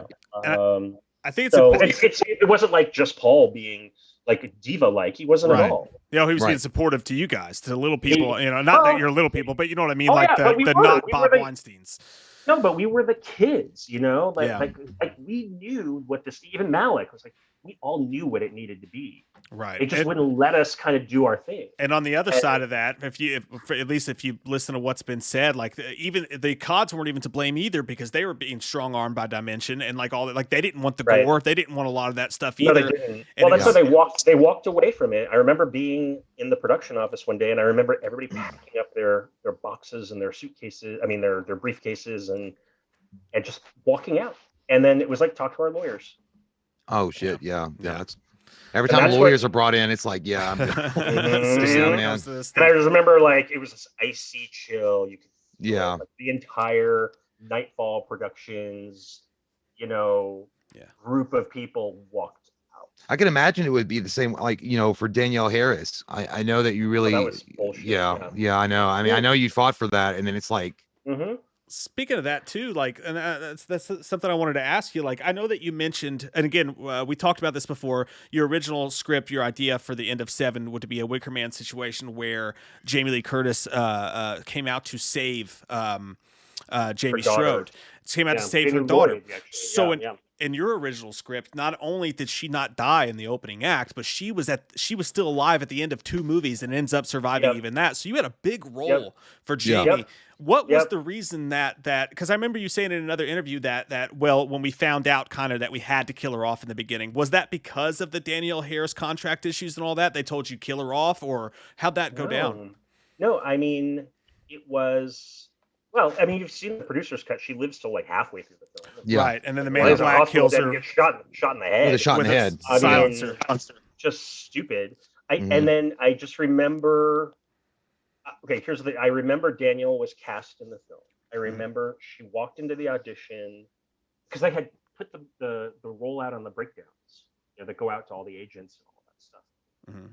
know? I think it's so important. it wasn't like just Paul being like diva-like. He wasn't at all. You know, he was being supportive to you guys, to little people, you know, not that you're little people, but you know what I mean? Like the not Bob Weinsteins. No, but we were the kids, you know, like we knew what this, even Malik was like, we all knew what it needed to be. Right. It just wouldn't let us kind of do our thing. And on the other side of that, at least if you listen to what's been said, like even the Akkads weren't even to blame either, because they were being strong armed by Dimension and like all that. Like they didn't want the gore. They didn't want a lot of that stuff either. No, they didn't. Well, that's why they walked away from it. I remember being in the production office one day, and I remember everybody packing up their boxes and their suitcases. I mean, their briefcases and just walking out. And then it was like, talk to our lawyers. Oh shit! Yeah. That's every time lawyers are brought in, it's like, yeah. I'm and I just remember like it was this icy chill. You could feel like the entire Nightfall Productions, you know, group of people walked out. I can imagine it would be the same, like, you know, for Danielle Harris. I know that you really, that was bullshit. yeah, I know. I mean, I know you fought for that, and then it's like, Speaking of that too, like, and that's something I wanted to ask you. Like, I know that you mentioned, and again, we talked about this before. Your original script, your idea for the end of 7 would be a Wicker Man situation where Jamie Lee Curtis came out to save Jamie Strode. Came out to save her daughter. So in your original script, not only did she not die in the opening act, but she was still alive at the end of 2 movies and ends up surviving even that. So you had a big role for Jamie. What was the reason that because I remember you saying in another interview that well, when we found out kind of that we had to kill her off in the beginning, was that because of the Danielle Harris contract issues and all that? They told you kill her off, or how'd that go down? No, I mean, it was. Well, I mean, you've seen the producer's cut. She lives till like halfway through the film. Right, and then the Man in Black kills her. Gets shot in the head. With a shot in the head. Silencer. Just stupid. And then I just remember. Okay, here's the thing. I remember Danielle was cast in the film. I remember she walked into the audition because I had put the roll out on the breakdowns, that go out to all the agents and all that stuff.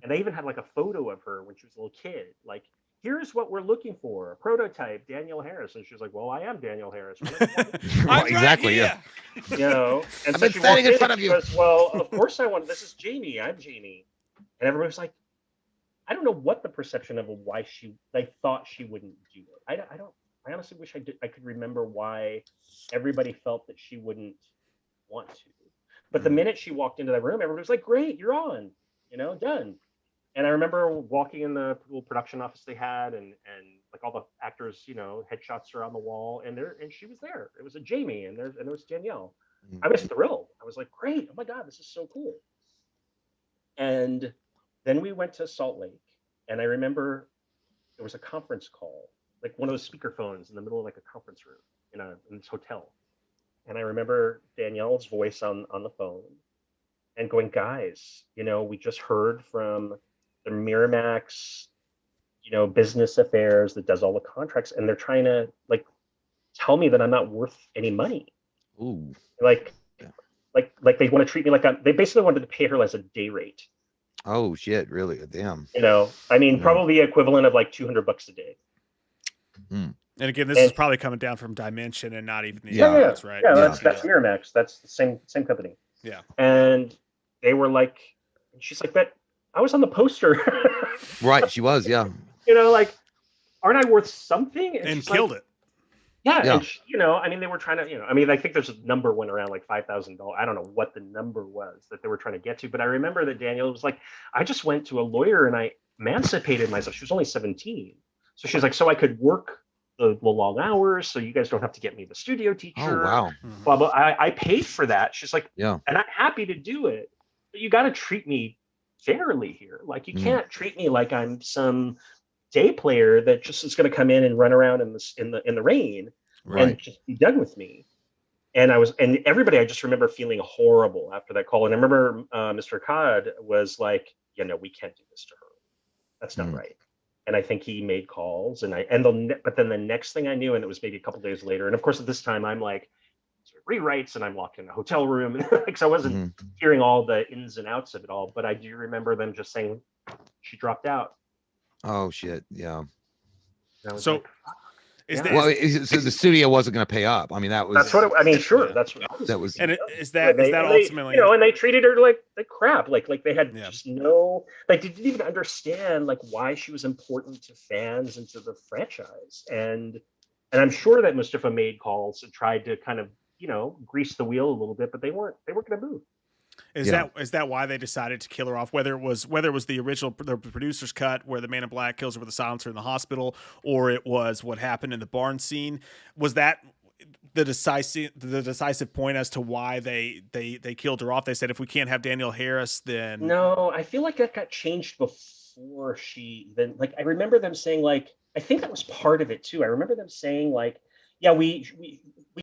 And I even had like a photo of her when she was a little kid, like. Here's what we're looking for: a prototype, Danielle Harris. And she's like, "Well, I am Danielle Harris." Exactly, yeah. And so she walked in and she goes, "Well, of course I want. This is Jamie. I'm Jamie." And everybody was like, "I don't know what the perception of why they thought she wouldn't do it. I honestly wish I could remember why everybody felt that she wouldn't want to. But the minute she walked into that room, everybody was like, "Great, you're on. Done." And I remember walking in the little production office they had, and like all the actors, headshots are on the wall, and she was there. It was a Jamie, and there was Danielle. I was thrilled. I was like, great! Oh my god, this is so cool. And then we went to Salt Lake, and I remember there was a conference call, like one of those speaker phones in the middle of like a conference room in this hotel. And I remember Danielle's voice on the phone, and going, guys, we just heard from the Miramax, business affairs that does all the contracts, and they're trying to like tell me that I'm not worth any money. Ooh. Like they want to treat me like they basically wanted to pay her as a day rate. Oh shit! Really? Damn. I mean, probably the equivalent of like $200 a day. And again, this is probably coming down from Dimension and not even the right? Yeah, that's Miramax. That's the same company. Yeah. And they were like, she's like, but I was on the poster. Right, she was, yeah. Like, aren't I worth something? And killed it. Yeah. And she, I mean, they were trying to, I think there's a number went around like $5,000. I don't know what the number was that they were trying to get to, but I remember that Danielle was like, I just went to a lawyer and I emancipated myself. She was only 17. So she's like, so I could work the long hours, so you guys don't have to get me the studio teacher. Oh, wow. Blah, blah. I paid for that. She's like, yeah. And I'm happy to do it, but you got to treat me fairly here. Like, you can't treat me like I'm some day player that just is going to come in and run around in the rain and just be done with me. And everybody, I just remember feeling horrible after that call. And I remember Mr. Akkad was like, we can't do this to her. That's not right. And I think he made calls, but then the next thing I knew, and it was maybe a couple days later, and of course at this time I'm like rewrites, and I'm locked in a hotel room, and so I wasn't hearing all the ins and outs of it all. But I do remember them just saying she dropped out. Oh shit! Yeah. So, so the studio wasn't going to pay up. I mean, that's what I mean. Sure, that's what that was. And is that ultimately, and they treated her like crap. Like they had just no, they didn't even understand like why she was important to fans and to the franchise. And I'm sure that Mustafa made calls and tried to kind of grease the wheel a little bit, but they weren't going to move. Is that why they decided to kill her off? Whether it was the original the producer's cut where the Man in Black kills her with a silencer in the hospital, or it was what happened in the barn scene, was that the decisive point as to why they killed her off? They said, if we can't have Danielle Harris, then no. I feel like that got changed before she then. Like, I remember them saying, like, I think that was part of it too. I remember them saying, like, yeah, we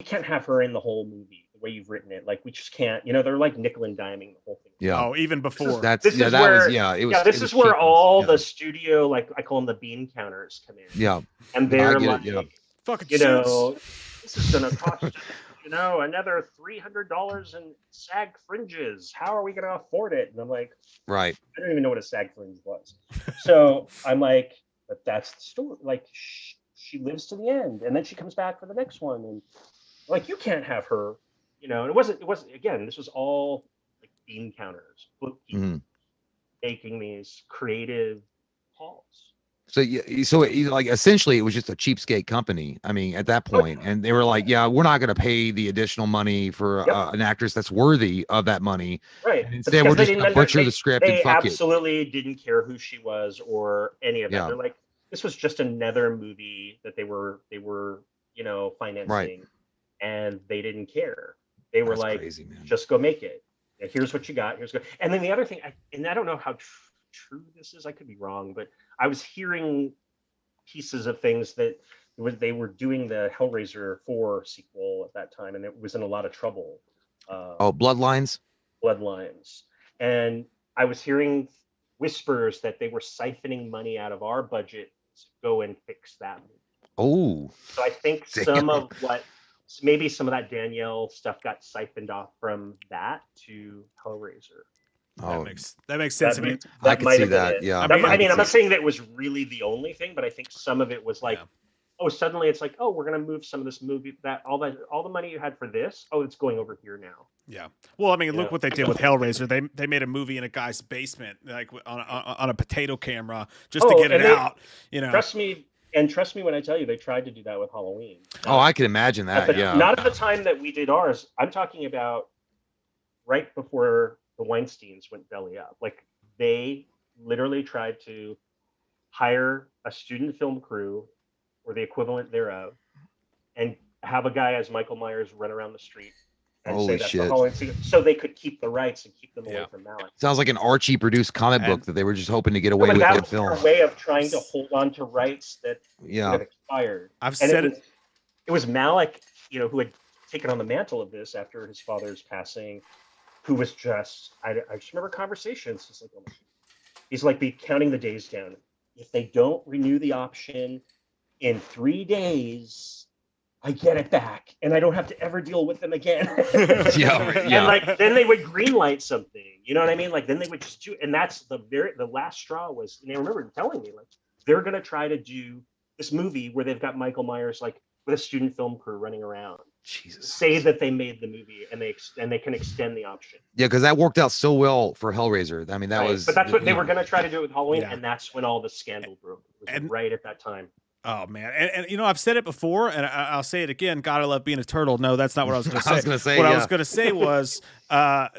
can't have her in the whole movie the way you've written it. Like, we just can't. They're like nickel and diming the whole thing. Yeah. Oh, even before. This is where all the studio, like I call them the bean counters, come in. Yeah. And they're like, fucking this is gonna cost another $300 in SAG fringes. How are we gonna afford it? And I'm like, right. I don't even know what a SAG fringe was. So I'm like, but that's the story. Like, she lives to the end, and then she comes back for the next one, and like you can't have her, you know. And it wasn't again. This was all like bean counters, bookkeeping, making these creative calls. So like essentially it was just a cheapskate company. I mean, at that point, and they were like, yeah, we're not going to pay the additional money for an actress that's worthy of that money. Right. And instead, we're just going to butcher the script and fuck it. They absolutely didn't care who she was or any of that. Yeah. They're like, this was just another movie that they were you know, financing, and they didn't care. They were like, crazy, just go make it. And here's what you got. And then the other thing, and I don't know how true this is. I could be wrong, but I was hearing pieces of things that they were doing the Hellraiser 4 sequel at that time, and it was in a lot of trouble. Bloodlines. And I was hearing whispers that they were siphoning money out of our budget to go and fix that movie. Oh. So I think maybe some of that Danielle stuff got siphoned off from that to Hellraiser. Oh, that makes sense. I can see that. Yeah. I mean, I'm not saying that was really the only thing, but I think some of it was like, suddenly it's like, we're gonna move some of this movie, all the money you had for this, it's going over here now. Yeah. Well, I mean, look what they did with Hellraiser. They made a movie in a guy's basement, like on a potato camera, just to get it out. You know. Trust me when I tell you, they tried to do that with Halloween. I can imagine that. Not at the time that we did ours. I'm talking about right before the Weinsteins went belly up. Like, they literally tried to hire a student film crew or the equivalent thereof and have a guy as Michael Myers run around the street and say that's the Halloween season, so they could keep the rights and keep them away from Malek. Sounds like an Archie produced comic book that they were just hoping to get away with in film. That was their way of trying to hold on to rights that had expired. It was Malek, you know, who had taken on the mantle of this after his father's passing, who was just, I just remember conversations. He's like, be counting the days down. If they don't renew the option in 3 days, I get it back, and I don't have to ever deal with them again. And like, then they would greenlight something. You know what I mean? Like, then they would just do, and that's the last straw was. And I remember telling me, like, they're gonna try to do this movie where they've got Michael Myers like with a student film crew running around. Jesus. Say that they made the movie and they can extend the option. Yeah, because that worked out so well for Hellraiser. I mean, that was. But that's what they were going to try to do with Halloween, and that's when all the scandal broke. It was right at that time. Oh man, and you know, I've said it before, and I'll say it again. God, I love being a turtle. No, that's not what I was going to say. What I was going to say was,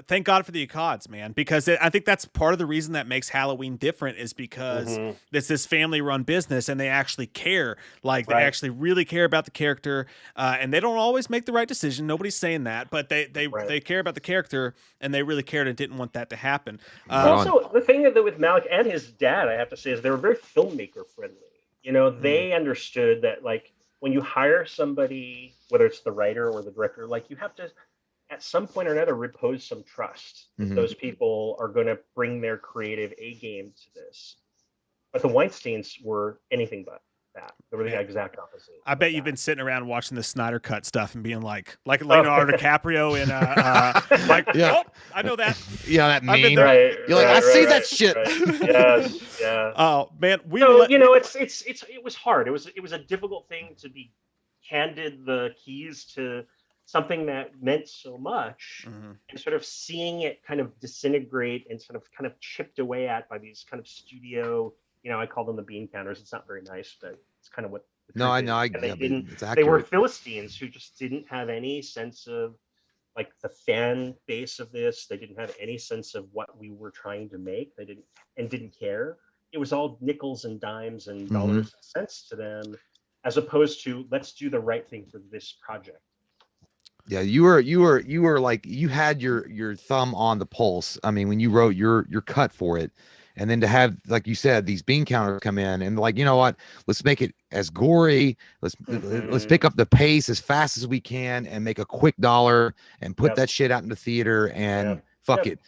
thank God for the Akkads, man, because I think that's part of the reason that makes Halloween different is because it's this family-run business, and they actually care. Like, they actually really care about the character, and they don't always make the right decision. Nobody's saying that, but they care about the character, and they really cared and didn't want that to happen. Also, the thing that with Malek and his dad, I have to say, is they were very filmmaker friendly. You know, they understood that, like, when you hire somebody, whether it's the writer or the director, like, you have to, at some point or another, repose some trust. Those people are going to bring their creative A game to this. But the Weinsteins were anything but that. They were the exact opposite. I bet you've been sitting around watching the Snyder Cut stuff and being like Leonardo DiCaprio in I know that. Yeah, that meme. You're like, I see that shit. Yes, yeah. Oh man, you know, it was hard. It was a difficult thing to be handed the keys to something that meant so much, and sort of seeing it kind of disintegrate and sort of kind of chipped away at by these kind of studio. You know, I call them the bean counters. It's not very nice, but it's kind of what. They were Philistines who just didn't have any sense of like the fan base of this. They didn't have any sense of what we were trying to make. They didn't care. It was all nickels and dimes and dollars and cents to them, as opposed to let's do the right thing for this project. Yeah, you were like, you had your thumb on the pulse. I mean, when you wrote your cut for it. And then to have, like you said, these bean counters come in and like, you know what, let's make it as gory. Let's pick up the pace as fast as we can and make a quick dollar and put that shit out in the theater and fuck it.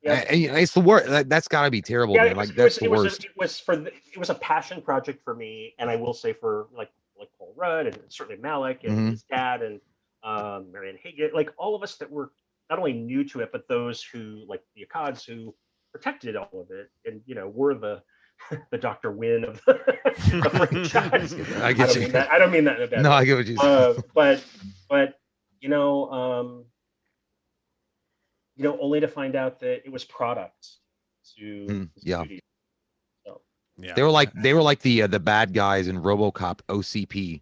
And it's the worst. That's got to be terrible, man. Like, that's the worst. It was a passion project for me, and I will say for like Paul Rudd and certainly Malek and his dad and Marianne Hagan, like all of us that were not only new to it, but those who like the Akkads who protected all of it, and you know, were the the Dr. Wynn of the franchise. I get you. I don't mean that in a bad way. I get what you saying. But only to find out that it was product to the studio. So. Yeah. They were like the bad guys in RoboCop OCP.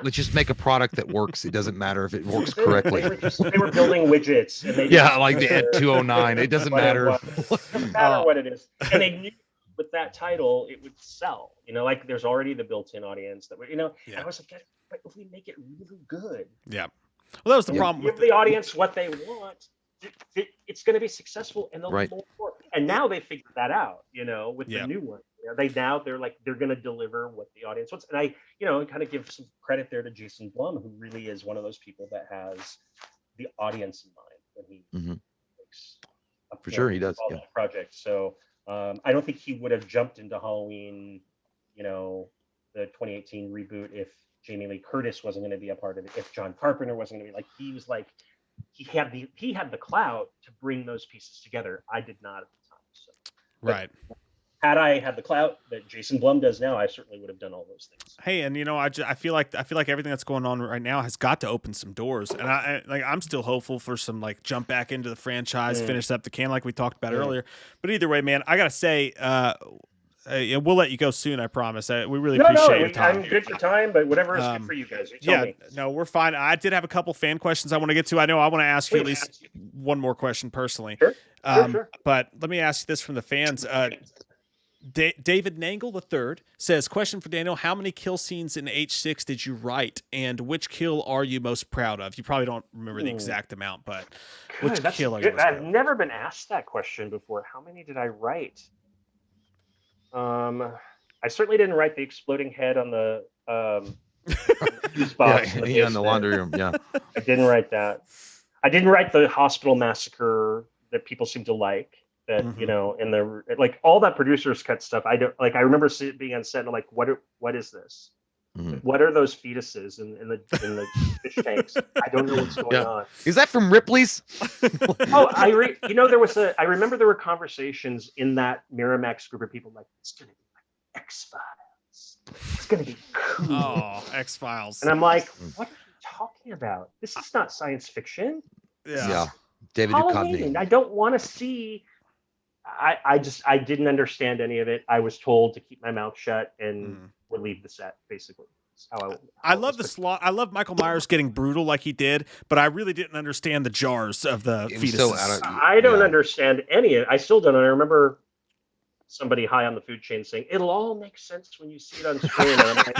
Let's just make a product that works. It doesn't matter if it works correctly. They were building widgets. And they like the Ed 209. It doesn't matter. It doesn't matter what it is. And they knew with that title it would sell. Like there's already the built-in audience that and I was like, but if we make it really good. Yeah. Well, that was the problem. Give the audience what they want. It's going to be successful, and they'll be more. And now they figured that out. With the new one. They're going to deliver what the audience wants. And I kind of give some credit there to Jason Blum, who really is one of those people that has the audience in mind when he makes for sure he does project. So I don't think he would have jumped into Halloween, the 2018 reboot if Jamie Lee Curtis wasn't going to be a part of it, if John Carpenter wasn't going to be he was like he had the clout to bring those pieces together. I did not at the time. So right. Had I had the clout that Jason Blum does now, I certainly would have done all those things. Hey, and I feel like everything that's going on right now has got to open some doors, and I'm still hopeful for some jump back into the franchise, finish up the can like we talked about earlier. But either way, man, I gotta say, we'll let you go soon. I promise. We really appreciate your time. I'm good for time, but whatever is good for you guys. Tell me. No, we're fine. I did have a couple fan questions I want to get to. I know I want to ask you at least one more question personally. Sure. But let me ask you this from the fans. David Nangle III says, question for Daniel, how many kill scenes in H6 did you write, and which kill are you most proud of? You probably don't remember the exact amount, but which kill are you most proud of? I've never been asked that question before. How many did I write? I certainly didn't write the exploding head on the juice box. In the laundry room. Yeah. I didn't write that. I didn't write the hospital massacre that people seem to like. That in the all that producers cut stuff. I don't I remember being on set and I'm what is this? What are those fetuses in the fish tanks? I don't know what's going on. Is that from Ripley's? I remember there were conversations in that Miramax group of people it's gonna be like X-Files. It's gonna be cool. Oh, X-Files. And I'm like, what are you talking about? This is not science fiction. Yeah. David Duchovny. I don't want to see. I didn't understand any of it. I was told to keep my mouth shut and would leave the set, basically. I love the slot. I love Michael Myers getting brutal like he did, but I really didn't understand the jars of the fetuses. I don't understand any of it. I still don't. I remember somebody high on the food chain saying, it'll all make sense when you see it on screen. And I'm like,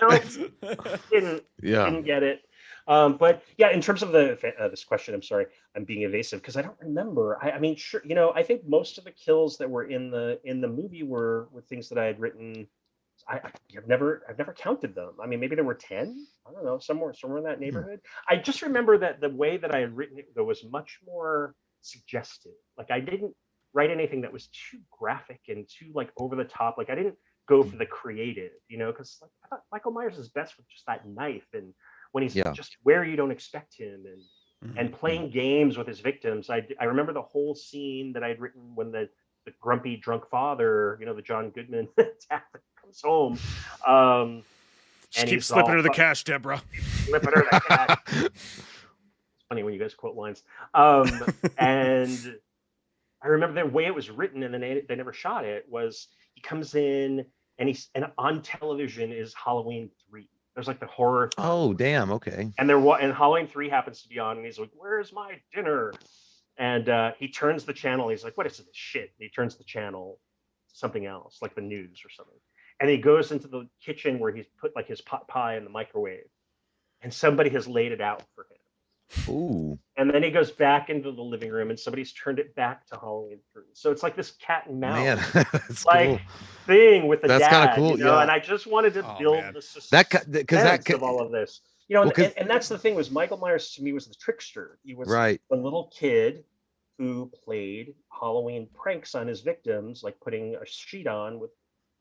no, didn't get it. But yeah, in terms of this question, I'm sorry, I'm being evasive because I don't remember. I mean, sure, I think most of the kills that were in the movie were things that I had written. I've never counted them. I mean, maybe there were 10. I don't know, somewhere in that neighborhood. I just remember that the way that I had written it, there was much more suggestive. I didn't write anything that was too graphic and too over the top. I didn't go for the creative, because I thought Michael Myers is best with just that knife and when he's just where you don't expect him and playing games with his victims. I remember the whole scene that I had written when the grumpy drunk father, the John Goodman comes home. Just keep slipping her the cash, Deborah. Slipping her the cash. It's funny when you guys quote lines. And I remember the way it was written, and then they never shot it, was he comes in and on television is Halloween 3. There's the horror. Oh, damn. Okay. And Halloween 3 happens to be on, and he's like, "Where's my dinner?" And he turns the channel. He's like, "What is this shit?" And he turns the channel to something else, like the news or something. And he goes into the kitchen where he's put his pot pie in the microwave, and somebody has laid it out for him. Ooh. And then he goes back into the living room, and somebody's turned it back to Halloween 3. So it's like this cat and mouse, cool. thing with the That's dad, kind of cool, And I just wanted to build the suspense of all of this, and that's the thing was Michael Myers to me was the trickster. He was a little kid who played Halloween pranks on his victims, like putting a sheet on with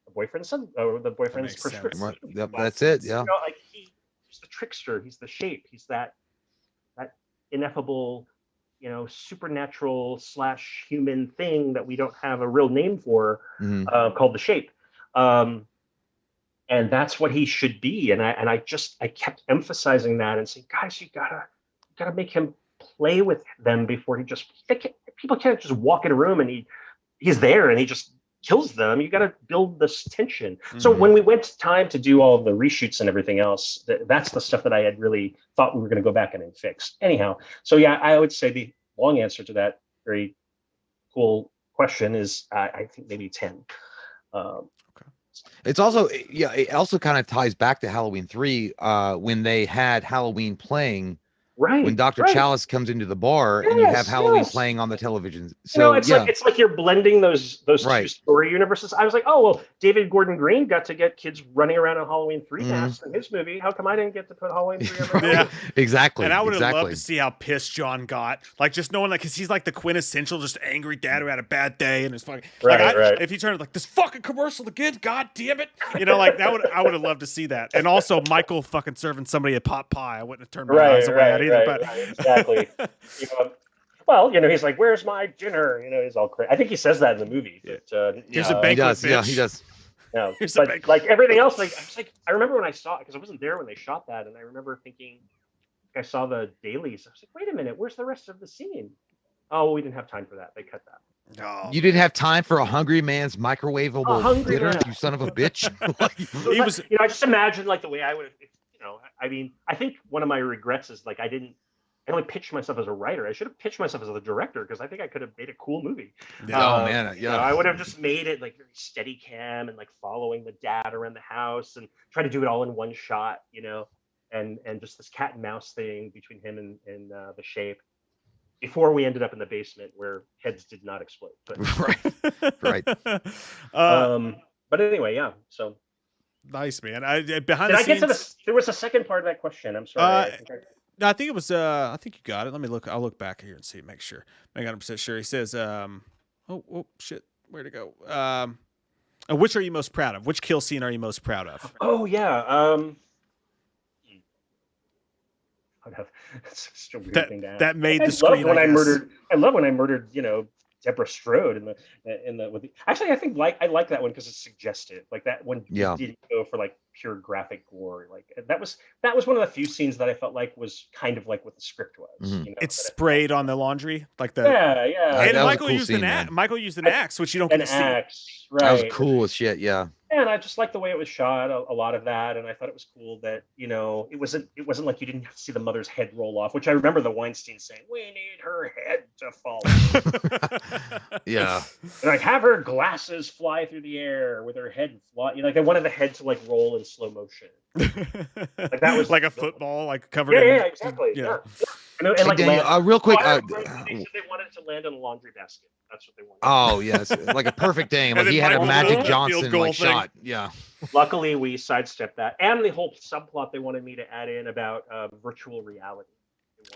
the boyfriend's prescription. Yep, that's it. Yeah. He's the trickster. He's the shape. He's that ineffable, supernatural / human thing that we don't have a real name for, called the Shape. And that's what he should be. And I kept emphasizing that and saying, guys, you gotta make him play with them before people can't just walk in a room and he's there and he just kills them. You got to build this tension. So when we went time to do all of the reshoots and everything else, that's the stuff that I had really thought we were going to go back and fix. Anyhow, so yeah, I would say the long answer to that very cool question is I think maybe 10. It's also, it also kind of ties back to Halloween 3 when they had Halloween playing. Right. When Dr. Chalice comes into the bar and you have Halloween playing on the television. So it's like you're blending those two story universes. I was like, oh well, David Gordon Green got to get kids running around in Halloween 3 masks in his movie. How come I didn't get to put Halloween 3 Yeah, exactly. And I would have loved to see how pissed John got. Like just knowing because he's like the quintessential just angry dad who had a bad day and is fucking right. If he turned like this fucking commercial again, god damn it. Like I would have loved to see that. And also Michael fucking serving somebody a pot pie. I wouldn't have turned my eyes away at either. Exactly. Well, he's like, "Where's my dinner?" He's all crazy. I think he says that in the movie. But, here's a banquet, bitch. Yeah, he does. No, but like everything else, I remember when I saw it because I wasn't there when they shot that, and I remember thinking, I saw the dailies. I was like, "Wait a minute, where's the rest of the scene?" Oh, we didn't have time for that. They cut that. No. You didn't have time for a hungry man's microwavable dinner, you son of a bitch. I just imagine like the way I would have. I mean, I think one of my regrets is like I only pitched myself as a writer. I should have pitched myself as a director because I think I could have made a cool movie. I would have just made it like very steady cam and like following the dad around the house and try to do it all in one shot, and just this cat and mouse thing between him and the Shape before we ended up in the basement where heads did not explode. But, right. But anyway, yeah. So nice, man. Did I get to there was a second part of that question? I'm sorry. No, I think it was. I think you got it. Let me look. I'll look back here and see. Make sure. I'm 100% sure. He says, "Oh shit, where'd it go? Which are you most proud of? Which kill scene are you most proud of?" Oh yeah. I'd have such a weird thing to ask. That made the screen. I love when I murdered. Deborah Strode actually I think I like that one because it's suggestive. Like that one didn't go for like pure graphic gore. Like that was one of the few scenes that I felt like was kind of like what the script was. It's sprayed on the laundry, like the And Michael used an axe. Michael used an axe, which you don't get to see. Right. That was cool as shit. Yeah. And I just liked the way it was shot, a lot of that, and I thought it was cool that it wasn't like you didn't have to see the mother's head roll off, which I remember the Weinstein saying, "We need her head to fall." Yeah. And like have her glasses fly through the air with her head fly. Like they wanted the head to like roll in slow motion. Like that was like a football, like covered. Yeah, exactly. Yeah. And like Daniel, real quick. They wanted it to land in a laundry basket. That's what they wanted. Oh yes, like a perfect game. Like he had a Magic Johnson like shot. Yeah. Luckily, we sidestepped that, and the whole subplot they wanted me to add in about virtual reality.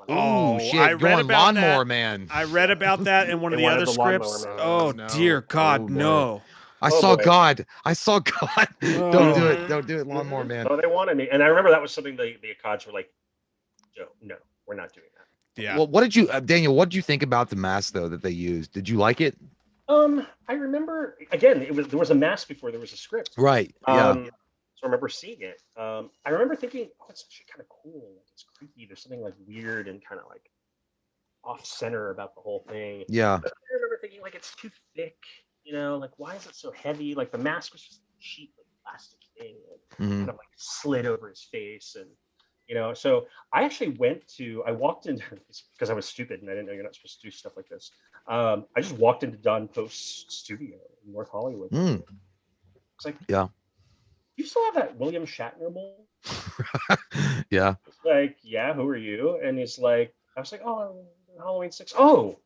Oh shit! I read about Lawnmower Man. I read about that in one of the other scripts. Oh no. Dear God, no! I saw God. Don't do it. Don't do it, Lawnmower Man. Oh, they wanted me, and I remember that was something the Akkads were like, "No, we're not doing that." Yeah. Well, what did you, Daniel? What did you think about the mask though that they used? Did you like it? I remember again. There was a mask before there was a script. Right. Yeah. So I remember seeing it. I remember thinking, "Oh, it's actually kind of cool. Like, it's creepy. There's something like weird and kind of like off center about the whole thing." Yeah. But I remember thinking like it's too thick. Like why is it so heavy? Like the mask was just a cheap like, plastic thing, and kind of like slid over his face and. So I actually I walked into because I was stupid and I didn't know you're not supposed to do stuff like this. I just walked into Don Post's studio in North Hollywood. It's like, yeah, you still have that William Shatner mold? Yeah. It's like, yeah, who are you? And he's like, I was like, oh, Halloween 6. Oh,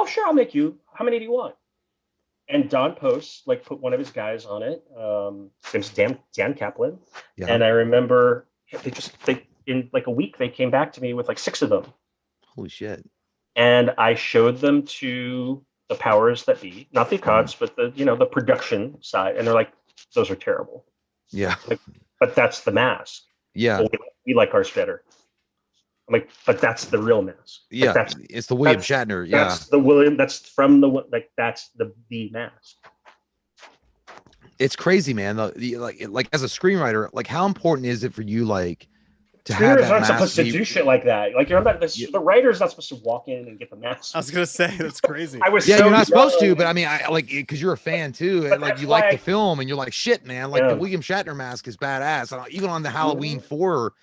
sure, I'll make you. How many do you want? And Don Post like put one of his guys on it. It was Dan Kaplan. Yeah. And I remember they in like a week they came back to me with like 6 of them. Holy shit. And I showed them to the powers that be, not the Akkads, but the production side, and they're like, those are terrible. Yeah. Like, but that's the mask. Yeah. So we like ours better. I'm like, but that's the real mask. Yeah, like, it's the William Shatner. Yeah, that's the William. That's from the like. That's the mask. It's crazy, man. Like as a screenwriter, like how important is it for you, like, to have Screenwriters that aren't mask supposed to do shit like that. Like you're not. The writer's not supposed to walk in and get the mask. I was gonna say that's crazy. You're not supposed to, but I mean, I like because you're a fan too, and like you like the film, and you're like, shit, man. Like the William Shatner mask is badass. Even on the Halloween 4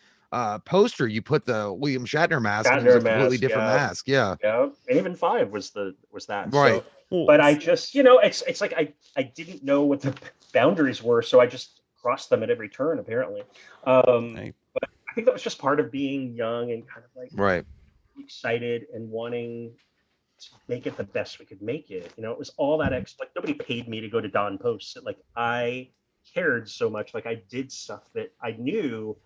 poster, you put the William Shatner mask, and it was a completely different mask. Yeah, and even 5 was that. Right. So, but I just, it's like I didn't know what the boundaries were, so I just crossed them at every turn. Apparently, but I think that was just part of being young and kind of like excited and wanting to make it the best we could make it. It was all that like nobody paid me to go to Don Post. Like I cared so much. Like I did stuff that I knew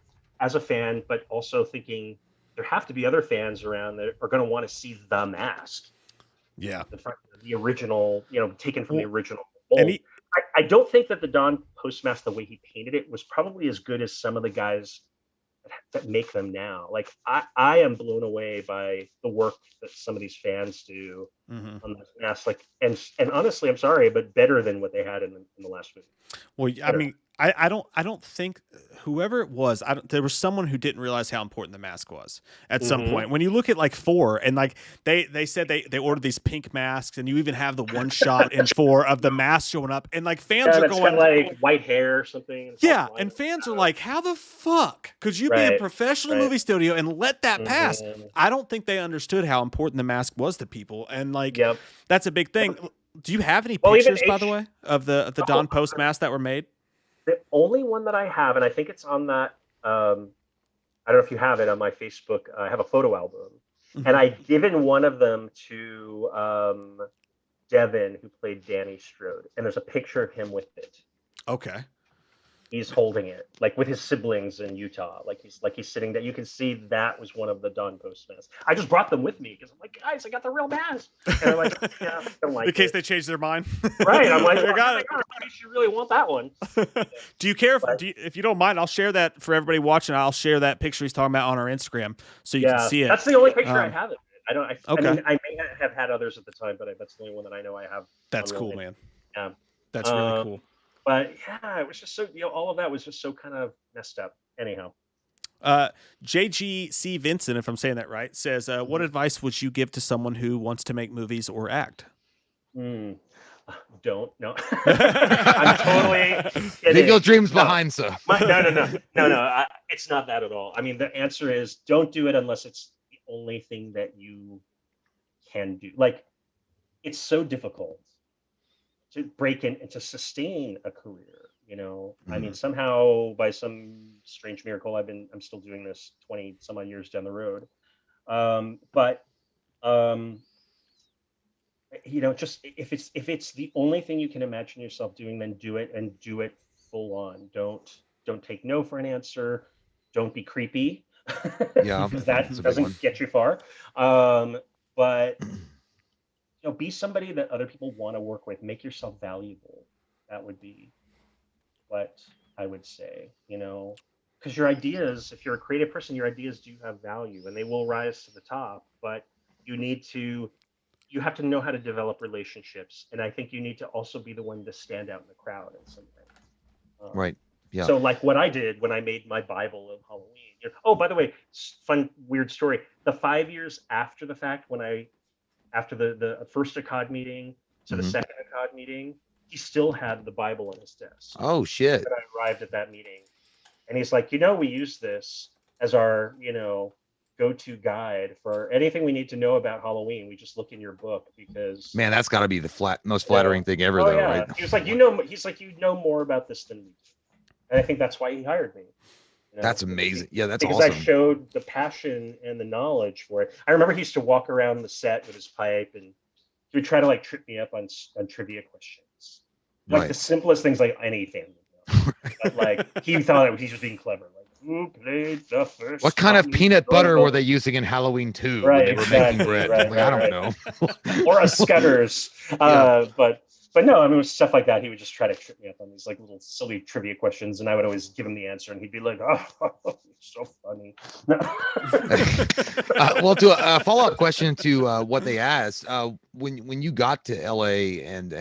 as a fan, but also thinking there have to be other fans around that are going to want to see the mask. Yeah, the original, taken from the original mold. I don't think that the Don Post mask, the way he painted it, was probably as good as some of the guys that make them now. Like I am blown away by the work that some of these fans do on this mask. Like, and honestly, I'm sorry, but better than what they had in the last movie. Well, I mean, I don't think whoever it was, there was someone who didn't realize how important the mask was at some point. When you look at like 4 and like they said they ordered these pink masks, and you even have the one shot in 4 of the mask showing up, and like fans are going like white hair or something. And fans are like, how the fuck could you be a professional movie studio and let that pass? I don't think they understood how important the mask was to people, and like that's a big thing. Do you have any pictures, by the way, of the Don Post masks that were made? The only one that I have, and I think it's on that, I don't know if you have it on my Facebook. I have a photo album, and I'd given one of them to Devin, who played Danny Strode, and there's a picture of him with it. Okay. He's holding it, like with his siblings in Utah. Like he's sitting there. You can see that was one of the Don Post masks. I just brought them with me because I'm like, guys, I got the real mask. And they're like, yeah, I don't like in case they change their mind. Right. I'm like, you really want that one. Do you care if you don't mind? I'll share that for everybody watching. I'll share that picture he's talking about on our Instagram so you can see it. That's the only picture I have. I don't. Okay. I mean, I may have had others at the time, but that's the only one that I know I have. That's cool, man. Yeah. That's really cool. But yeah, it was just so, all of that was just so kind of messed up. Anyhow. JGC Vincent, if I'm saying that right, says, what advice would you give to someone who wants to make movies or act? Don't. No. I'm totally kidding. Leave your dreams behind, sir. No. It's not that at all. I mean, the answer is don't do it unless it's the only thing that you can do. Like, it's so difficult to break in and to sustain a career, I mean, somehow by some strange miracle, I'm still doing this 20 some odd years down the road. Just if it's the only thing you can imagine yourself doing, then do it, and do it full on. Don't take no for an answer. Don't be creepy. Because that doesn't get you far. But be somebody that other people want to work with. Make yourself valuable. That would be what I would say, because your ideas, if you're a creative person, your ideas do have value and they will rise to the top, but you have to know how to develop relationships. And I think you need to also be the one to stand out in the crowd in some way. Right. Yeah. So like what I did when I made my Bible of Halloween. Oh, by the way, fun, weird story. The 5 years after the fact, after the first Akkad meeting to the second Akkad meeting, he still had the Bible on his desk. Oh, shit. When I arrived at that meeting. And he's like, we use this as our, go-to guide for anything we need to know about Halloween. We just look in your book because... Man, that's got to be the most flattering thing ever, though, right? He was like, you know more about this than me. And I think that's why he hired me. That's amazing. Yeah, that's because awesome. I showed the passion and the knowledge for it. I remember he used to walk around the set with his pipe, and he would try to like trip me up on trivia questions. Like the simplest things, like any fan would know. But like he thought he was just being clever. Like, who played the first? What kind of peanut butter were they using in Halloween 2 when they were making bread? Right, I don't know. Or a Scudder's. But but no, I mean, with stuff like that, he would just try to trip me up on these like little silly trivia questions, and I would always give him the answer, and he'd be like, "Oh, you're so funny." No. Well, to a follow-up question to what they asked, when you got to LA and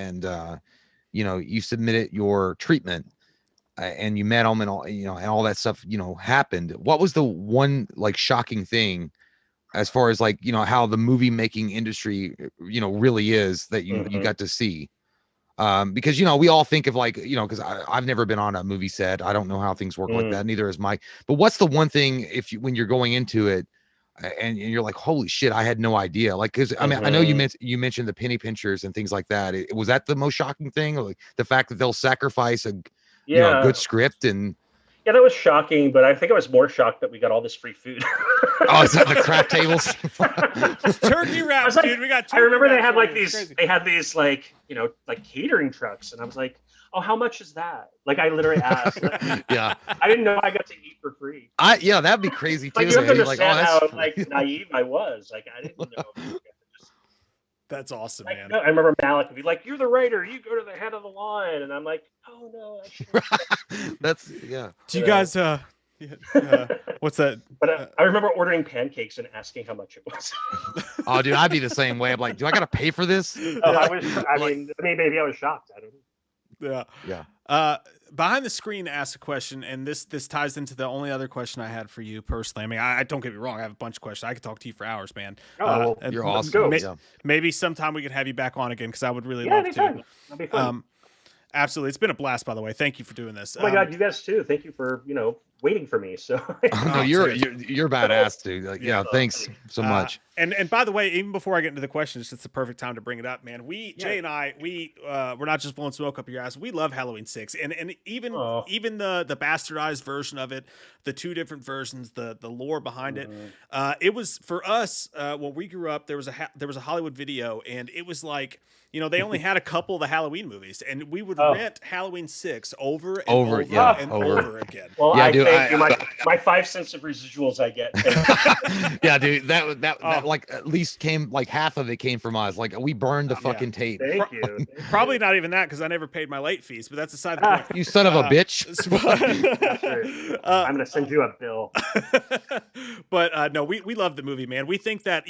you know, you submitted your treatment and you met them and all, you know, and all that stuff, you know, happened. What was the one like shocking thing as far as like, you know, how the movie making industry, you know, really is that you got to see? Because, you know, we all think of like, you know, because I've never been on a movie set. I don't know how things work like that. Neither is Mike. But what's the one thing when you're going into it and you're like, holy shit, I had no idea. Like, because I mean, I know you mentioned the penny pinchers and things like that. Was that the most shocking thing? Or like the fact that they'll sacrifice a you know, a good script and. Yeah, that was shocking, but I think I was more shocked that we got all this free food. Oh, is that the crap tables? Turkey wraps, dude. We got. I remember they had like these. They had these like, you know, like catering trucks, and I was like, "Oh, how much is that?" Like I literally asked. Yeah. I didn't know I got to eat for free. Yeah, that'd be crazy too. Like you have to understand how that's... like naive I was. Like I didn't know. That's awesome, like, man. No, I remember Malik would be like, "You're the writer. You go to the head of the line," and I'm like, "Oh no, I should." That's yeah. Do you guys? What's that? But I remember ordering pancakes and asking how much it was. Oh, dude, I'd be the same way. I'm like, do I gotta pay for this? Oh, I mean, maybe I was shocked. I don't know. Yeah. Behind the screen asked a question, and this ties into the only other question I had for you personally. I mean, I don't get me wrong, I have a bunch of questions. I could talk to you for hours, man. Oh, you're awesome. Maybe sometime we could have you back on again because I would really love to. That'd be fun. Absolutely, it's been a blast. By the way, thank you for doing this. Oh my God, you guys too. Thank you for waiting for me. So no, you're badass, dude. Like, yeah, thanks so much. And by the way, even before I get into the questions, it's the perfect time to bring it up, man. Jay and I, we're not just blowing smoke up your ass. We love Halloween 6, and even the bastardized version of it, the two different versions, the lore behind it. It was for us when we grew up. There was a Hollywood Video, and it was like, you know, they only had a couple of the Halloween movies, and we would rent Halloween 6 over and over again. Well, yeah, dude, thank you. My 5 cents of residuals I get. Yeah, dude, that like at least came like half of it came from us. Like we burned the fucking tape. Thank you. Probably not even that because I never paid my late fees, but that's aside the point. You son of a bitch. I'm gonna send you a bill. But no, we love the movie, man. We think that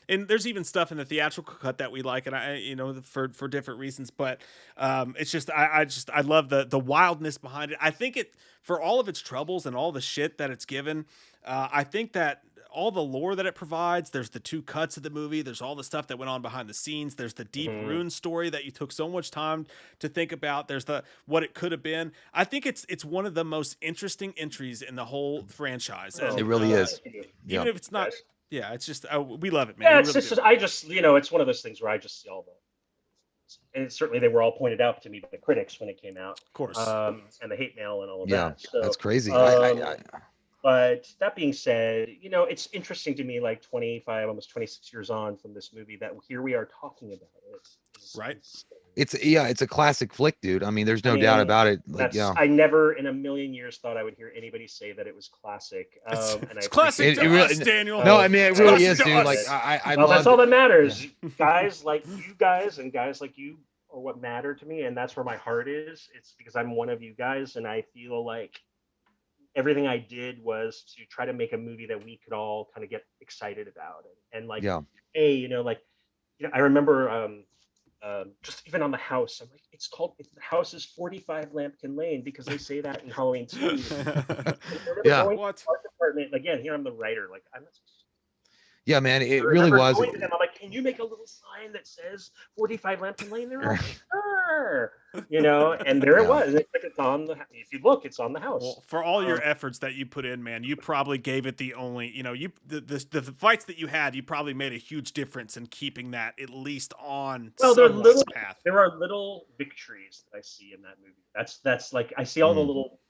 there's even stuff in the theatrical cut that we like, and for different reasons. But it's just I love the wildness behind it. I think it, for all of its troubles and all the shit that it's given, I think that all the lore that it provides, there's the 2 cuts of the movie, there's all the stuff that went on behind the scenes, there's the deep rune story that you took so much time to think about, there's what it could have been. I think it's one of the most interesting entries in the whole franchise. It really is. Even if it's not, it's just we love it, man. Yeah, it's it's one of those things where I just see all the, and certainly they were all pointed out to me by the critics when it came out, of course, and the hate mail and all of that. So, that's crazy. But that being said, it's interesting to me, like 25, almost 26 years on from this movie, that here we are talking about it. Right. It's a classic flick, dude. I mean, there's no doubt about it. Like, I never in a million years thought I would hear anybody say that it was classic. It's classic to us, Daniel. No, I mean, it really is, dude. Like, I love that's all that matters. Yeah. Guys like you guys and guys like you are what matter to me, and that's where my heart is. It's because I'm one of you guys, and I feel like everything I did was to try to make a movie that we could all kind of get excited about, and like, hey, I remember just even on the house, I'm like, the house is 45 Lampkin Lane because they say that in Halloween 2. What department again? Here I'm the writer. Like I'm not. Yeah, man, it really was. Going to them, I'm like, can you make a little sign that says 45 Lampkin Lane? They're like, sure. And there it was. It's on the. If you look, it's on the house. Well, for all your efforts that you put in, man, you probably gave it the only. The fights that you had, you probably made a huge difference in keeping that at least on. Well, path. There are little victories that I see in that movie. That's like I see all the little.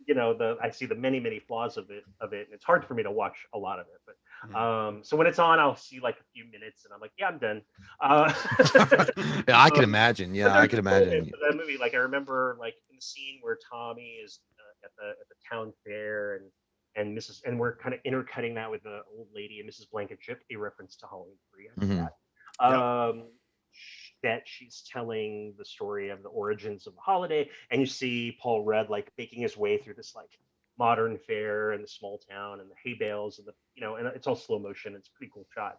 I see the many flaws of it, and it's hard for me to watch a lot of it, but. So when it's on, I'll see like a few minutes, and I'm like, yeah, I'm done. Yeah, I can imagine. Yeah, I can imagine. That movie, like I remember, like in the scene where Tommy is at the town fair, and we're kind of intercutting that with the old lady and Mrs. Blankenship, a reference to Halloween 3. that she's telling the story of the origins of the holiday, and you see Paul Rudd like making his way through this like modern fair and the small town and the hay bales and the and it's all slow motion. It's a pretty cool shot.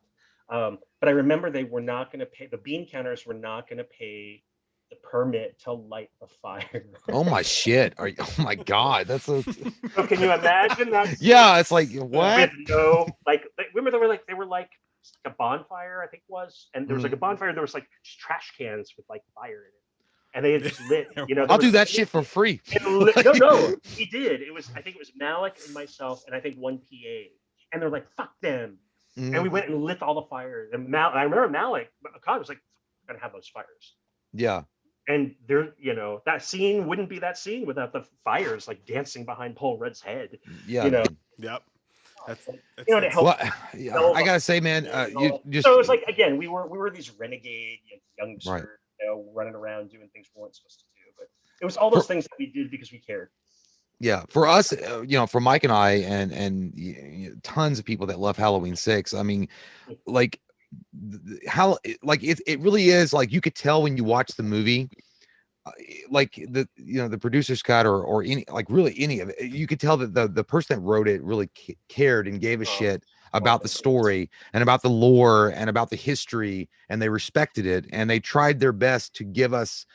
But I remember they were not going to pay, the bean counters were not going to pay the permit to light the fire. Oh my shit! Oh my god, that's so. So can you imagine that? Yeah, it's like what? With no remember they were like a bonfire, I think it was, and there was like a bonfire. There was like just trash cans with like fire in it, and they had just lit. I'll do that shit for free. No, he did. I think it was Malik and myself, and I think one PA, and they're like, "Fuck them." And we went and lit all the fires. And I remember Malik, Akkad was like, "We're gonna have those fires." Yeah. And there, that scene wouldn't be that scene without the fires like dancing behind Paul Rudd's head. Yeah. Yep. That's to help. Well, yeah, I gotta say, man, you just. So it was like again, we were these renegade youngsters, right. Running around doing things we weren't supposed to do. But it was all those things that we did because we cared. Yeah, for us, for Mike and I, and tons of people that love Halloween 6. I mean, like, how, like it really is like you could tell when you watch the movie, like the producer's cut or any really any of it. You could tell that the person that wrote it really cared and gave a shit about the story and about the lore and about the history, and they respected it, and they tried their best to give us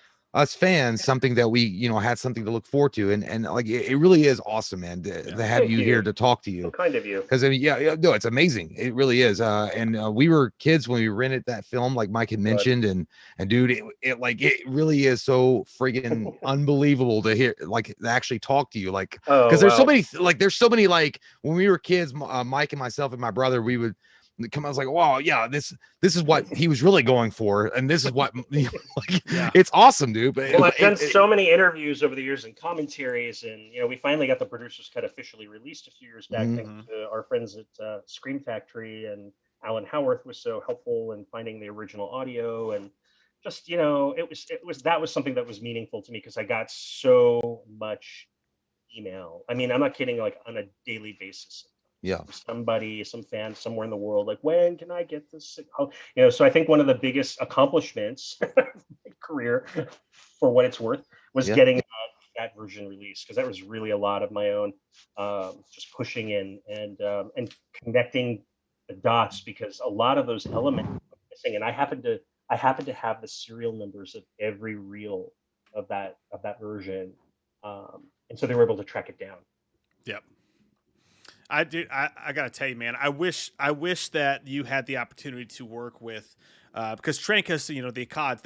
fans something that we had something to look forward to, and like it really is awesome, man, to have you here to talk to you. So kind of you. Because I mean, no, it's amazing. It really is. And we were kids when we rented that film, like Mike had mentioned, and dude, it really is so friggin' unbelievable to hear, like, to actually talk to you, like, because there's so many like when we were kids, Mike and myself and my brother, we would come. I was like, wow, yeah, this is what he was really going for, and this is what it's awesome, dude. But I've done so many interviews over the years and commentaries, and we finally got the producer's cut officially released a few years back, thanks to our friends at Scream Factory, and Alan Howarth was so helpful in finding the original audio, and just that was something that was meaningful to me because I got so much email. I mean, I'm not kidding, like on a daily basis. Yeah. Some fan somewhere in the world, like, when can I get this? So I think one of the biggest accomplishments of my career, for what it's worth, was getting that version released, because that was really a lot of my own just pushing in and connecting the dots, because a lot of those elements are missing, and I happen to have the serial numbers of every reel of that version, and so they were able to track it down. Yep. I gotta tell you, man, I wish that you had the opportunity to work with, because Trancas, the Akkads,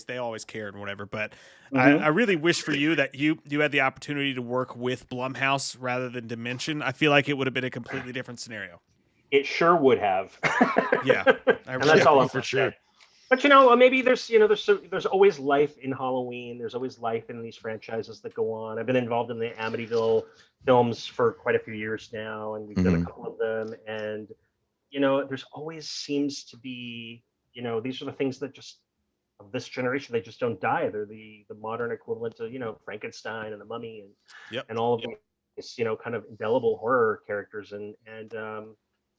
they always cared and whatever. But I really wish for you that you had the opportunity to work with Blumhouse rather than Dimension. I feel like it would have been a completely different scenario. It sure would have. Yeah, and that's all I'm for sure. But maybe there's always life in Halloween. There's always life in these franchises that go on. I've been involved in the Amityville films for quite a few years now, and we've done a couple of them. And there's always seems to be these are the things that just of this generation, they just don't die. They're the modern equivalent to Frankenstein and the Mummy and all of these kind of indelible horror characters, and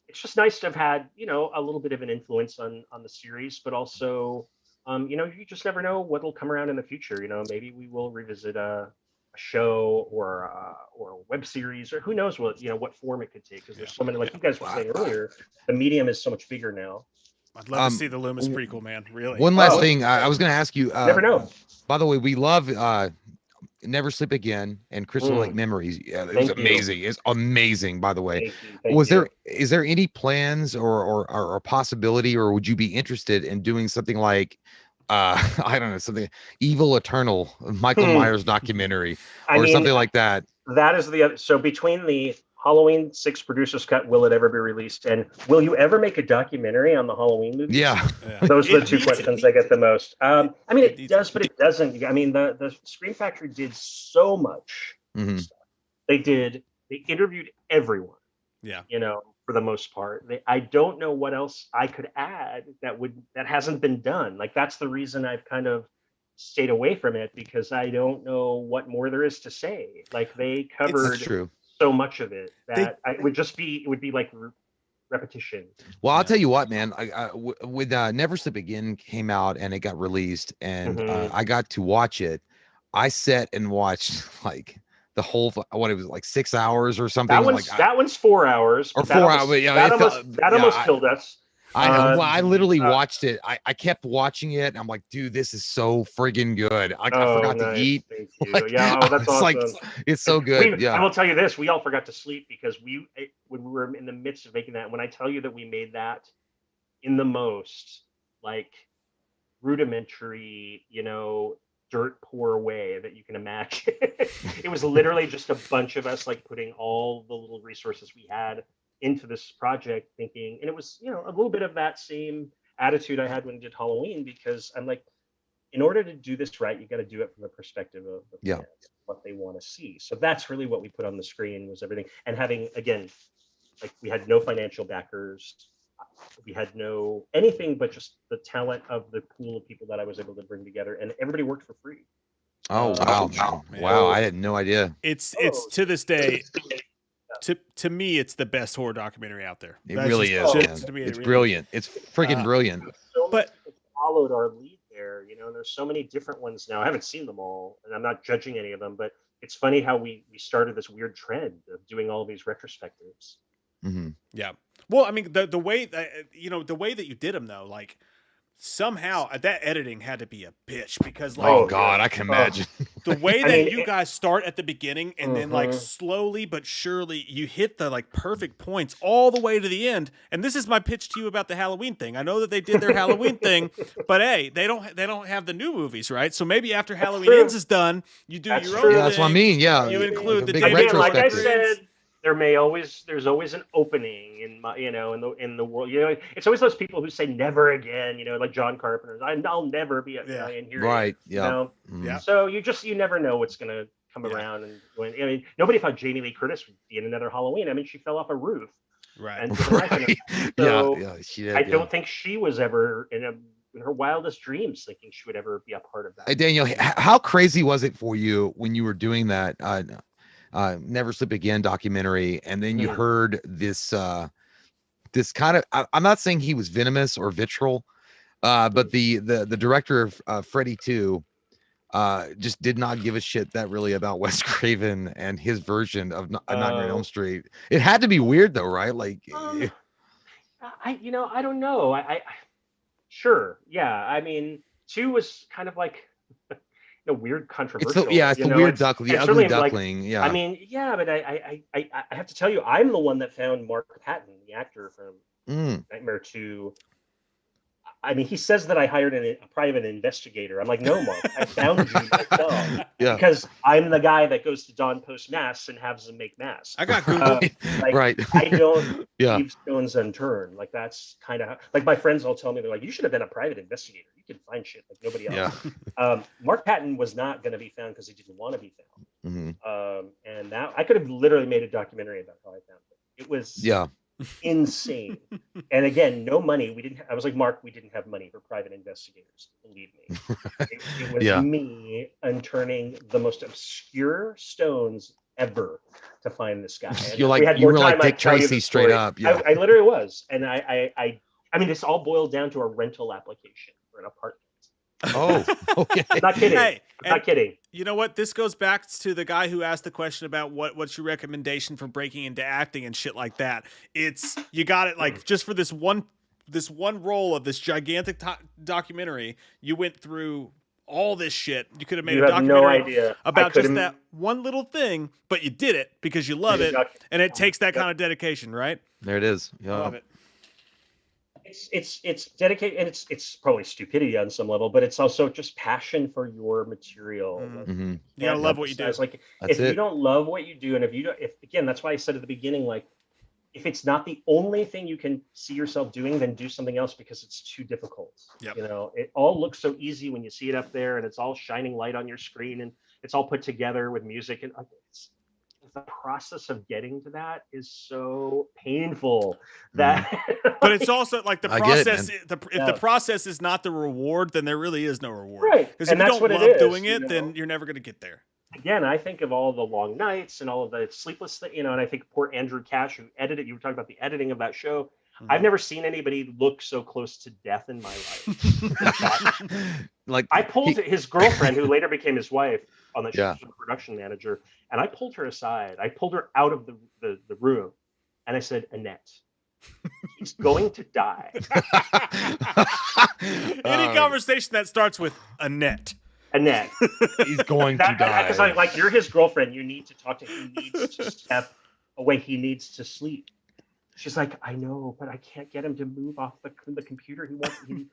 it's just nice to have had, a little bit of an influence on the series, but also, you just never know what will come around in the future. Maybe we will revisit a show or a web series, or who knows what form it could take. Because there's so many, like you guys were saying earlier, the medium is so much bigger now. I'd love to see the Loomis prequel, man. Really. One last thing, I was going to ask you. Never know. By the way, we love Never Sleep Again and Crystal Lake Memories. Yeah, it was amazing. It's amazing, by the way. Is there any plans or a possibility, or would you be interested in doing something like I don't know, something Evil Eternal, Michael Myers documentary, or something like that? That is the other. So between the Halloween 6 producer's cut, will it ever be released? And will you ever make a documentary on the Halloween movie? Yeah. Those are the two questions I get the most. I mean, it does, but it doesn't. I mean, the Scream Factory did so much stuff. They interviewed everyone. Yeah. For the most part. I don't know what else I could add that hasn't been done. Like, that's the reason I've kind of stayed away from it, because I don't know what more there is to say. Like, they covered so much of it that it would be like repetition. Well, I'll tell you what, man. With Never Sleep Again came out and it got released, and I got to watch it. I sat and watched like the whole what it was like 6 hours or something. That one's 4 hours. Or 4 hours. Yeah, that almost killed us. I literally watched it. I kept watching it. And I'm like, dude, this is so friggin' good. I forgot to eat. Like, that's awesome. Like, it's so good. I will tell you this: we all forgot to sleep because when we were in the midst of making that. When I tell you that we made that in the most like rudimentary, dirt poor way that you can imagine. It was literally just a bunch of us like putting all the little resources we had into this project, thinking, and it was a little bit of that same attitude I had when I did Halloween, because I'm like, in order to do this right, you got to do it from the perspective of the fans, what they want to see. So that's really what we put on the screen, was everything. And having, again, like, we had no financial backers, we had no anything but just the talent of the pool of people that I was able to bring together, and everybody worked for free. Oh wow! I had no idea. It's to this day. To me, it's the best horror documentary out there. It really is. It's brilliant. It's freaking brilliant. But followed our lead there, and there's so many different ones now. I haven't seen them all, and I'm not judging any of them, but it's funny how we started this weird trend of doing all these retrospectives. Mm-hmm. Yeah. Well, I mean, the way that, the way that you did them though, like, somehow that editing had to be a bitch, because like, oh god, I can imagine the way that you guys start at the beginning and then like slowly but surely you hit the like perfect points all the way to the end. And this is my pitch to you about the Halloween thing. I know that they did their Halloween thing, but hey, they don't have the new movies, right? So maybe after Halloween Ends is done, you do your own thing. That's what I mean. Yeah, you include the big like I said. There's always an opening in my, in the world. It's always those people who say never again, like John Carpenter. I'll never be a lion here. Right. Yeah. Yeah. So you never know what's gonna come around. And when nobody thought Jamie Lee Curtis would be in another Halloween. I mean, she fell off a roof. Right. And So she did. I don't think she was ever in her wildest dreams thinking she would ever be a part of that. Hey, Daniel, how crazy was it for you when you were doing that? Never Sleep Again documentary, and then you heard this this kind of, I'm not saying he was venomous or vitriol, but the director of Freddy 2 just did not give a shit that really about Wes Craven and his version of Nightmare on Elm Street. It had to be weird though, right? Like I don't know. I sure, yeah. I mean, 2 was kind of like weird, controversial. It's the weird duckling, the ugly duckling. Like, I mean, yeah, but I have to tell you, I'm the one that found Mark Patton, the actor from Nightmare 2. I mean, he says that I hired a private investigator. I'm like, no, Mark, I found you myself. Because I'm the guy that goes to dawn post mass and has them make mass. I got Google. Right. I don't leave stones unturned. Like, that's kind of like my friends all tell me, they're like, you should have been a private investigator. You can find shit like nobody else. Yeah. Mark Patton was not going to be found because he didn't want to be found. Mm-hmm. And that I could have literally made a documentary about how I found it. It was insane. And again, no money. I was like, Mark, we didn't have money for private investigators. Believe me. It was me unturning the most obscure stones ever to find this guy. And you were like Dick Tracy straight up. Yeah. I literally was. And I mean, this all boiled down to a rental application for an apartment. Oh, okay. Not kidding. Hey, not kidding. You know what? This goes back to the guy who asked the question about what's your recommendation for breaking into acting and shit like that. It's, you got it, like, just for this one role of this gigantic documentary, you went through all this shit. You could have made a documentary about just that one little thing, but you did it because you love it, and it takes that kind of dedication, right? There it is. Yeah. I love it. It's dedicated, and it's probably stupidity on some level, but it's also just passion for your material. Mm-hmm. You gotta love what you do. It's like, if you don't love what you do, and if again, that's why I said at the beginning, like, if it's not the only thing you can see yourself doing, then do something else, because it's too difficult. Yep. It all looks so easy when you see it up there, and it's all shining light on your screen, and it's all put together with music, and the process of getting to that is so painful that but it's also like the process. If the process is not the reward, then there really is no reward. Right. Because if you don't love doing it, then you're never going to get there. again, I think of all the long nights and all of the sleepless, and I think poor Andrew Cash, who edited. You were talking about the editing of that show. I've never seen anybody look so close to death in my life. Like I pulled his girlfriend, who later became his wife, on the show, the production manager, and I pulled her aside. I pulled her out of the room, and I said, Annette, he's going to die. Any conversation that starts with Annette. He's going to die. Because like, you're his girlfriend. You need to talk to him. He needs to step away. He needs to sleep. She's like, I know, but I can't get him to move off the computer. He knows we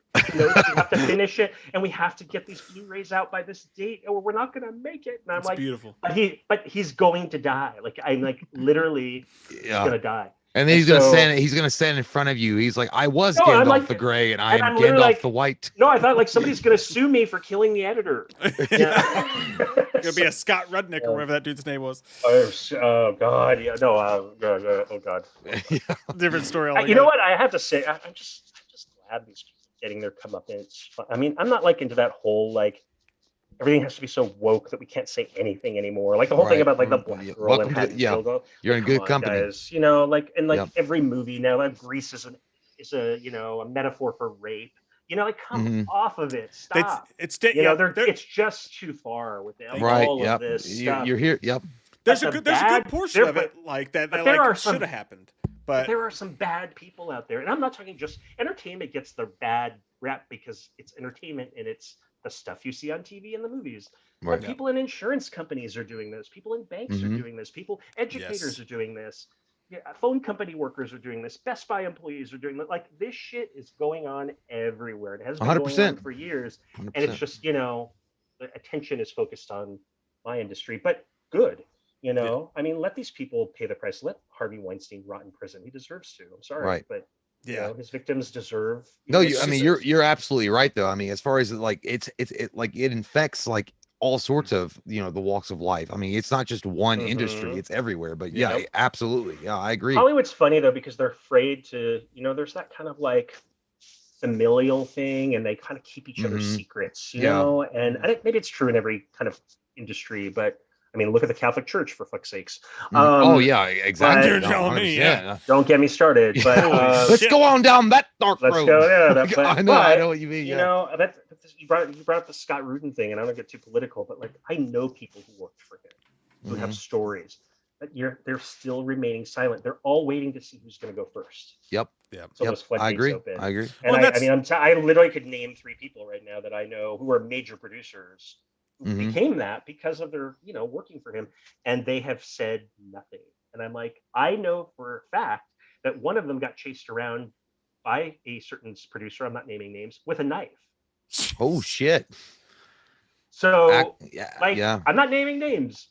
have to finish it, and we have to get these Blu-rays out by this date, or we're not going to make it. And I'm like, beautiful. But he's going to die. Like, I'm like, literally, he's going to die. And then he's gonna stand in front of you. He's like, I was Gandalf the Grey, and I am Gandalf the White. No, I thought like somebody's gonna sue me for killing the editor. Gonna be a Scott Rudnick or whatever that dude's name was. Oh God, yeah, no, oh God. Different story. You know what? I have to say, I'm just glad these people are getting their comeuppance. I mean, I'm not like into that whole like everything has to be so woke that we can't say anything anymore. Like the whole thing about like the black girl and Haddonfield. You're in good company, guys. Like every movie now, like Grease is a metaphor for rape. Like come off of it. Stop. It's just too far with all of this stuff. You're here. Yep. There's a good portion of it like that like should have happened. But there are some bad people out there, and I'm not talking just entertainment gets the bad rep because it's entertainment and it's the stuff you see on TV and the movies. Right. But people in insurance companies are doing this. People in banks are doing this. Educators are doing this. Phone company workers are doing this. Best Buy employees are doing this. Like this shit is going on everywhere. It has been 100%. going on for years. 100%. And it's just, the attention is focused on my industry, but good. I mean, let these people pay the price. Let Harvey Weinstein rot in prison. He deserves to. I'm sorry, but his victims deserve. No, you're absolutely right though. I mean, as far as like it infects like all sorts of the walks of life. I mean, it's not just one industry; it's everywhere. But absolutely, I agree. Hollywood's funny though because they're afraid to. There's that kind of like familial thing, and they kind of keep each other's secrets. And I think maybe it's true in every kind of industry, but. I mean, look at the Catholic Church for fuck's sakes. Exactly. You're telling me, Don't get me started. But let's go on down that dark road. Let's go. I know what you mean. You brought up the Scott Rudin thing, and I don't get too political, but like I know people who worked for him who have stories, but they're still remaining silent. They're all waiting to see who's going to go first. Yep. So I agree. Open. I agree. And I literally could name 3 people right now that I know who are major producers. Became that because of their, working for him, and they have said nothing. And I'm like, I know for a fact that one of them got chased around by a certain producer, I'm not naming names, with a knife. Oh shit. So I'm not naming names.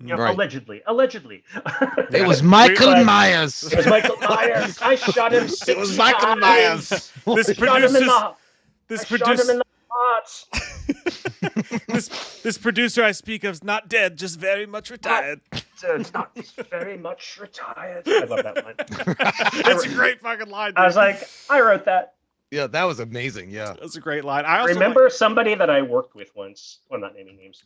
Allegedly. It was Michael Myers. It was Michael Myers. I shot him 6 times. It was Michael Myers. This producer I speak of is not dead, just very much retired. It's not very much retired. I love that line. That's a great fucking line, dude. I was like, I wrote that. Yeah, that was amazing. Yeah. That's a great line. I also remember somebody that I worked with once. Well, I'm not naming names.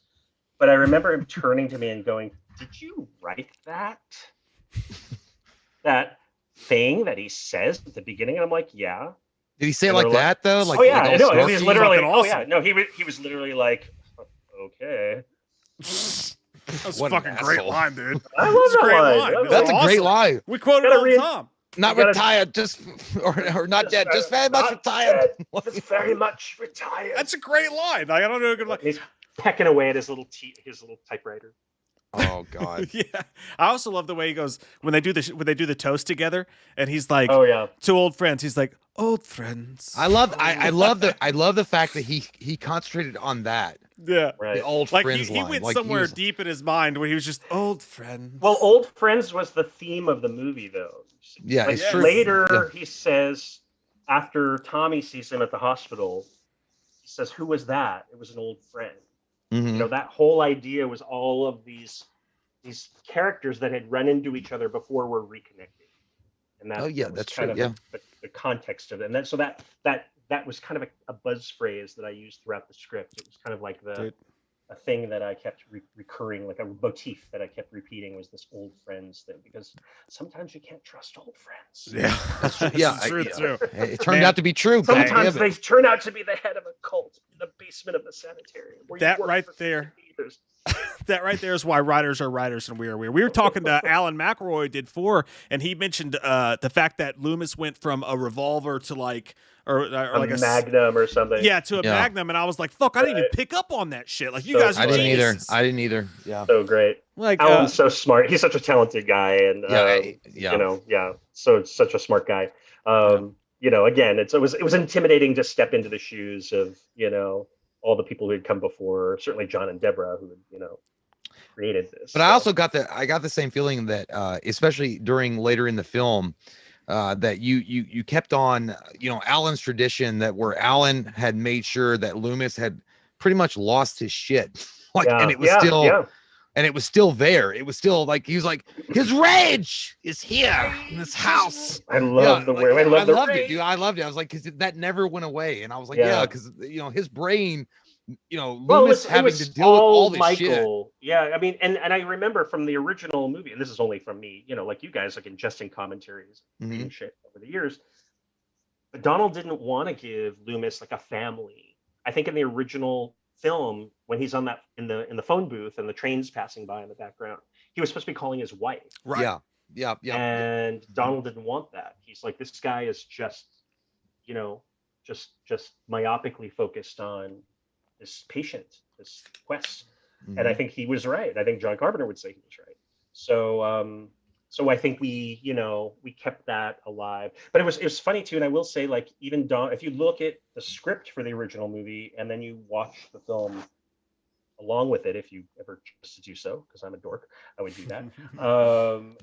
But I remember him turning to me and going, "Did you write that? That thing that he says at the beginning?" And I'm like, "Yeah." Did he say it like that though? Like, no, he was literally. No, he was literally like, "Okay." That's a fucking great line, dude. I love that line. That's a great line. We quoted it all the time. Not retired, just or not dead, just very much retired. Just very much retired. That's a great line. I don't know a good line. He's pecking away at his little typewriter. Oh God. Yeah. I also love the way he goes when they do the toast together, and he's like, "Oh yeah, 2 old friends." He's like, "Old friends." I love the fact that he concentrated on that. Yeah, right. The old like friends he line. went like somewhere deep in his mind where he was just old friends. Well, old friends was the theme of the movie, though. Yeah, it's true. Later, he says after Tommy sees him at the hospital, he says, "Who was that?" It was an old friend. That whole idea was all of these characters that had run into each other before were reconnected, and that that's kind true. of the context of it, and that was kind of a buzz phrase that I used throughout the script. It was kind of like a thing that I kept recurring, like a motif that I kept repeating, was this old friends thing, because sometimes you can't trust old friends. Yeah, That's true. Yeah, true. It turned out to be true. Sometimes they turn out to be the head of a cult in the basement of the sanitarium. Where That right there. That right there is why writers are writers and we are. We were talking to Alan McElroy did 4, and he mentioned the fact that Loomis went from a revolver to like or like a Magnum or something. Yeah, to a Magnum, and I was like, "Fuck, I didn't even pick up on that shit." Like you guys, I didn't either. Yeah, so great. Like Alan's so smart. He's such a talented guy, and you know, so it's such a smart guy. You know, again, it was intimidating to step into the shoes of, you know, all the people who had come before, certainly John and Deborah, who had, you know, created this. But I also got the same feeling that especially during later in the film, that you kept on, you know, Alan's tradition, that where Alan had made sure that Loomis had pretty much lost his shit. Like, and it was and it was still there. It was still like, he was like, his rage is here in this house. I love the way I loved it, dude. I loved it. I was like, because that never went away. And I was like, because you know, his brain, you know, Loomis having to deal with all this shit. Yeah, I mean, and I remember from the original movie, and this is only from me, you know, like you guys, like ingesting commentaries and shit over the years. But Donald didn't want to give Loomis like a family. I think in the original film, when he's on that in the phone booth and the train's passing by in the background, he was supposed to be calling his wife. Right. Yeah. And Donald didn't want that. He's like, this guy is just, you know, just myopically focused on this patient, this quest. And I think he was right. I think John Carpenter would say he was right. So so I think we, you know, we kept that alive. But it was funny too, and I will say, like, even Don, if you look at the script for the original movie and then you watch the film along with it, if you ever choose to do so, because I'm a dork, I would do that.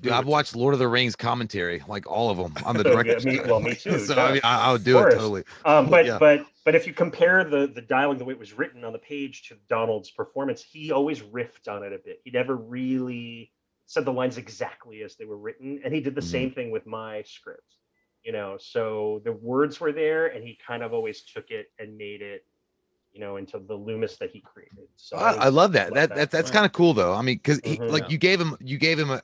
Dude, I've watched Lord of the Rings commentary, like all of them on the director's cut. Me too. So I mean, I would do it totally. But if you compare the dialogue, the way it was written on the page, to Donald's performance, he always riffed on it a bit. He never really said the lines exactly as they were written, and he did the same thing with my script. You know, so the words were there, and he kind of always took it and made it, you know, into the Loomis that he created. So I love that. That's kind of cool, though. I mean, because like you gave him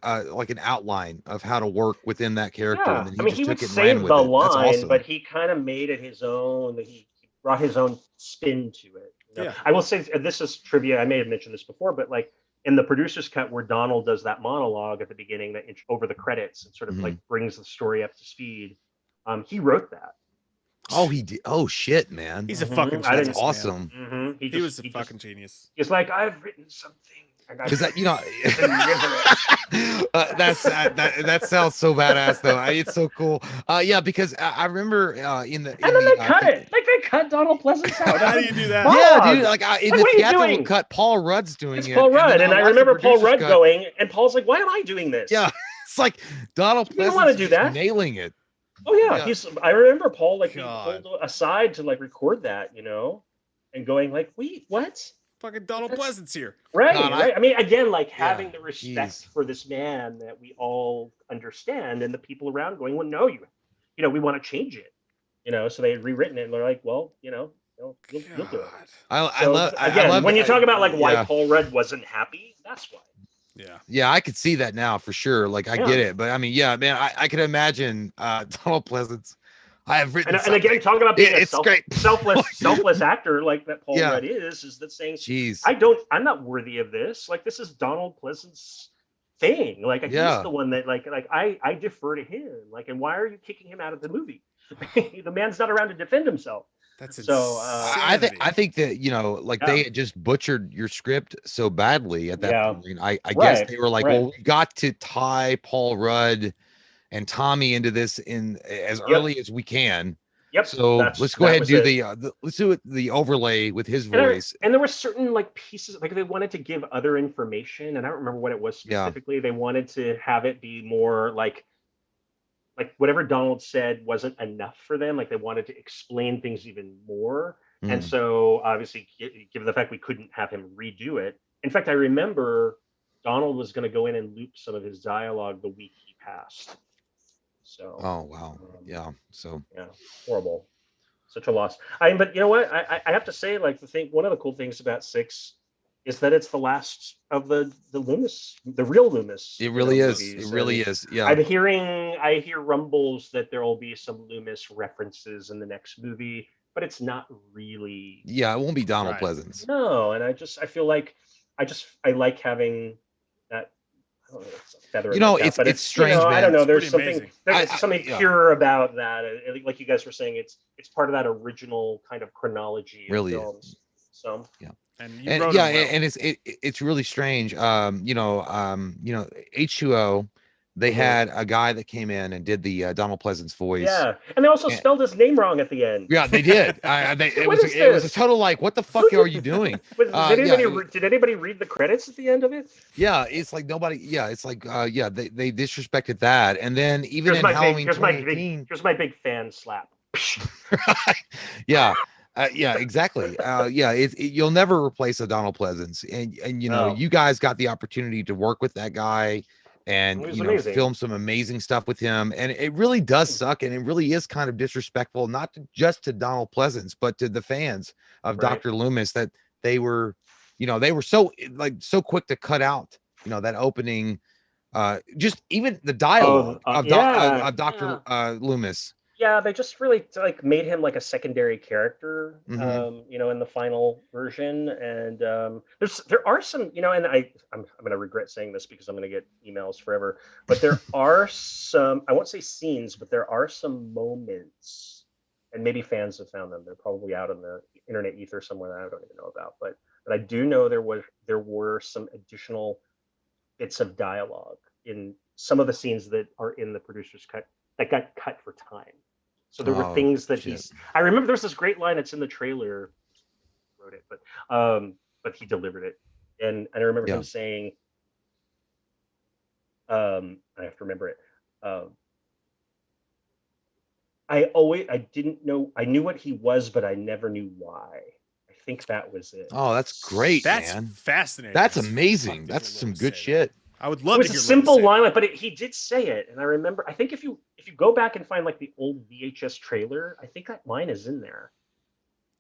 a like an outline of how to work within that character. Yeah. And then he would say the line, but he kind of made it his own. He brought his own spin to it. You know? Yeah. I will say, this is trivia. I may have mentioned this before, but like in the producer's cut, where Donald does that monologue at the beginning, that over the credits, and sort of like brings the story up to speed. He wrote that. Oh, he did. Oh shit, man. He's a fucking genius. That's awesome. He was a fucking genius. He's like, I've written something. Because that, you know, that sounds so badass though. It's so cool. Yeah, because I remember in the they cut it. Like they cut Donald Pleasence out. How do you do that? Yeah, dude. Like in the theatrical cut, Paul Rudd's doing it. Paul Rudd, and I remember Paul Rudd going, and Paul's like, "Why am I doing this?" Yeah, it's like Donald Pleasence. You don't want to do that. Nailing it. Oh yeah, I remember Paul like being pulled aside to like record that, you know, and going like, "Wait, what?" Fucking Donald Pleasence here. Right. I mean, again, like having the respect for this man that we all understand, and the people around going, well, no, you know, we want to change it, you know, so they had rewritten it, and they're like, well, you know, you'll do it. I love when you talk about like why Paul Rudd wasn't happy, that's why. Yeah, I could see that now for sure. Like I get it, but I mean, yeah, man, I could imagine Donald Pleasence. I have written, and again, talking about being great. selfless actor like that Paul Rudd is that saying, jeez, I'm not worthy of this. Like this is Donald Pleasence's thing. Like he's the one that like I defer to him. Like, and why are you kicking him out of the movie? The man's not around to defend himself. That's so. I think that, you know, like they had just butchered your script so badly at that point. I guess they were like, well, we got to tie Paul Rudd and Tommy into this in as early as we can. Yep. So let's go ahead and do the overlay with his voice. And there were certain like pieces, like they wanted to give other information, and I don't remember what it was specifically. Yeah. They wanted to have it be more like whatever Donald said wasn't enough for them. Like they wanted to explain things even more. And so obviously, given the fact we couldn't have him redo it. In fact, I remember Donald was going to go in and loop some of his dialogue the week he passed. So. Oh wow! Yeah. So. Yeah. Horrible. Such a loss. But you know what? I have to say, like one of the cool things about 6 is that it's the last of the Loomis, the real Loomis. It really is. movies. It really And is. Yeah. I hear rumbles that there will be some Loomis references in the next movie, but it's not really. Yeah, it won't be Donald Pleasence. No, and I feel like I like having that. I don't know, it's a feather. You know, in my cap, but it's strange, I man. don't know. It's There's pretty something. amazing. There's something yeah. pure about that. Like you guys were saying, it's part of that original kind of chronology of Really films. is. So yeah. And And yeah, and it's really strange. H2O, they had a guy that came in and did the Donald Pleasence voice. yeah, and they also spelled his name wrong at the end. Yeah, they did. It What was is a this? total like, what the fuck are you doing? Did Yeah, anybody read the credits at the end of it? yeah, it's like nobody. Yeah, it's like they disrespected that, and then even Here's in my Halloween big, 2018, here's my big fan slap. yeah. Yeah, exactly. You'll never replace a Donald Pleasence, and No. you guys got the opportunity to work with that guy, and It was amazing. film some amazing stuff with him, and it really does suck, and it really is kind of disrespectful, not just to Donald Pleasence, but to the fans of Right. Dr. Loomis, that they were so quick to cut out that opening, just even the dialogue of Dr. Loomis. Yeah, they just really like made him like a secondary character, Mhm. in the final version. And there are some, and I'm gonna regret saying this because I'm gonna get emails forever. But there are some, I won't say scenes, but there are some moments, and maybe fans have found them. They're probably out in the internet ether somewhere that I don't even know about. But I do know there were some additional bits of dialogue in some of the scenes that are in the producer's cut that got cut for time. So there were things that I remember there's this great line that's in the trailer. He wrote it, but he delivered it. And I remember him saying, I have to remember it. I didn't know, I knew what he was, but I never knew why. I think that was it. Oh, that's great, That's man. fascinating. That's amazing. That's some good shit. I would It love was to a hear simple Loomis say line, but he did say it, and I remember. I think if you go back and find like the old VHS trailer, I think that line is in there.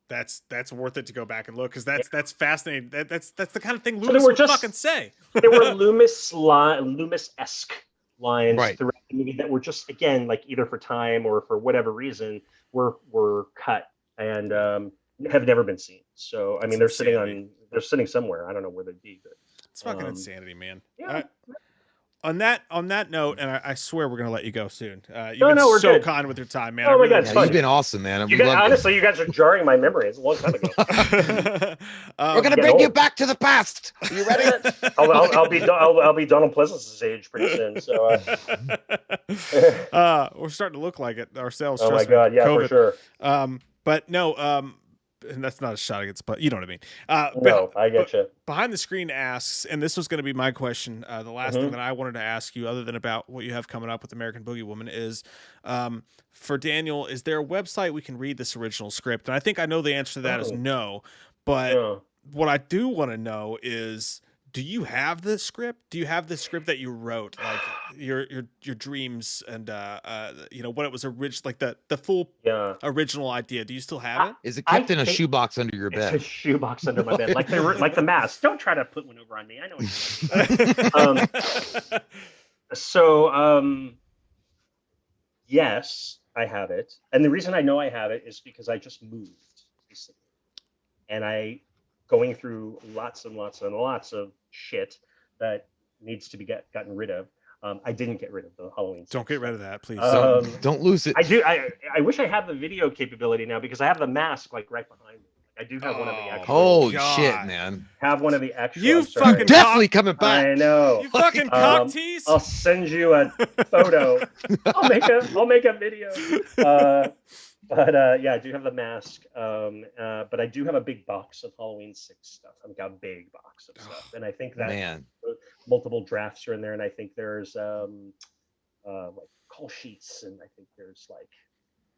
That's worth it to go back and look, because that's fascinating. That's the kind of thing So Loomis there were would just- fucking say. There were Loomis-esque lines Right. throughout the movie that were just, again, like either for time or for whatever reason were cut and have never been seen. So I mean, they're sitting somewhere. I don't know where they'd be, but It's fucking insanity, man. yeah. On that note, and I swear we're gonna let you go soon. You've No, been no, we're so good. kind with your time, man. Oh I my really God, it's fun. You've been awesome, man. You We guys, love you. honestly, you guys are jarring my memory. It's a long time ago. We're gonna bring you back to the past. Are you ready? I'll be Donald Pleasence's age pretty soon. So. We're starting to look like it ourselves. Oh my trust me, God, yeah, for COVID. sure. But no, and that's not a shot against, but you know what I mean. No, I get you. Behind the Screen asks, and this was going to be my question, the last thing that I wanted to ask you, other than about what you have coming up with American Boogie Woman, is for Daniel, is there a website we can read this original script? And I think I know the answer to that is no. But what I do want to know is, do you have the script? Do you have the script that you wrote, like your dreams and what it was original, like the full original idea? Do you still have it? Is it kept in a shoebox under your bed? It's a shoebox under my bed, like the mask. Don't try to put one over on me. I know what you're yes, I have it. And the reason I know I have it is because I just moved recently. And I going through lots and lots and lots of shit that needs to be gotten rid of. I didn't get rid of the Halloween. Don't get rid of that, please. Don't lose it. I do. I wish I had the video capability now, because I have the mask like right behind me. I do have one of the actual. Holy shit, man! Have one of the actual. You I'm sorry. fucking Definitely coming back. I know. You fucking cock tease. I'll send you a photo. I'll make a video. But yeah, I do have the mask. But I do have a big box of Halloween 6 stuff. I've got a big box of stuff, and I think that multiple drafts are in there, and I think there's like call sheets, and I think there's like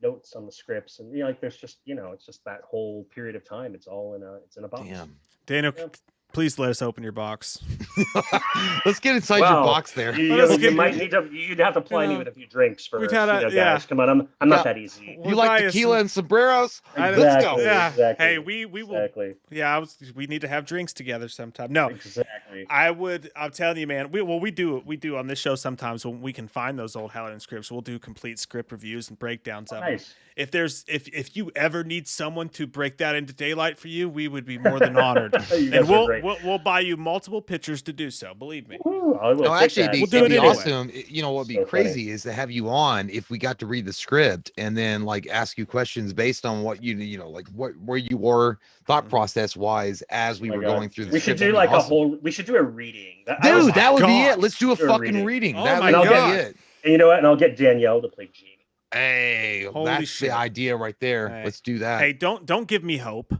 notes on the scripts, and like there's just it's just that whole period of time. It's all in a box. Damn. Daniel, Please let us open your box. Let's get inside your box there. You might need to. You'd have to ply me with a few drinks first. Guys, come on. I'm not that easy. You like tequila and sombreros? Let's go. Yeah. Exactly. Hey, we will. Exactly. Yeah, we need to have drinks together sometime. No, exactly. I'm telling you, man. We do on this show sometimes when we can find those old Halloween scripts. We'll do complete script reviews and breakdowns of them. If you ever need someone to break that into daylight for you, we would be more than honored. And we'll buy you multiple pictures to do so. Believe me. No, actually, it'd be awesome. You know what'd be crazy is to have you on if we got to read the script and then like ask you questions based on what you know, like where you were thought process wise as we were going through the script. We should do like a whole. We should do a reading. Dude, that would be it. Let's do a fucking reading. That would be it. And you know what? And I'll get Danielle to play Jeannie. Hey, that's the idea right there. Hey. Let's do that. Hey, don't give me hope.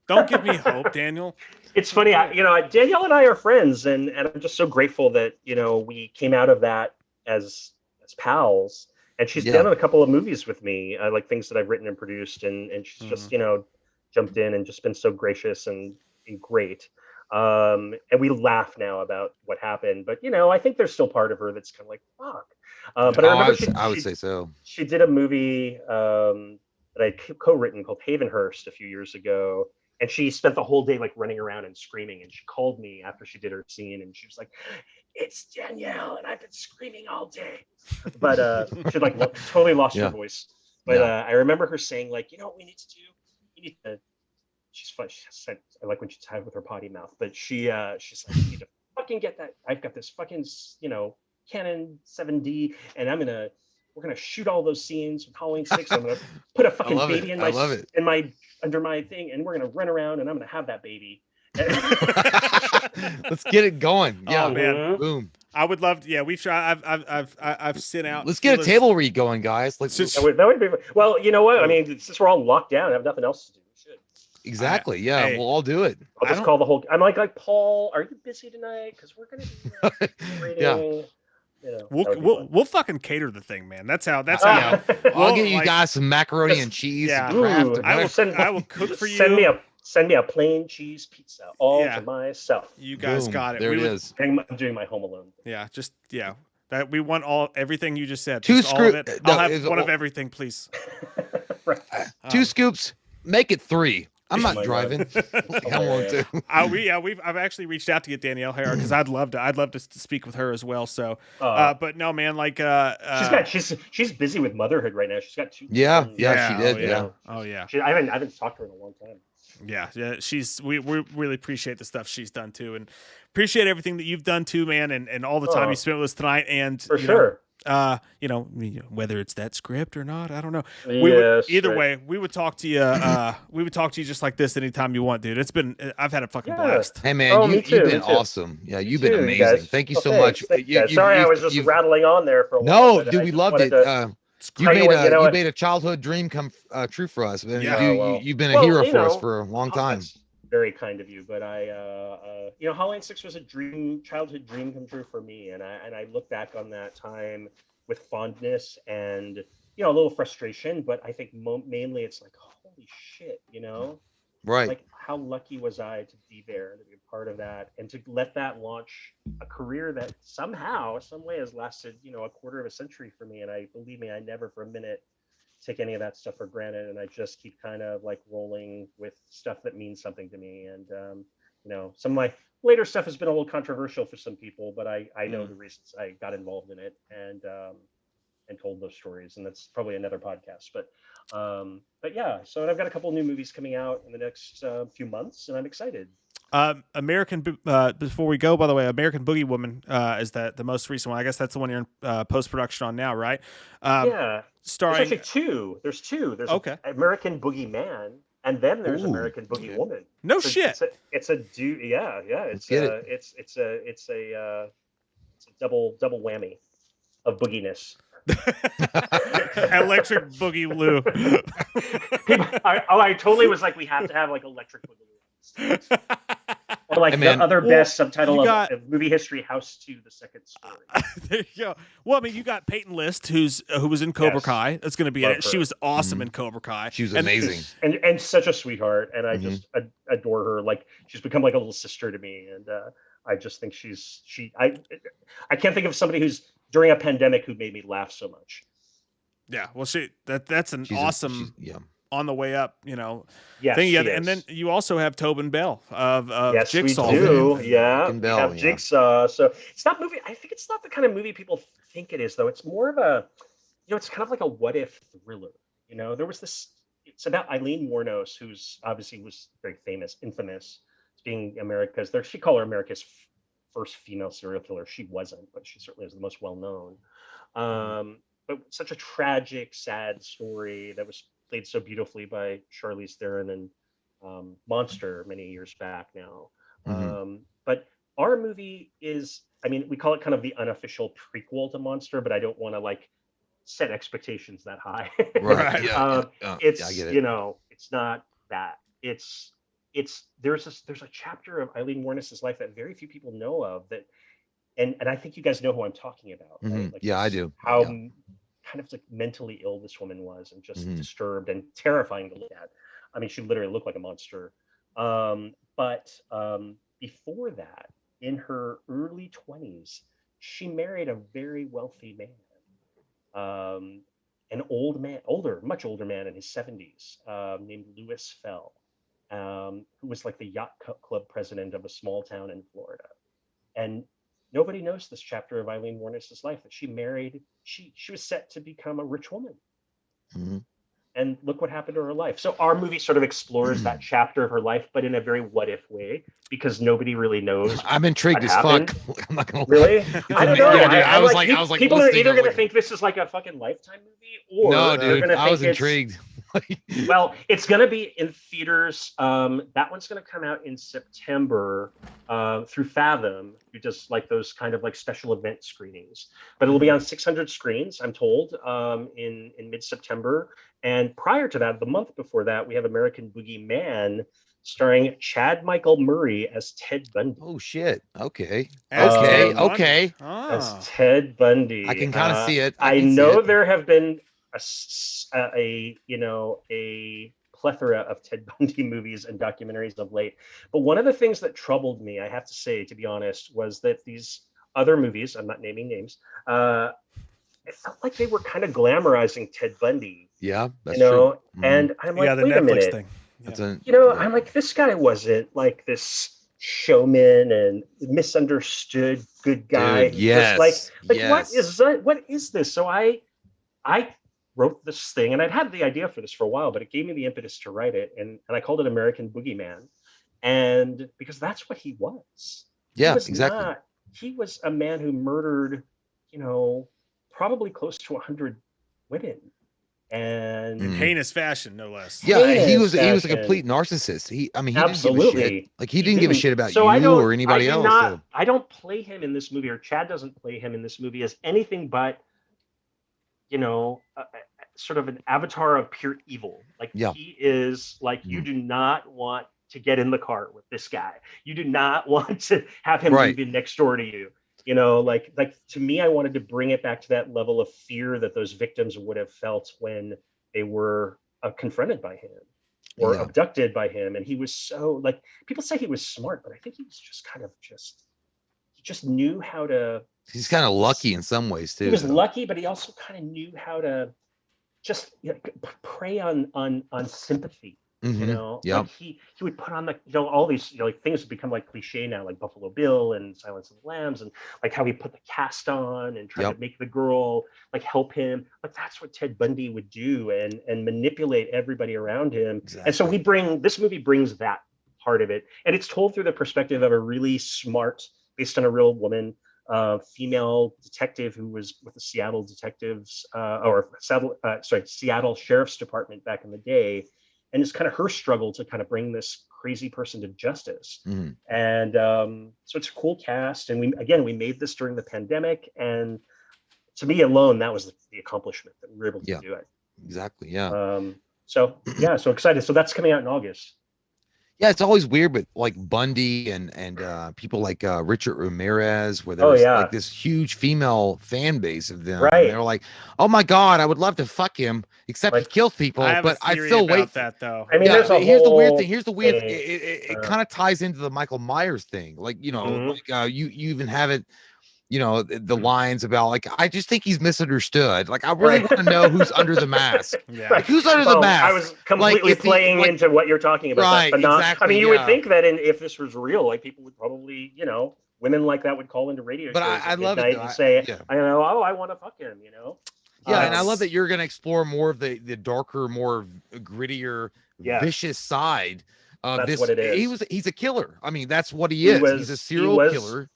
Don't give me hope, Daniel. It's funny, Danielle and I are friends, and I'm just so grateful that we came out of that as pals. And she's done a couple of movies with me, like things that I've written and produced, and she's just jumped in and just been so gracious and great. And we laugh now about what happened, but I think there's still part of her that's kind of like fuck. But I would say so. She did a movie that I co-written called Havenhurst a few years ago, and she spent the whole day like running around and screaming. And she called me after she did her scene, and she was like, "It's Danielle, and I've been screaming all day." But she like totally lost her voice. But I remember her saying like, "You know what we need to do? We need to." She's fun. She said, I like when she's tied with her potty mouth, but she's like, "You need to fucking get that. I've got this fucking Canon 7D, and we're gonna shoot all those scenes with Halloween 6. I'm gonna put a fucking baby in my under my thing, and we're gonna run around, and I'm gonna have that baby." Let's get it going. Yeah, oh, man. Boom. I would love to. Yeah, we've tried. I've sent out. Let's get a table read going, guys. That would be. Well, you know what? I mean, since we're all locked down, I have nothing else to do. We should. Exactly. Yeah, we'll all do it. I'll just call the whole. I'm like Paul. Are you busy tonight? Because we're gonna be reading. We'll fucking cater the thing, man. That's how. I'll get you guys some macaroni and cheese. Yeah, I will cook for you. Send me a plain cheese pizza all to myself. You guys got it. There it is. I'm doing my Home Alone. Yeah, that we want everything you just said. All of it. I'll have one of everything, please. Right. 2 scoops. Make it 3. I'm not driving. I won't do. I've actually reached out to get Danielle Harris because I'd love to speak with her as well. So, but no, man, like she's busy with motherhood right now. She's got 2. She did. Oh yeah. I haven't talked to her in a long time. Yeah. We really appreciate the stuff she's done too, and appreciate everything that you've done too, man, and all the time you spent with us tonight. And for sure. Whether it's that script or not, I don't know. Either way, we would talk to you. We would talk to you just like this anytime you want, dude. I've had a fucking blast. Hey man, you've been awesome. Yeah, you've been amazing. Guys. Thank you so much. Sorry, I was just rattling on there for a while. No, dude, we loved it. You made a childhood dream come true for us. You've been a hero for us for a long time. Very kind of you, but Halloween 6 was a childhood dream come true for me, and I look back on that time with fondness and a little frustration, but I think mainly it's like, holy shit, right? Like, how lucky was I to be there, to be a part of that, and to let that launch a career that somehow, some way, has lasted a quarter of a century for me. And believe me, I never for a minute take any of that stuff for granted, and I just keep kind of like rolling with stuff that means something to me. And some of my later stuff has been a little controversial for some people, but I know the reasons I got involved in it and told those stories, and that's probably another podcast. But yeah, so I've got a couple of new movies coming out in the next few months, and I'm excited. Before we go, by the way, American Boogie Woman is the most recent one. I guess that's the one you're in post-production on now, right? Starring. There's actually 2. There's 2. There's American Boogie Man, and then there's American Boogie Woman. No shit. It's a dude. Yeah. It's a double whammy of booginess. Electric Boogie Lou. I totally was like, we have to have like Electric Boogie Lou. Or like the other best subtitle of movie history, House 2: The Second Story. There you go. Well, I mean, you got Peyton List, who was in Cobra Kai. That's going to be in it. She was awesome in Cobra Kai. She was amazing. And such a sweetheart. And I just adore her. Like, she's become like a little sister to me. And I just think I can't think of somebody who's during a pandemic who made me laugh so much. Yeah. Well, that's an awesome on the way up, Yes, thing. And then you also have Tobin Bell of yes, Jigsaw. We do. Yeah. Bell, we have Jigsaw. So it's not movie. I think it's not the kind of movie people think it is, though. It's more of a, it's kind of like a what if thriller. There was this. It's about Eileen Wuornos, who's obviously was very infamous, as being America's. She called her America's first female serial killer. She wasn't, but she certainly is the most well known. But such a tragic, sad story that was played so beautifully by Charlize Theron and Monster many years back now. But our movie is, we call it kind of the unofficial prequel to Monster, but I don't want to set expectations that high. Right. It's I get it. It's not that. It's there's a chapter of Eileen Wuornos' life that very few people know of, that and I think you guys know who I'm talking about. Right? I do. How kind of mentally ill this woman was, and just disturbed and terrifying to look at. She literally looked like a monster. But before that, in her early 20s, she married a very wealthy man, an much older man in his 70s, named Louis Fell, who was like the yacht club president of a small town in Florida. And nobody knows this chapter of Eileen Wuornos' life, that she married. She was set to become a rich woman, and look what happened to her life. So our movie sort of explores that chapter of her life, but in a very what if way, because nobody really knows. I'm intrigued as fuck. I'm not gonna really. I don't know. Yeah, dude, I was like, people are either going to think this is like a fucking Lifetime movie, or no, they're dude. going to think I was intrigued. Well, it's going to be in theaters. That one's going to come out in September through Fathom, who does like those kind of like special event screenings. But it'll be on 600 screens, I'm told, in mid-September. And prior to that, the month before that, we have American Boogeyman, starring Chad Michael Murray as Ted Bundy. Oh shit! Okay. As Ted Bundy. I can kind of see it. I know there have been a plethora of Ted Bundy movies and documentaries of late, but one of the things that troubled me, I have to say, to be honest, was that these other movies, I'm not naming names, it felt like they were kind of glamorizing Ted Bundy. Yeah, that's true. And I'm like, the wait Netflix a minute. thing. I'm like, this guy wasn't like this showman and misunderstood good guy. Dude, yes. Just what is this? So I wrote this thing, and I'd had the idea for this for a while, but it gave me the impetus to write it, and I called it American Boogeyman, and because that's what he was. Yeah, exactly. He was a man who murdered, probably close to 100 women, and in heinous fashion, no less. Yeah, he was a complete narcissist. He absolutely didn't give a shit. Like he didn't give a shit about you or anybody else. I don't play him in this movie, or Chad doesn't play him in this movie as anything but, sort of an avatar of pure evil. Like he is like, you do not want to get in the car with this guy. You do not want to have him move in next door to you. Like to me, I wanted to bring it back to that level of fear that those victims would have felt when they were confronted by him or abducted by him. And he was so, like, people say he was smart, but I think he was just kind of he just knew how to. He's kind of lucky in some ways too. He was lucky, but he also kind of knew how to just prey on sympathy. Like he would put on the all these like things have become like cliche now, like Buffalo Bill and Silence of the Lambs, and like how he put the cast on and try to make the girl like help him. Like that's what Ted Bundy would do, and manipulate everybody around him. Exactly. And so this movie brings that part of it, and it's told through the perspective of a really smart, based on a real woman, female detective who was with the Seattle detectives Seattle Sheriff's Department back in the day. And it's kind of her struggle to kind of bring this crazy person to justice. And so it's a cool cast. And we made this during the pandemic. And to me alone, that was the accomplishment that we were able to do it. Exactly. Yeah. So excited. So that's coming out in August. Yeah, it's always weird, but like Bundy and people like Richard Ramirez, where Oh there's yeah, like this huge female fan base of them. Right. And they're like, "Oh my god, I would love to fuck him, except he Like, kills people." I have But a I theory still about wait. that though. I mean, Yeah, there's a but here's the weird whole thing. Here's the weird. thing. It kind of ties into the Michael Myers thing. Like Mhm. like you even have it. The lines about like I just think he's misunderstood. Like I really Right. want to know who's under the mask. Yeah. Like who's under the Well, mask? I was completely if he- playing like- into what you're talking about, Right, but not. exactly, I mean, you yeah. would think that if this was real, like people would probably, women like that would call into radio But shows I at love it, midnight though. and say, Yeah. I want to fuck him, Yeah, and I love that you're going to explore more of the darker, more grittier, Yeah. vicious side of That's this. what it is. He's a killer. I mean, that's what he is. He's a serial killer.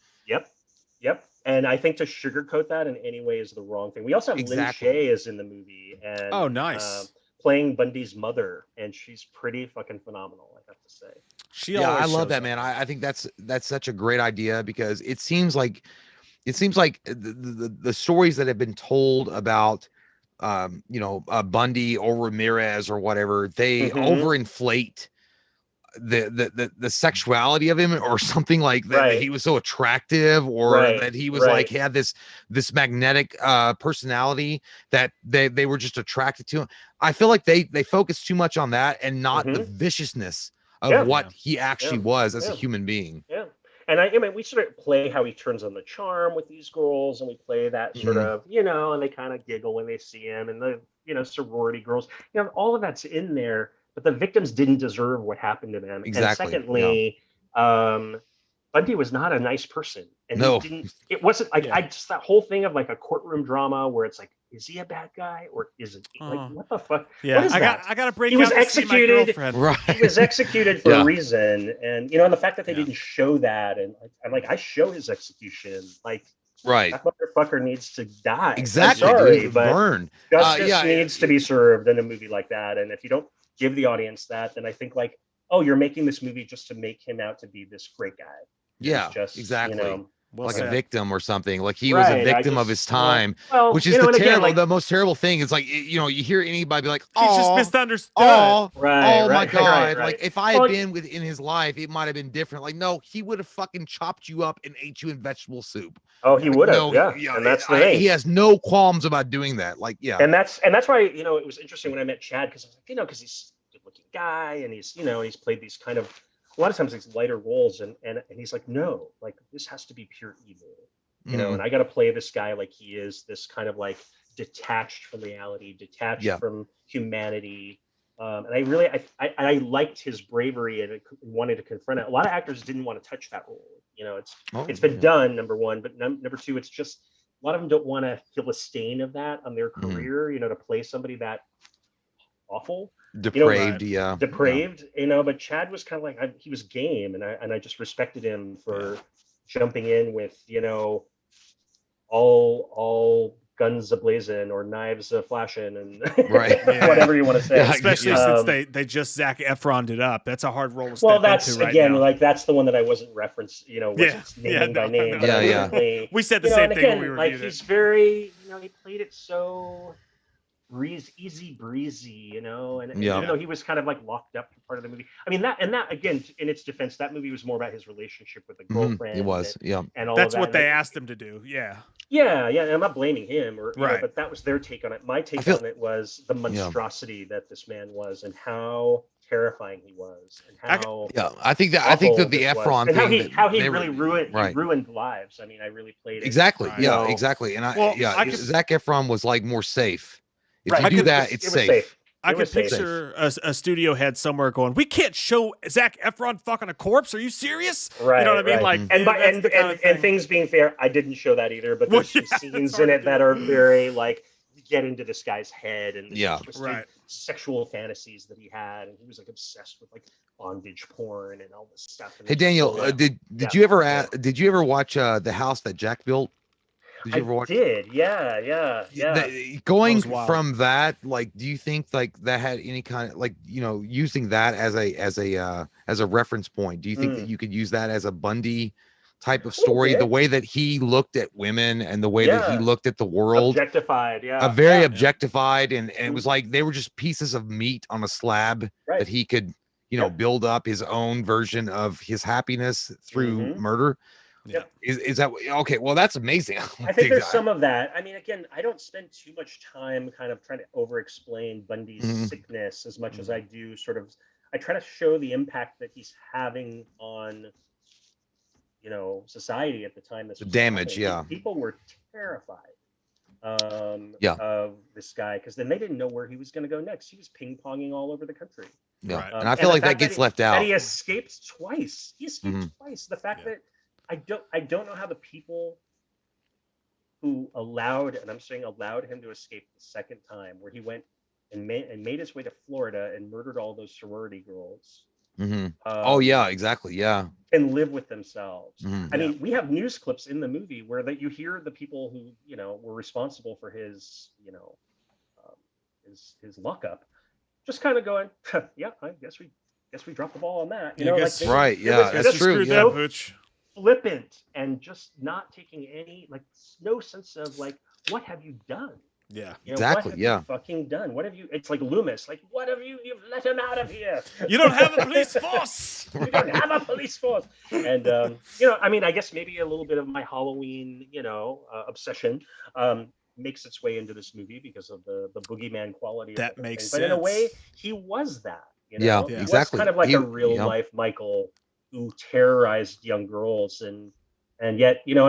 Yep. And I think to sugarcoat that in any way is the wrong thing. We also have Exactly. Lynn Shay is in the movie, and Oh, nice. playing Bundy's mother, and she's pretty fucking phenomenal, I have to say. She Yeah, I always love shows that, up. man. I think that's such a great idea because it seems like the stories that have been told about Bundy or Ramirez or whatever, they overinflate the sexuality of him or something like that, that he was so attractive or that he was like had this magnetic personality that they were just attracted to him. I feel like they focus too much on that and not the viciousness of what he actually was as a human being. Yeah. And I mean, we sort of play how he turns on the charm with these girls, and we play that sort of, and they kind of giggle when they see him, and the, sorority girls, all of that's in there, but the victims didn't deserve what happened to them. Exactly. And secondly, Bundy was not a nice person. And it wasn't like, that whole thing of like a courtroom drama where it's like, is he a bad guy or is it like, what the fuck? Yeah, what is I that? got to break He was out to see my executed. girlfriend. Right. He was executed for a reason, and and the fact that they didn't show that, and I'm like, I show his execution, like, right, that motherfucker needs to die. Exactly. I'm sorry, Dude, but burn. justice needs to be served in a movie like that, and if you don't give the audience that, then I think like, oh, you're making this movie just to make him out to be this great guy. Yeah, just, exactly. Well like said. a victim or something. Like he was a victim of his time, well, which is and again, the most terrible thing. It's like you hear anybody be like, he's just "Oh, misunderstood." oh, Right, oh my right, god!" right. Like if I had been within his life, it might have been different. Like no, he would have fucking chopped you up and ate you in vegetable soup. Oh, he would have, No, yeah. And that's the thing. He has no qualms about doing that. Like And that's why it was interesting when I met Chad, because I was like, because he's a good-looking guy, and he's he's played these kind of a lot of times these lighter roles, and he's like, no, like this has to be pure evil. And I got to play this guy like he is this kind of like detached from reality, detached from humanity. And I really, I liked his bravery and wanted to confront it. A lot of actors didn't want to touch that role. It's been done, number one, but number two, it's just a lot of them don't want to feel the stain of that on their career. To play somebody that awful, depraved, depraved. But Chad was kind of like he was game, and I just respected him for jumping in with all guns ablazing or knives flashing and whatever you want to say. Especially since they just Zac Efron'd it up. That's a hard role to step well, that's into right again now. like that's the one that I wasn't naming by name. But Yeah. really, We said the same thing again, when we like reviewed he's very he played it so easy breezy, and even though he was kind of like locked up for part of the movie. I mean that again, in its defense, that movie was more about his relationship with the girlfriend. It was, and all that's of that. what they asked him to do. Yeah. And I'm not blaming him, but that was their take on it. My take on it was the monstrosity that this man was, and how terrifying he was, and how I think that the Efron and thing, how he really ruined lives. I mean, I really played it. Exactly. Exactly. And Zac Efron was like more safe. If you do that, it's safe. I could picture a studio head somewhere going, "We can't show Zac Efron fucking a corpse. Are you serious?" Right. You know what I mean? Like, and things being fair, I didn't show that either. But there's some scenes in it that are very like get into this guy's head and sexual fantasies that he had, and he was like obsessed with like bondage porn and all this stuff. And hey Daniel, did you ever watch The House That Jack Built? Did you ever watch? Did yeah. Going from that, like, do you think like that had any kind of like using that as a reference point? Do you think that you could use that as a Bundy type of story? The way that he looked at women and the way that he looked at the world, objectified, very objectified, and it was like they were just pieces of meat on a slab that he could build up his own version of his happiness through murder. Yeah. Is that okay? Well, that's amazing. I think there's some of that. I mean, again, I don't spend too much time kind of trying to over-explain Bundy's sickness as much as I do sort of. I try to show the impact that he's having on, society at the time. The damage, happening. People were terrified of this guy because then they didn't know where he was going to go next. He was ping-ponging all over the country. Yeah, and I feel like that gets left out. And he escaped twice. He escaped twice. The fact that I don't know how the people who allowed him to escape the second time, where he went and made his way to Florida and murdered all those sorority girls. Oh yeah, exactly. Yeah, and live with themselves. I mean, we have news clips in the movie where that you hear the people who were responsible for his his lockup, just kind of going, yeah, I guess we dropped the ball on that. Right? Yeah, that's true. Yeah, flippant and just not taking any no sense of what have you done? Yeah, exactly. What have you fucking done? What have you? It's like Loomis. What have you? You've let him out of here. You don't have a police force. You don't have a police force. And I mean, I guess maybe a little bit of my Halloween, obsession, makes its way into this movie because of the boogeyman quality. That makes sense. But in a way, he was that. Yeah, he exactly. Was kind of like a real life Michael who terrorized young girls and yet, and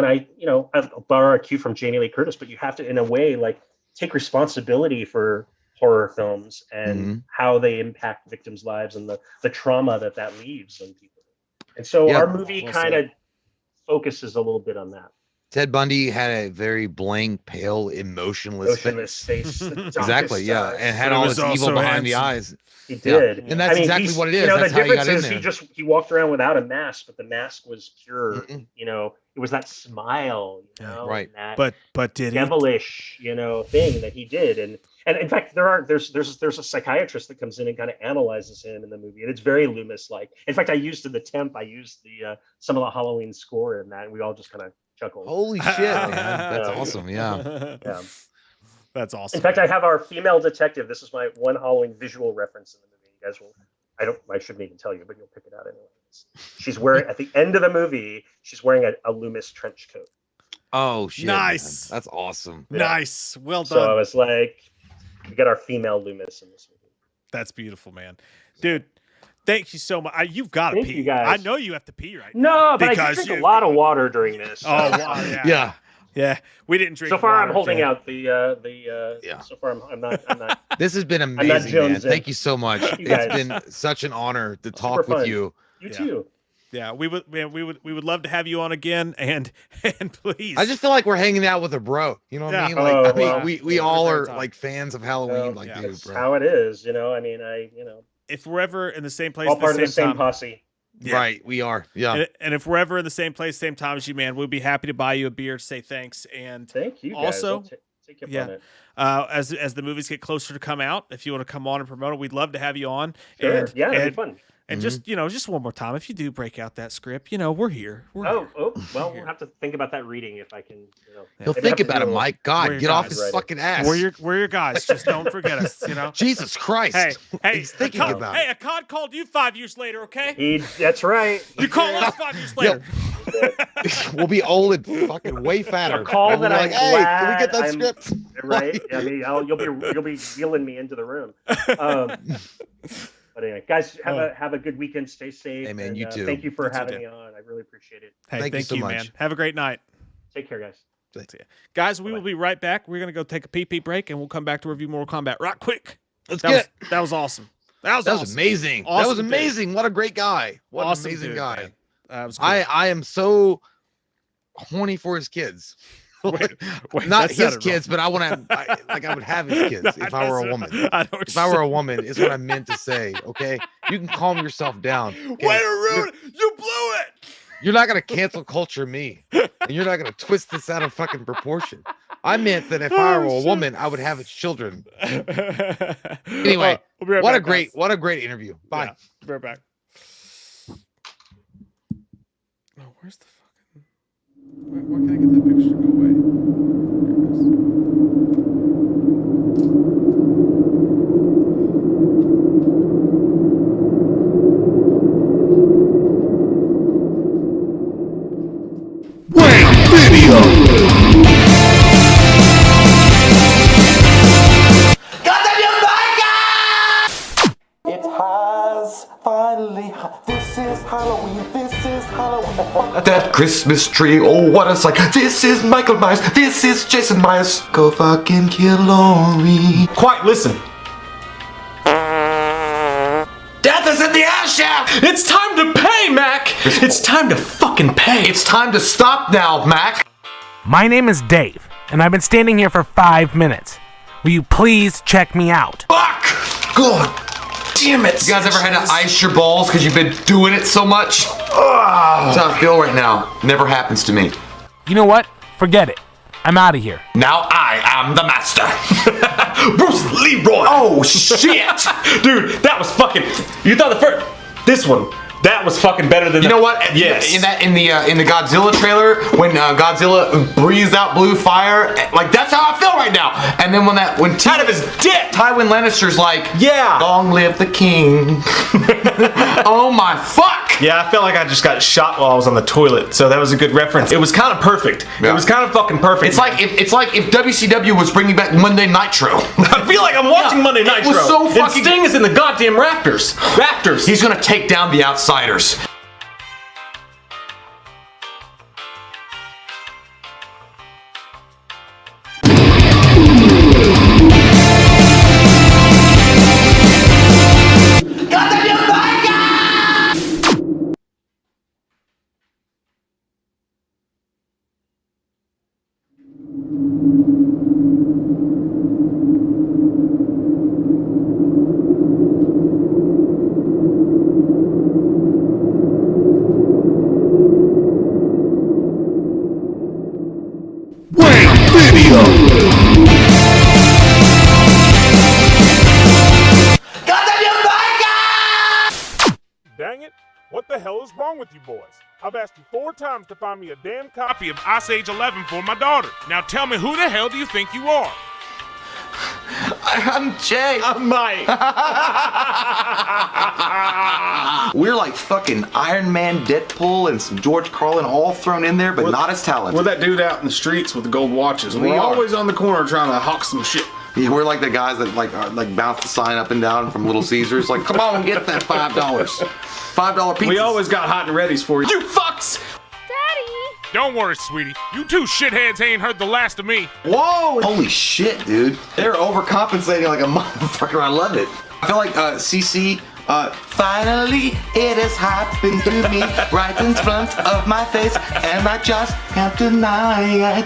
I'll borrow a cue from Jamie Lee Curtis, but you have to, in a way, take responsibility for horror films and how they impact victims' lives and the trauma that leaves on people. And so our movie kind of focuses a little bit on that. Ted Bundy had a very blank, pale, emotionless face. Exactly, yeah, and had all this evil behind the eyes. He did, and that's exactly what it is. That's the how he got difference in is there. he walked around without a mask, but the mask was pure. It was that smile, right? That but did devilish, thing that he did, and in fact, there's a psychiatrist that comes in and kind of analyzes him in the movie, and it's very Loomis-like. In fact, I used the some of the Halloween score in that, and we all just kind of chuckled. Holy shit, man! That's awesome. Yeah. That's awesome. In fact, I have our female detective. This is my one Halloween visual reference in the movie. You guys will. I shouldn't even tell you, but you'll pick it out anyways. She's wearing at the end of the movie. She's wearing a Loomis trench coat. Oh shit! Nice. Man. That's awesome. Yeah. Nice. Well done. So I was like, we got our female Loomis in this movie. That's beautiful, man. Dude, thank you so much. You've got to pee. You guys. I know you have to pee right now. No, but I drink a lot of water during this. Oh, wow. Yeah. Yeah. We didn't drink. So far, water, I'm holding out the. So far, I'm not. This has been amazing, man. Thank you so much. It's been such an honor to talk with you. You too. Yeah, we would love to have you on again, and please. I just feel like we're hanging out with a bro. You know what I mean? Like we all are like fans of Halloween, dude, bro. How it is, I mean, if we're ever in the same place, all at part the of the same time, posse. Yeah. Right, we are. Yeah. And if we're ever in the same place, same time as you, man, we'll be happy to buy you a beer to say thanks. And thank you. Also, take you on it. As the movies get closer to come out, if you want to come on and promote it, we'd love to have you on. Sure. And, that'd be fun. And just one more time, if you do break out that script, we're here. Well, we'll have to think about that reading if I can. He'll think about it, Mike. God, get off his fucking ass. We're your guys. Just don't forget us. Jesus Christ. Hey, he's thinking about it. Hey, Akkad called you 5 years later. Okay. That's right. You call us 5 years later. We'll be old and fucking way fatter. A call that I'm hey, glad can we get that script? Right. I mean, you'll be wheeling me into the room. But anyway, guys, have a good weekend. Stay safe. Hey, man, you too. Thank you for having me on. I really appreciate it. Hey, thank you so much, man. Have a great night. Take care, guys. Guys, we will be right back. We're gonna go take a pee break, and we'll come back to review Mortal Kombat right quick. That was awesome. That was amazing. Awesome, that was amazing. Dude. What a great guy. What awesome an amazing dude, guy. Was cool. I am so horny for his kids. Wait, not his kids, but I want to. I would have his kids if I were a woman. If I were a woman, is what I meant to say. Okay, you can calm yourself down. Okay? Way to ruin it. You blew it. You're not gonna cancel culture me, and you're not gonna twist this out of fucking proportion. I meant that if I were a woman, I would have its children. Anyway, we'll be right what back, what a great interview. Bye. Yeah, we'll be right back. Oh, where's the fucking? Why can't I get that picture to go away? There it is. It's finally, this is Halloween, this is Halloween. That Christmas tree, oh what a sight. This is Michael Myers, this is Jason Myers. Go fucking kill Laurie. Quiet, listen. Death is in the ass shaft! It's time to pay, Mac! It's time to fucking pay. It's time to stop now, Mac. My name is Dave, and I've been standing here for 5 minutes. Will you please check me out? Fuck! God damn it! You guys ever had to ice your balls because you've been doing it so much? That's how I feel right now. Never happens to me. You know what? Forget it. I'm out of here. Now I am the master. Bruce Leroy! Oh shit! Dude, that was fucking. You thought the first. This one. That was fucking better than. You know what? Yes. In the Godzilla trailer, when Godzilla breathes out blue fire, like that's how I feel right now. And then when out of his dick, Tywin Lannister's like, yeah, long live the king. Oh my fuck! Yeah, I felt like I just got shot while I was on the toilet, so that was a good reference. It was kind of perfect. Yeah. It was kind of fucking perfect. It's like if WCW was bringing back Monday Nitro. I feel like I'm watching Monday Nitro. It was so fucking. And Sting is in the goddamn Raptors. He's gonna take down the outsiders. Dang it. What the hell is wrong with you boys? I've asked you 4 times to find me a damn copy of Ice Age 11 for my daughter. Now tell me, who the hell do you think you are? I'm Jay. I'm Mike. We're like fucking Iron Man, Deadpool, and some George Carlin all thrown in there, but not as talented. We're that dude out in the streets with the gold watches. We're always on the corner trying to hawk some shit. Yeah, we're like the guys that like bounce the sign up and down from Little Caesars. Like, come on, get that $5. $5 pizza. We always got hot and readies for you. You fucks! Don't worry, sweetie. You two shitheads ain't heard the last of me. Whoa! Holy shit, dude. They're overcompensating like a motherfucker. I love it. I feel like CC, finally it has happened to me right in front of my face, and I just can't deny it.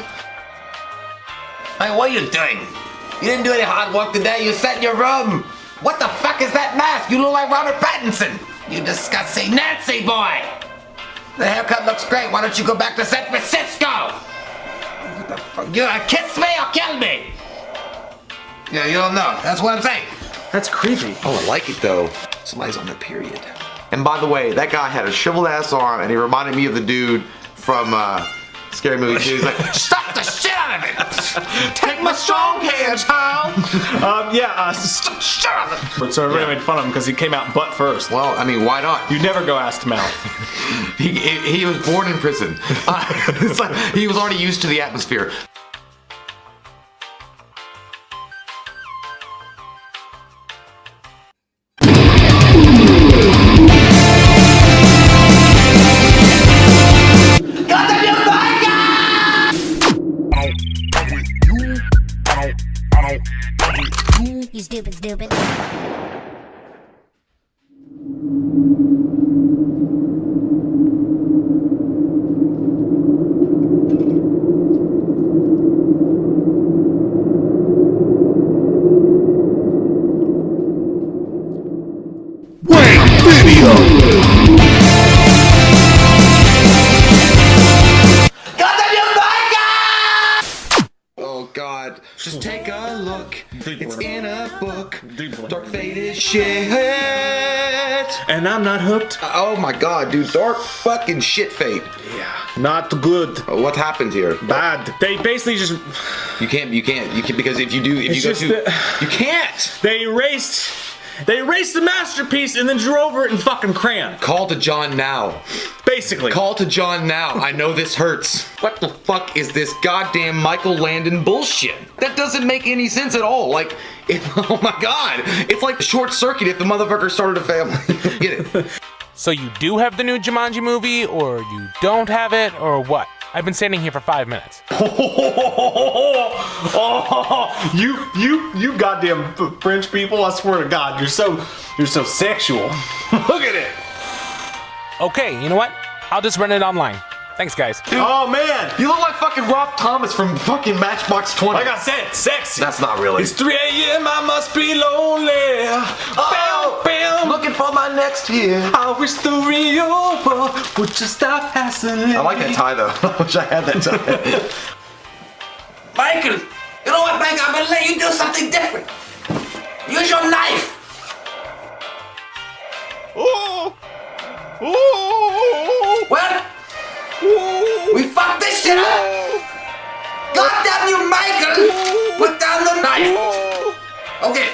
Hey, what are you doing? You didn't do any hard work today. You sat in your room. What the fuck is that mask? You look like Robert Pattinson. You disgusting Nancy boy. The haircut looks great. Why don't you go back to San Francisco? What the fuck? You gonna kiss me or kill me? Yeah, you don't know. That's what I'm saying. That's creepy. Oh, I like it though. Somebody's on their period. And by the way, that guy had a shriveled ass arm, and he reminded me of the dude from Scary Movie 2. He's like, stop the shit out of it! Take my strong hand, child! Shut up! So everybody made fun of him because he came out butt first. Well, I mean, why not? You never go ass to mouth. He was born in prison. It's like, he was already used to the atmosphere. You stupid. Oh God! Just take a look. It's in a book. Dark faded shit. And I'm not hooked. Oh my God, dude! Dark fucking shit fade. Yeah. Not good. What happened here? Bad. They basically just. You can't because if you go too, you can't. They erased They erased the masterpiece and then drew over it in fucking crayon. Call to John now. Basically. Call to John now. I know this hurts. What the fuck is this goddamn Michael Landon bullshit? That doesn't make any sense at all. Like, oh my god. It's like short circuit if the motherfucker started a family. Get it? So you do have the new Jumanji movie, or you don't have it, or what? I've been standing here for 5 minutes. You goddamn French people! I swear to God, you're so sexual. Look at it. Okay, you know what? I'll just rent it online. Thanks, guys. Dude, oh man, you look like fucking Rob Thomas from fucking Matchbox 20. Like I said, sexy. That's not really. It's 3 a.m. I must be lonely. Oh, bam, looking for my next year. I wish the real world would just stop hassling. I like that tie though. I wish I had that tie. Michael, you know what, Michael? I'm gonna let you do something different. Use your knife. Oh. Oh. Well, we fucked this shit up. Goddamn you, Michael! Put down the knife. Okay.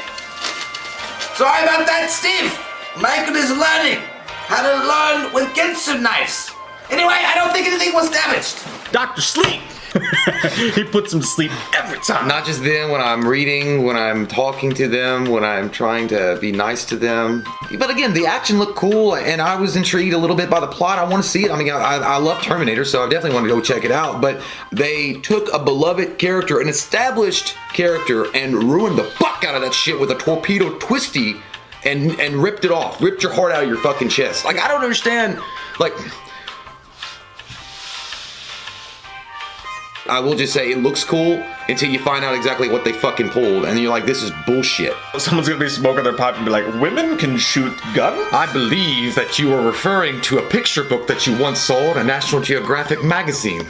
Sorry about that, Steve. Michael is learning how to learn with Ginsu knives. Anyway, I don't think anything was damaged. Dr. Sleep. He puts them to sleep every time. Not just them, when I'm reading, when I'm talking to them, when I'm trying to be nice to them. But again, the action looked cool, and I was intrigued a little bit by the plot. I want to see it. I mean, I love Terminator, so I definitely want to go check it out. But they took a beloved character, an established character, and ruined the fuck out of that shit with a torpedo twisty and ripped it off. Ripped your heart out of your fucking chest. Like, I don't understand, like... I will just say it looks cool until you find out exactly what they fucking pulled, and you're like, this is bullshit. Someone's gonna be smoking their pipe and be like, women can shoot guns? I believe that you are referring to a picture book that you once saw in a National Geographic magazine.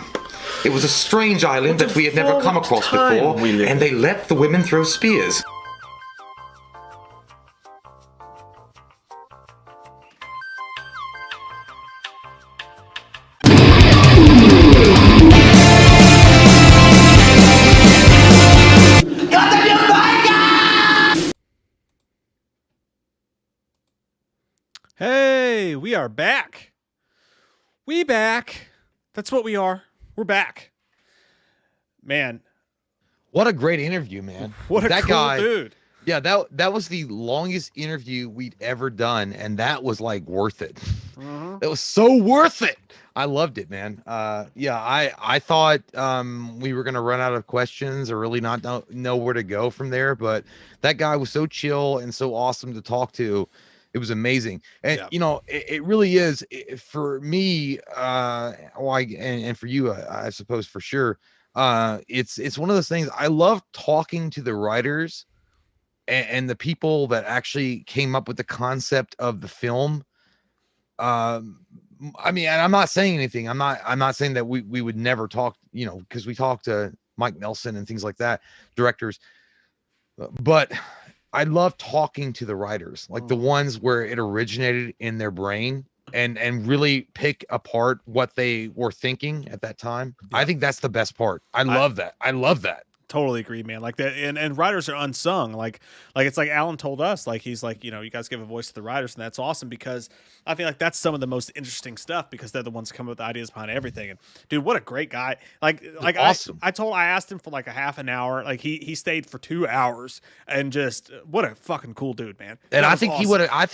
It was a strange island that we had never come across before, and they let the women throw spears. Hey, we are back. We back. That's what we are. We're back. Man. What a great interview, man. What a that cool guy, dude. Yeah, that was the longest interview we'd ever done, and that was like worth it. It was so worth it. I loved it, man. Yeah, I thought we were gonna run out of questions or really not know where to go from there, but that guy was so chill and so awesome to talk to. It was amazing. And, you know, it really is for me, and for you, I suppose for sure. It's one of those things. I love talking to the writers and the people that actually came up with the concept of the film. I mean, and I'm not saying anything. I'm not saying that we would never talk, you know, because we talked to Mike Nelson and things like that, directors, but I love talking to the writers, like the ones where it originated in their brain and really pick apart what they were thinking at that time. Yeah. I think that's the best part. I love that. I love that. Totally agree, man. Like that, and writers are unsung. Like it's like Alan told us. Like he's like, you know, you guys give a voice to the writers, and that's awesome because I feel like that's some of the most interesting stuff because they're the ones coming with the ideas behind everything. And dude, what a great guy! Like awesome. I asked him for like a half an hour. Like he stayed for 2 hours, and just what a fucking cool dude, man. And I think awesome. He would have. I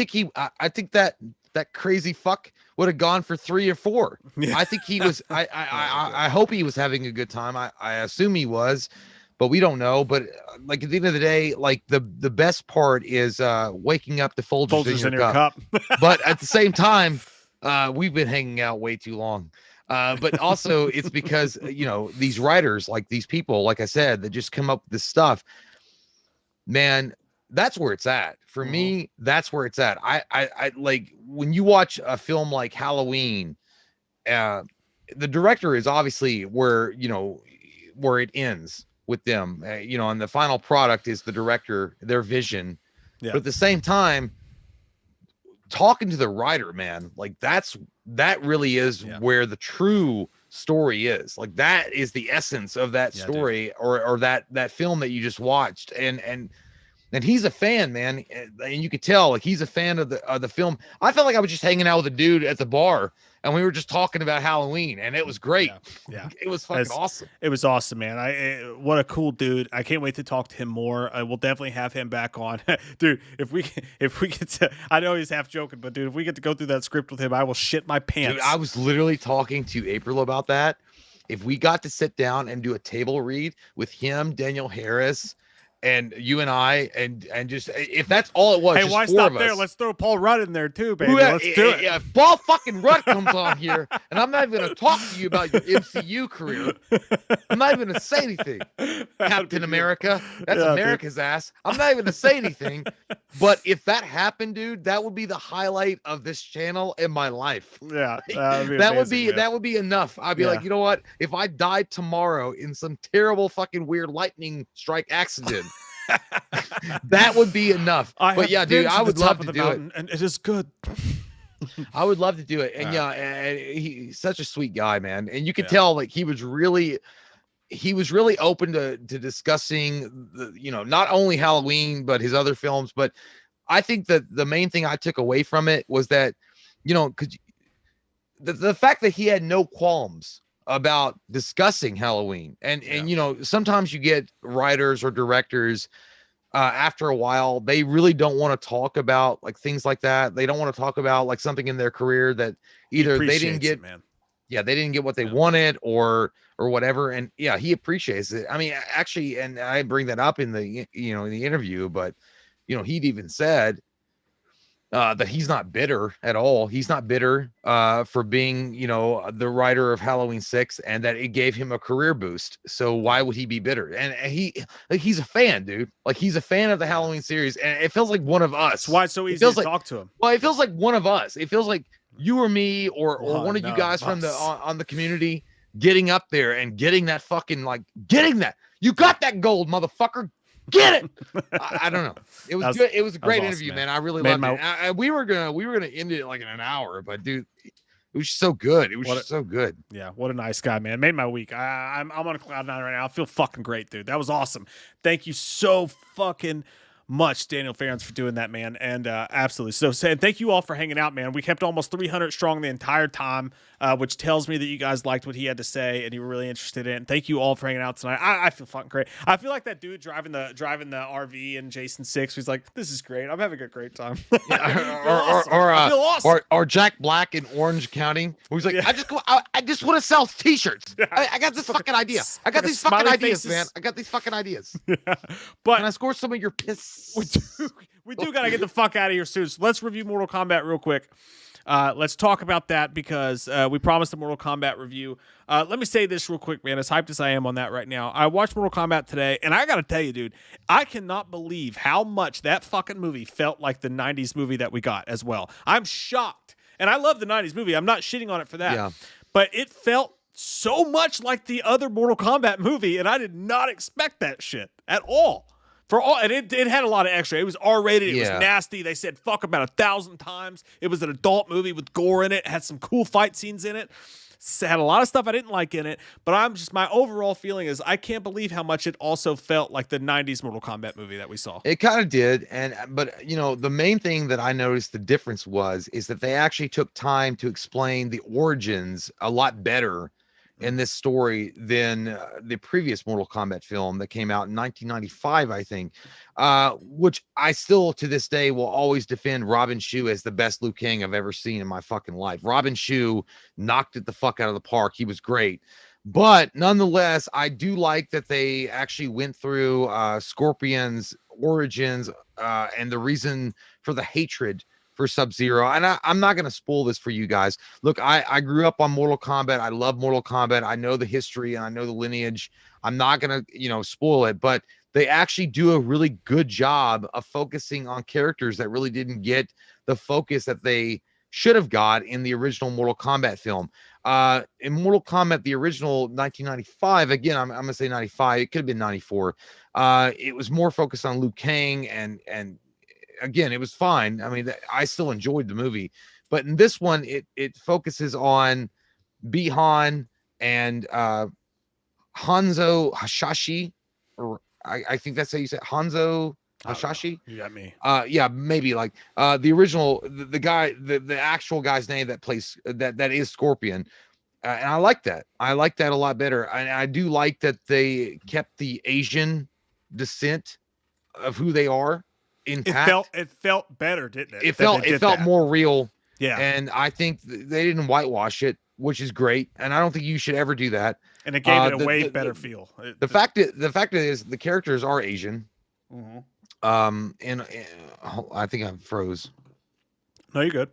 think that crazy fuck would have gone for 3 or 4. Yeah. I think he was. I hope he was having a good time. I assume he was. But we don't know. But like at the end of the day, like the best part is waking up the Folgers in your cup. But at the same time, we've been hanging out way too long. But also it's because, you know, these writers, like these people, like I said, that just come up with this stuff, man, that's where it's at. For me, that's where it's at. I like when you watch a film like Halloween, the director is obviously where, you know, where it ends with them, you know, and the final product is the director, their vision. Yeah. But at the same time, talking to the writer, man, like that really is where the true story is. Like that is the essence of that story or that film that you just watched. And And he's a fan, man, and you could tell like he's a fan of the film. I felt like I was just hanging out with a dude at the bar, and we were just talking about Halloween, and it was great. Yeah. It was fucking awesome. It was awesome, man. What a cool dude. I can't wait to talk to him more. We'll definitely have him back on, dude. If we get to, I know he's half joking, but dude, if we get to go through that script with him, I will shit my pants. Dude, I was literally talking to April about that. If we got to sit down and do a table read with him, Danielle Harris, and you and I, and just if that's all it was, hey, just why four stop of there? us. Let's throw Paul Rudd in there too, baby. Let's do it. Yeah, if Paul fucking Rudd comes on here, and I'm not even gonna talk to you about your MCU career. I'm not even gonna say anything. Captain America, that's America's ass. I'm not even gonna say anything. But if that happened, dude, that would be the highlight of this channel in my life. Yeah, that would be enough. I'd be like, you know what? If I died tomorrow in some terrible fucking weird lightning strike accident, that would be enough. But yeah, dude, I would love to do it, and it is good. I would love to do it, and and he's such a sweet guy, man. And you could tell like he was really open to discussing not only Halloween but his other films. But I think that the main thing I took away from it was that because the fact that he had no qualms about discussing Halloween, and sometimes you get writers or directors after a while they really don't want to talk about like things like that. They don't want to talk about like something in their career that either they didn't get, they didn't get what they wanted or whatever. And he appreciates it. I mean, actually, and I bring that up in the in the interview, but he'd even said that he's not bitter at all. He's not bitter for being, the writer of Halloween 6, and that it gave him a career boost. So why would he be bitter? And he's a fan, dude. Like he's a fan of the Halloween series, and it feels like one of us. That's why it's so easy to talk to him. Well, it feels like one of us. It feels like you or me or one of you guys from the on the community getting up there and getting that fucking getting that. You got that gold, motherfucker. Get it. I don't know. It was good. It was a great interview, man. I really loved it. We were gonna end it like in an hour, but dude, it was so good. It was just so good. Yeah, what a nice guy, man. Made my week. I'm on a cloud nine right now. I feel fucking great, dude. That was awesome. Thank you so fucking much, Daniel Farrands, for doing that, man. And absolutely. So saying thank you all for hanging out, man. We kept almost 300 strong the entire time, which tells me that you guys liked what he had to say and you were really interested in it. Thank you all for hanging out tonight. I feel fucking great. I feel like that dude driving the RV in Jason 6 who's like, this is great. I'm having a great time. Or Jack Black in Orange County, who's like, I just want to sell t-shirts. I got this fucking idea. I got these fucking ideas, man. I got these fucking ideas. But can I score some of your piss? We do got to get the fuck out of here soon. So let's review Mortal Kombat real quick. Let's talk about that because we promised a Mortal Kombat review. Let me say this real quick, man. As hyped as I am on that right now, I watched Mortal Kombat today, and I got to tell you, dude, I cannot believe how much that fucking movie felt like the 90s movie that we got as well. I'm shocked. And I love the 90s movie. I'm not shitting on it for that. Yeah. But it felt so much like the other Mortal Kombat movie, and I did not expect that shit at all. And it had a lot of extra. It was R-rated. It was nasty. They said fuck about 1,000 times. It was an adult movie with gore in it. It had some cool fight scenes in it. Had a lot of stuff I didn't like in it. But my overall feeling is I can't believe how much it also felt like the 90s Mortal Kombat movie that we saw. It kind of did. But the main thing that I noticed the difference is that they actually took time to explain the origins a lot better in this story than the previous Mortal Kombat film that came out in 1995, I think, which I still to this day will always defend Robin Shou as the best Liu Kang I've ever seen in my fucking life. Robin Shou knocked it the fuck out of the park. He was great. But nonetheless, I do like that they actually went through Scorpion's origins and the reason for the hatred for Sub-Zero. And I'm not going to spoil this for you guys. Look, I grew up on Mortal Kombat. I love Mortal Kombat. I know the history and I know the lineage. I'm not going to, spoil it, but they actually do a really good job of focusing on characters that really didn't get the focus that they should have got in the original Mortal Kombat film. In Mortal Kombat, the original 1995, again, I'm going to say 95. It could have been 94. It was more focused on Liu Kang and again, it was fine. I mean, I still enjoyed the movie, but in this one, it focuses on Bihan and Hanzo Hasashi, or I think that's how you say it. Hanzo Hashashi. You got me. Yeah, maybe like the original, the guy, the actual guy's name that plays that is Scorpion. And I like that. I like that a lot better. And I do like that they kept the Asian descent of who they are intact. It felt better, didn't it? It felt more real. Yeah. And I think they didn't whitewash it, which is great. And I don't think you should ever do that. And it gave it a way better feel. The fact is the characters are Asian. Mhm. And I think I froze. No, you're good.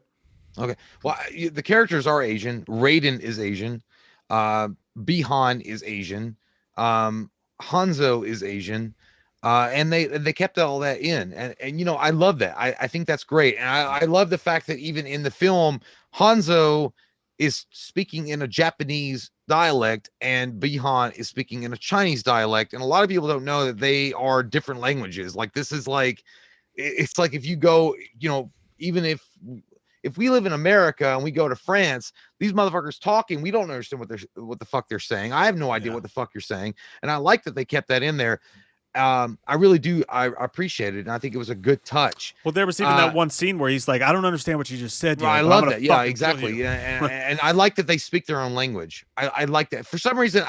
Okay. Well, the characters are Asian. Raiden is Asian. Bihan is Asian. Hanzo is Asian. And they kept all that in. And you know, I love that. I think that's great. And I love the fact that even in the film, Hanzo is speaking in a Japanese dialect and Bihan is speaking in a Chinese dialect. And a lot of people don't know that they are different languages. Like this is like, it's like if you go, you know, even if we live in America and we go to France, these motherfuckers talking, we don't understand what the fuck they're saying. I have no idea what the fuck you're saying. And I like that they kept that in there. I really do. I appreciate it. And I think it was a good touch. Well, there was even that one scene where he's like, I don't understand what you just said. I love that. Yeah, exactly. And I like that they speak their own language. I like that. For some reason,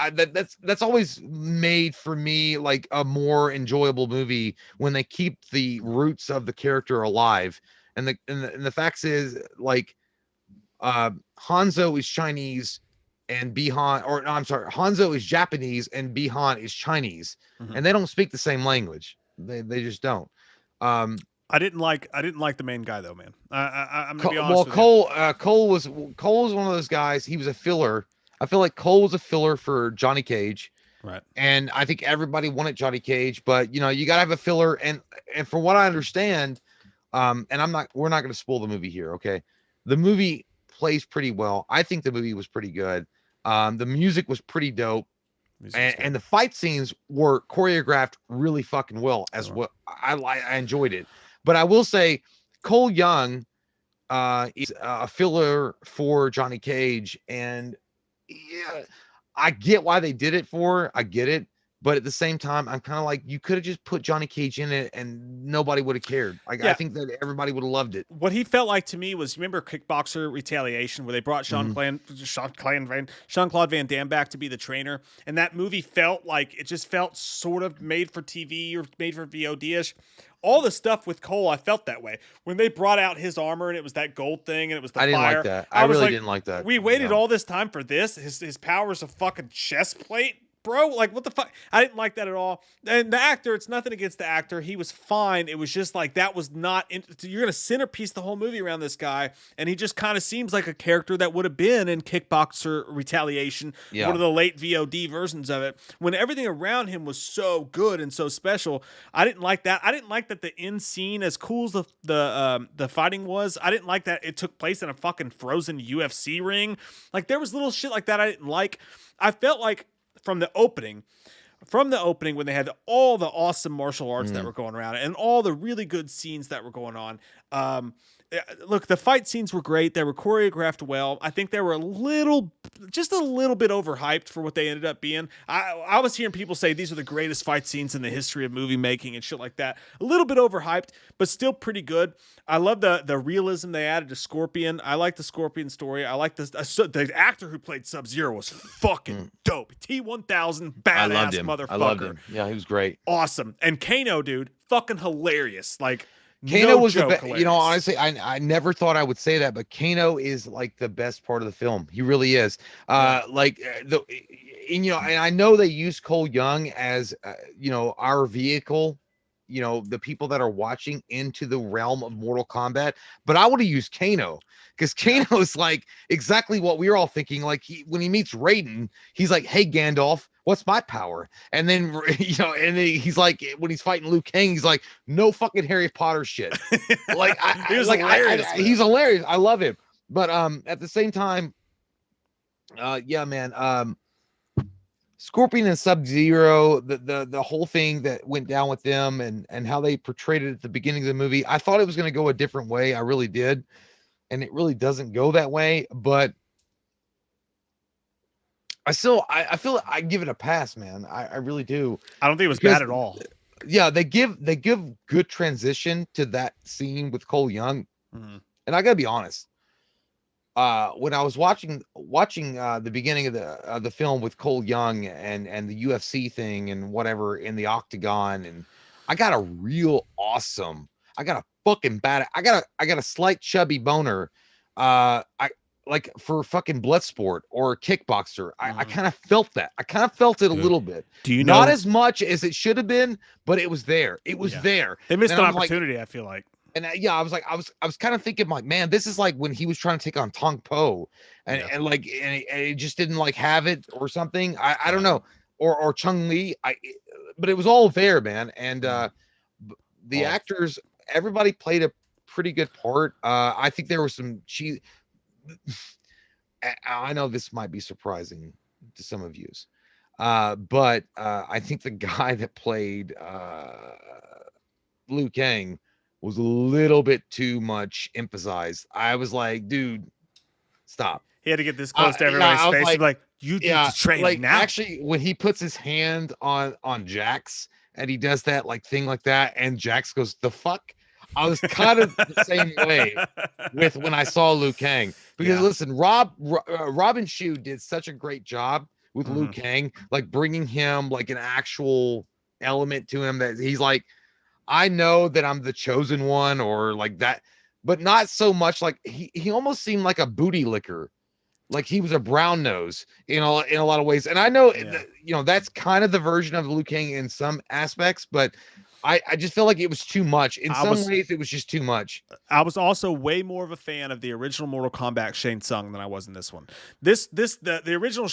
that's always made for me like a more enjoyable movie when they keep the roots of the character alive. And the facts is like Hanzo is Chinese and Bihan, or no, I'm sorry, Hanzo is Japanese and Bihan is Chinese, and they don't speak the same language. They just don't. I didn't like the main guy though, man. I'm gonna be honest with you. Cole was one of those guys. He was a filler. I feel like Cole was a filler for Johnny Cage. Right. And I think everybody wanted Johnny Cage, but you know, you gotta have a filler. And from what I understand, and we're not gonna spoil the movie here, okay? The movie plays pretty well. I think the movie was pretty good. The music was pretty dope. And the fight scenes were choreographed really fucking well as well. I enjoyed it. But I will say Cole Young is a filler for Johnny Cage. And yeah, I get why they did it I get it. But at the same time, I'm kind of like, you could have just put Johnny Cage in it and nobody would have cared. I think that everybody would have loved it. What he felt like to me was, remember Kickboxer Retaliation, where they brought Jean-Claude Van Damme back to be the trainer? And that movie felt like, it just felt sort of made for TV or made for VOD-ish. All the stuff with Cole, I felt that way. When they brought out his armor and it was that gold thing and it was the fire. I didn't like that. I really didn't like that. We waited all this time for this? His power's a fucking chest plate? Bro, like, what the fuck? I didn't like that at all. And the actor, it's nothing against the actor. He was fine. It was just like, that was not, you're going to centerpiece the whole movie around this guy. And he just kind of seems like a character that would have been in Kickboxer Retaliation, one of the late VOD versions of it. When everything around him was so good and so special, I didn't like that. I didn't like that the end scene, as cool as the fighting was, I didn't like that it took place in a fucking frozen UFC ring. Like, there was little shit like that I didn't like. I felt like, from the opening when they had all the awesome martial arts that were going around and all the really good scenes that were going on. Look, the fight scenes were great. They were choreographed well. I think they were just a little bit overhyped for what they ended up being. I was hearing people say these are the greatest fight scenes in the history of movie making and shit like that. A little bit overhyped, but still pretty good. I love the realism they added to Scorpion. I like the Scorpion story. I like this. The actor who played Sub-Zero was fucking dope. T-1000 badass motherfucker. I loved him. Yeah, he was great. Awesome. And Kano, dude, fucking hilarious. Like, Kano was the best. You know, honestly, I never thought I would say that, but Kano is like the best part of the film. He really is. And I know they use Cole Young as our vehicle, the people that are watching into the realm of Mortal Kombat, but I would have used Kano, because Kano is like exactly what we were all thinking. Like, when he meets Raiden, he's like, "Hey Gandalf, what's my power?" And then and then he's like, when he's fighting Liu Kang, he's like, "No fucking Harry Potter shit." Like, he's hilarious. I love him. But at the same time, Scorpion and Sub-Zero, the whole thing that went down with them and how they portrayed it at the beginning of the movie, I thought it was going to go a different way. I really did. And it really doesn't go that way, but I feel I give it a pass, man. I really do. I don't think it was bad at all. yeah, they give good transition to that scene with Cole Young. Mm-hmm. And I gotta be honest, when I was watching the beginning of the film with Cole Young and the UFC thing and whatever in the octagon, and I got a real awesome, I got a fucking bad, I got a slight chubby boner, I like for fucking Bloodsport or Kickboxer. I kind of felt that. I kind of felt it a little bit. Do you Not know- as much as it should have been, but it was there. It was there. They missed And an I'm like- opportunity, I feel like. and yeah, I was kind of thinking like, man, this is like when he was trying to take on Tong Po, and it just didn't like have it or something. I don't know, or Chung Lee. But it was all there, man. And the actors, everybody played a pretty good part. I think there was some I know this might be surprising to some of you, but I think the guy that played Liu Kang was a little bit too much emphasized. I was like, dude, stop. He had to get this close to everybody's face and be like, you need to train like, now. Actually, when he puts his hand on Jax and he does that like thing like that, and Jax goes, the fuck? I was kind of the same way with when I saw Liu Kang. Because listen, Robin Shue did such a great job with Liu Kang, like bringing him like an actual element to him that he's like, I know that I'm the chosen one or like that, but not so much like he almost seemed like a booty licker. Like he was a brown nose, in a lot of ways. And I know, that's kind of the version of Liu Kang in some aspects, but I just feel like it was too much. In some ways, it was just too much. I was also way more of a fan of the original Mortal Kombat Shang Tsung than I was in this one. The original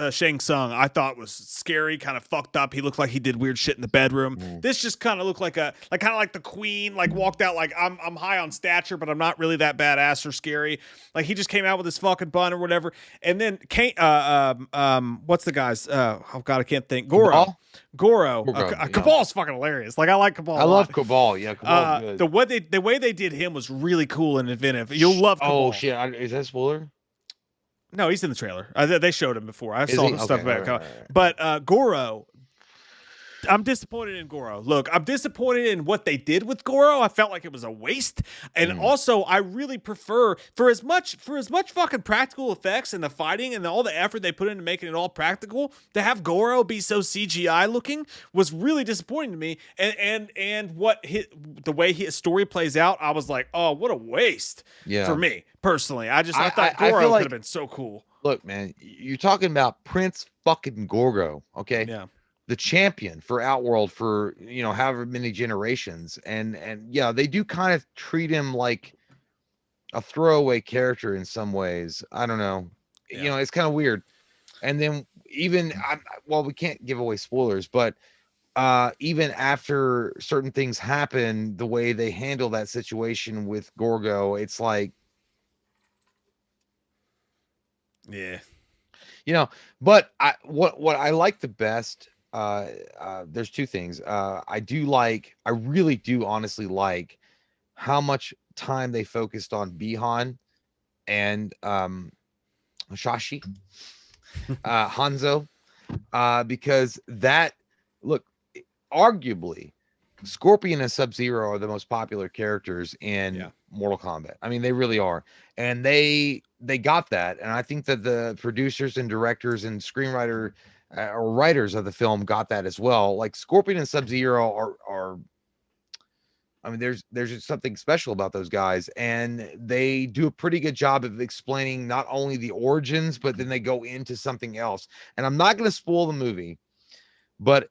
Shang Tsung I thought was scary, kind of fucked up. He looked like he did weird shit in the bedroom. This just kind of looked like kind of like the Queen, like walked out like I'm high on stature, but I'm not really that badass or scary. Like he just came out with his fucking bun or whatever. And then what's the guy's? Oh God, I can't think. Goro. Cabal's fucking hilarious. Like I like Cabal. I love Cabal. Yeah, Cabal's good. The way they did him was really cool and inventive. You'll love Cabal. Oh shit! Is that a spoiler? No, he's in the trailer. They showed him before. I saw stuff about right. But Goro, I'm disappointed in Goro. Look, I'm disappointed in what they did with Goro. I felt like it was a waste. And also, I really prefer for as much fucking practical effects and the fighting and all the effort they put into making it all practical, to have Goro be so CGI looking was really disappointing to me. And the way his story plays out, I was like, oh, what a waste for me personally. I thought Goro could have been so cool. Look, man, you're talking about Prince fucking Gorgo, okay? Yeah. The champion for Outworld for however many generations, and yeah, they do kind of treat him like a throwaway character in some ways. I don't know, it's kind of weird. And then even we can't give away spoilers, but even after certain things happen, the way they handle that situation with Gorgo, it's like, but what I like the best. There's two things. I really do honestly like how much time they focused on Bihan and Shashi, Hanzo, because arguably Scorpion and Sub-Zero are the most popular characters in Mortal Kombat. I mean, they really are. And they got that. And I think that the producers and directors and screenwriter or writers of the film got that as well. Like Scorpion and Sub-Zero are I mean, there's just something special about those guys, and they do a pretty good job of explaining not only the origins, but then they go into something else. And I'm not going to spoil the movie, but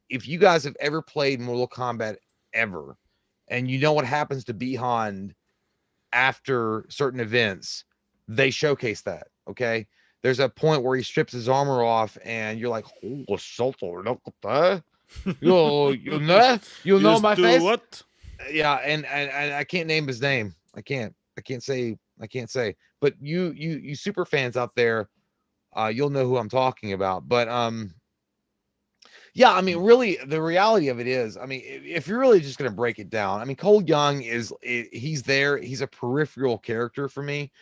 if you guys have ever played Mortal Kombat ever, and you know what happens to Bihan after certain events, they showcase that. Okay. There's a point where he strips his armor off, and you're like, "Oh, you know my face." What? Yeah, and I can't name his name. I can't say. But you super fans out there, you'll know who I'm talking about. But yeah, I mean, really, the reality of it is, I mean, if you're really just gonna break it down, I mean, Cole Young he's there. He's a peripheral character for me.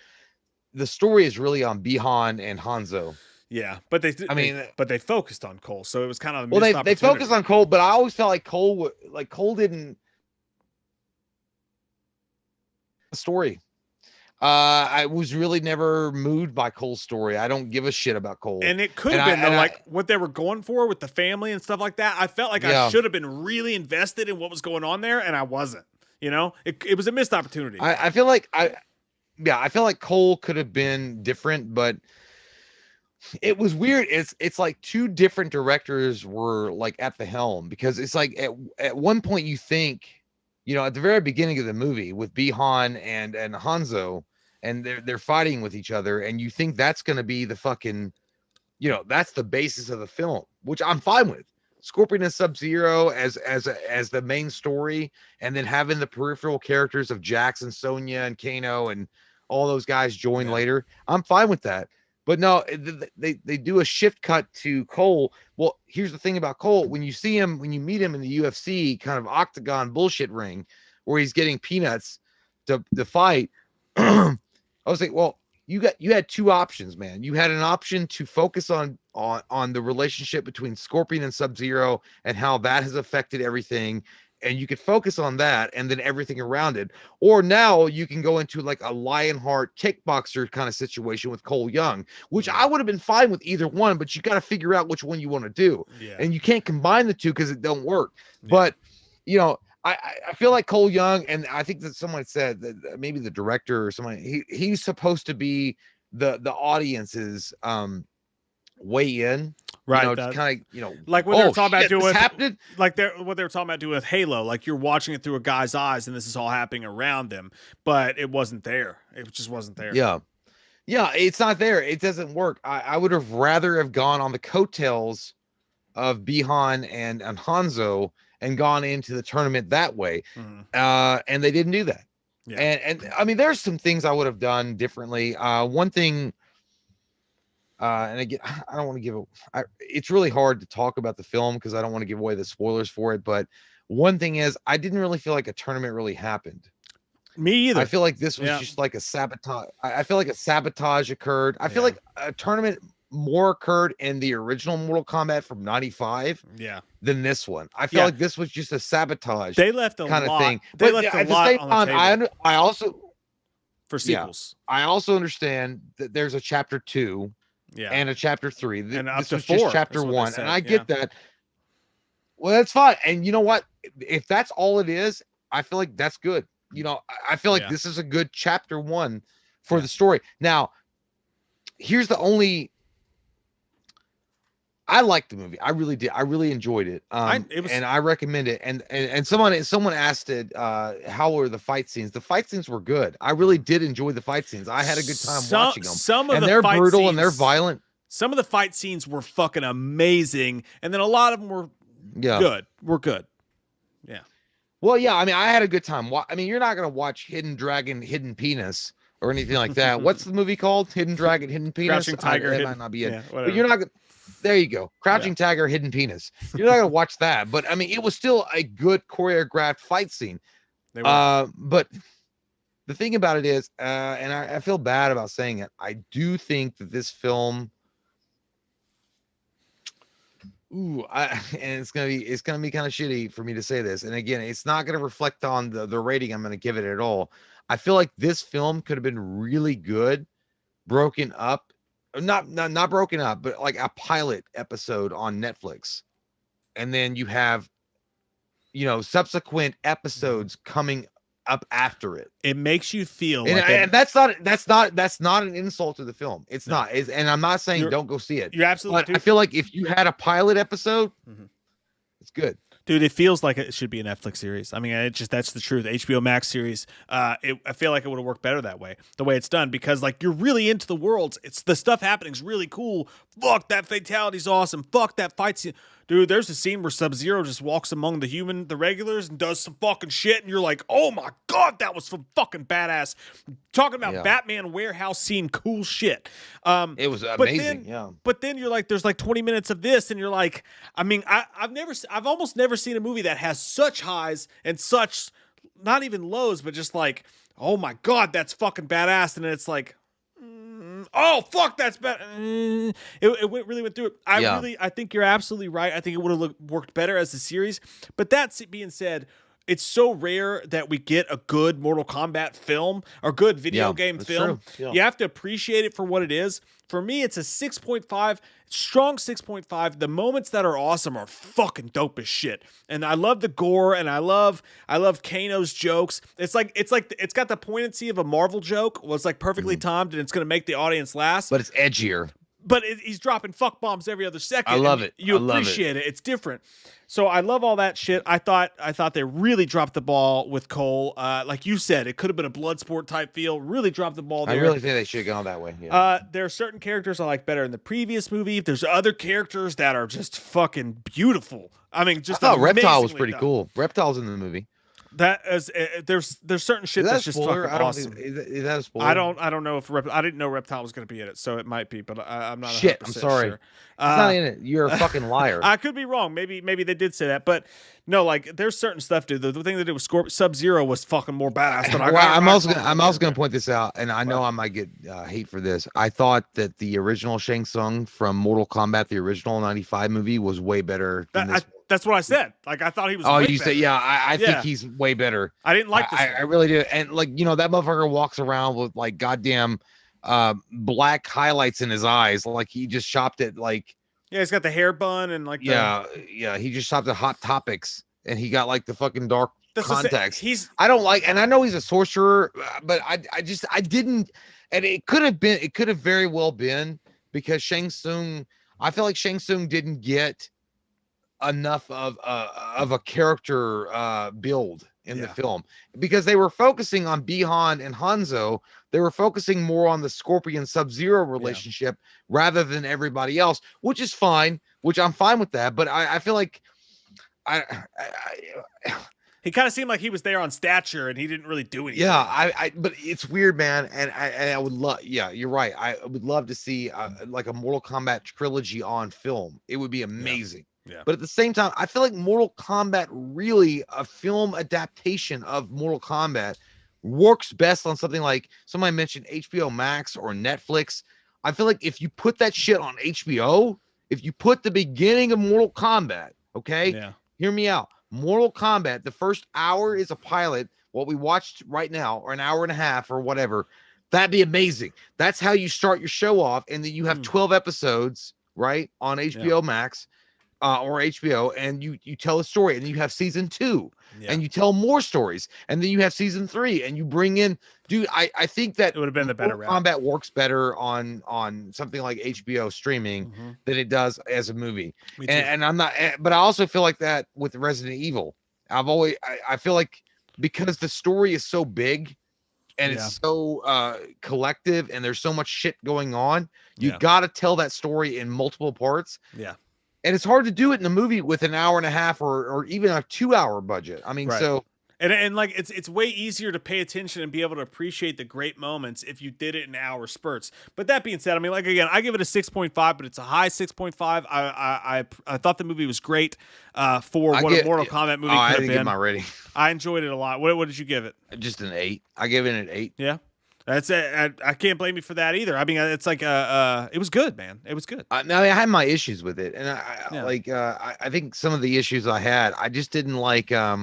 The story is really on Bihan and Hanzo. Yeah, but they focused on Cole, so it was kind of a missed they focused on Cole, but I always felt like Cole didn't story. I was really never moved by Cole's story. I don't give a shit about Cole. And it could have been like what they were going for with the family and stuff like that. I felt like I should have been really invested in what was going on there, and I wasn't. You know, it was a missed opportunity. I feel like I feel like Cole could have been different, but it was weird. It's like two different directors were like at the helm, because it's like at one point you think, you know, at the very beginning of the movie with Bihan and Hanzo, and they're fighting with each other, and you think that's going to be the fucking, you know, that's the basis of the film, which I'm fine with. Scorpion and Sub-Zero as the main story, and then having the peripheral characters of Jax and Sonya and Kano and all those guys join later. I'm fine with that. But no, they do a shift cut to Cole. Well, here's the thing about Cole. When you see him, when you meet him in the UFC kind of octagon bullshit ring where he's getting peanuts to fight, I was like, well, you had two options, man. You had an option to focus on the relationship between Scorpion and Sub-Zero and how that has affected everything, and you could focus on that and then everything around it. Or now you can go into like a Lionheart kickboxer kind of situation with Cole Young, which I would have been fine with either one, but you got to figure out which one you want to do. Yeah. And you can't combine the two because it don't work. Yeah. But, you know, I feel like Cole Young, and I think that someone said that maybe the director or someone, he's supposed to be the audience's way in. Right, you know, kind of, you know, like what they were talking about doing, what they were talking about doing with Halo. Like you're watching it through a guy's eyes, and this is all happening around them, but it wasn't there. It just wasn't there. Yeah, it's not there. It doesn't work. I would have rather have gone on the coattails of Bihan and Hanzo and gone into the tournament that way, and they didn't do that. Yeah. And I mean, there's some things I would have done differently. One thing. And again, I don't want to give it's really hard to talk about the film because I don't want to give away the spoilers for it. But one thing is, I didn't really feel like a tournament really happened. Me either. I feel like this was just like a sabotage. I feel like a sabotage occurred. I feel like a tournament more occurred in the original Mortal Kombat from '95 than this one. I feel like this was just a sabotage. They left a kind lot. of thing. They but left at a lot the same on the time, table. I also for sequels. I also understand that there's a chapter 2. And a chapter 3, and up this to was 4, just chapter 1, and I get that. Well, that's fine. And you know what? If that's all it is, I feel like that's good. You know, I feel like this is a good chapter 1 for the story. Now, here's the only. I liked the movie. I really did. I really enjoyed it. And I recommend it. And someone asked it, how were the fight scenes? The fight scenes were good. I really did enjoy the fight scenes. I had a good time watching them. They're brutal and they're violent. Some of the fight scenes were fucking amazing, and then a lot of them were good. Were good. Yeah. Well, yeah. I mean, I had a good time. I mean, you're not gonna watch Hidden Dragon, Hidden Penis or anything like that. What's the movie called? Hidden Dragon, Hidden Penis. Crouching Tiger. It might not be it. But you're not gonna. There you go. Crouching Tiger, Hidden Penis. You're not going to watch that. But, I mean, it was still a good choreographed fight scene. But the thing about it is, and I feel bad about saying it, I do think that this film... and it's gonna be kind of shitty for me to say this. And again, it's not going to reflect on the rating I'm going to give it at all. I feel like this film could have been really good, broken up. Not broken up, but like a pilot episode on Netflix, and then you have, you know, subsequent episodes coming up after it. It makes you feel, and that's not an insult to the film. It's not. And I'm not saying don't go see it. You're absolutely. But I feel like if you had a pilot episode, it's good. Dude, it feels like it should be a Netflix series. I mean, that's the truth. HBO Max series. I feel like it would have worked better that way, the way it's done, because like you're really into the worlds. It's the stuff happening's really cool. Fuck, that fatality's awesome. Fuck, that fight scene. Dude, there's a scene where Sub-Zero just walks among the regulars and does some fucking shit, and you're like, oh my god, that was some fucking badass. Talking about Batman warehouse scene, cool shit. It was amazing. But then you're like, there's like 20 minutes of this, and you're like, I mean, I've almost never seen a movie that has such highs and such not even lows, but just like, oh my god, that's fucking badass, and then it's like, oh fuck, that's better. Really went through it. I think you're absolutely right. I think it would have worked better as a series. But that being said, it's so rare that we get a good Mortal Kombat film or good video game film. Yeah. You have to appreciate it for what it is. For me, it's a 6.5, strong 6.5. The moments that are awesome are fucking dope as shit. And I love the gore, and I love Kano's jokes. It's got the poignancy of a Marvel joke. Well, it's like perfectly timed, and it's going to make the audience laugh. But it's edgier. But he's dropping fuck bombs every other second. I love it. You appreciate it. It's different. So I love all that shit. I thought they really dropped the ball with Cole. Like you said, it could have been a blood sport type feel. Really dropped the ball there. I really think they should have gone that way. Yeah. There are certain characters I like better in the previous movie. There's other characters that are just fucking beautiful. I mean, just I thought Reptile was pretty done. cool. Reptile's in the movie. That is, there's certain shit that's just fucking awesome. Is that a spoiler? I don't know if I didn't know Reptile was going to be in it, so it might be, but I'm not. Shit, I'm sorry. Sure. He's not in it. You're a fucking liar. I could be wrong. Maybe they did say that, but no, like there's certain stuff, dude. The thing that did with Sub-Zero was fucking more badass than I'm also gonna point this out, and I know I might get hate for this. I thought that the original Shang Tsung from Mortal Kombat, the original '95 movie, was way better than this. That's what I said. Like I thought he was. Oh, way you better. said I think he's way better. I didn't like this. I really do. And like that motherfucker walks around with like goddamn black highlights in his eyes, like he just shopped at like. Yeah, he's got the hair bun and like. He just shopped at Hot Topics, and he got like the fucking dark contacts. I don't like, and I know he's a sorcerer, but I didn't, and it could have very well been because Shang Tsung. I feel like Shang Tsung didn't get enough of a character build in the film because they were focusing on Bi-Han and Hanzo. They were focusing more on the Scorpion Sub-Zero relationship rather than everybody else, which is fine, which I'm fine with that. But I feel like he kind of seemed like he was there on stature and he didn't really do anything. Yeah, but it's weird, man. And I would love, you're right. I would love to see like a Mortal Kombat trilogy on film. It would be amazing. Yeah. But at the same time, I feel like Mortal Kombat, really a film adaptation of Mortal Kombat, works best on something like somebody mentioned HBO Max or Netflix. I feel like if you put that shit on HBO, if you put the beginning of Mortal Kombat, okay, hear me out. Mortal Kombat, the first hour is a pilot, what we watched right now, or an hour and a half or whatever. That'd be amazing. That's how you start your show off, and then you have 12 episodes, right, on HBO Max. Or HBO, and you tell a story, and you have season 2, and you tell more stories, and then you have season 3, and you bring in, dude. I think that it would have been the better route. Combat works better on something like HBO streaming than it does as a movie. And I'm not, but I also feel like that with Resident Evil. I feel like because the story is so big and it's so collective, and there's so much shit going on, you got to tell that story in multiple parts. Yeah. And it's hard to do it in a movie with an hour and a half or even a 2-hour budget. I mean, so and like it's way easier to pay attention and be able to appreciate the great moments if you did it in hour spurts. But that being said, I mean, like again, I give it a 6.5, but it's a high 6.5. I thought the movie was great for what a Mortal Kombat movie could have been. I didn't get my rating. I enjoyed it a lot. What did you give it? Just an 8. I gave it an 8. Yeah. That's it. I can't blame you for that either. I mean, it's like it was good, man. It was good. Now I had my issues with it, and I think some of the issues I had, I just didn't like. I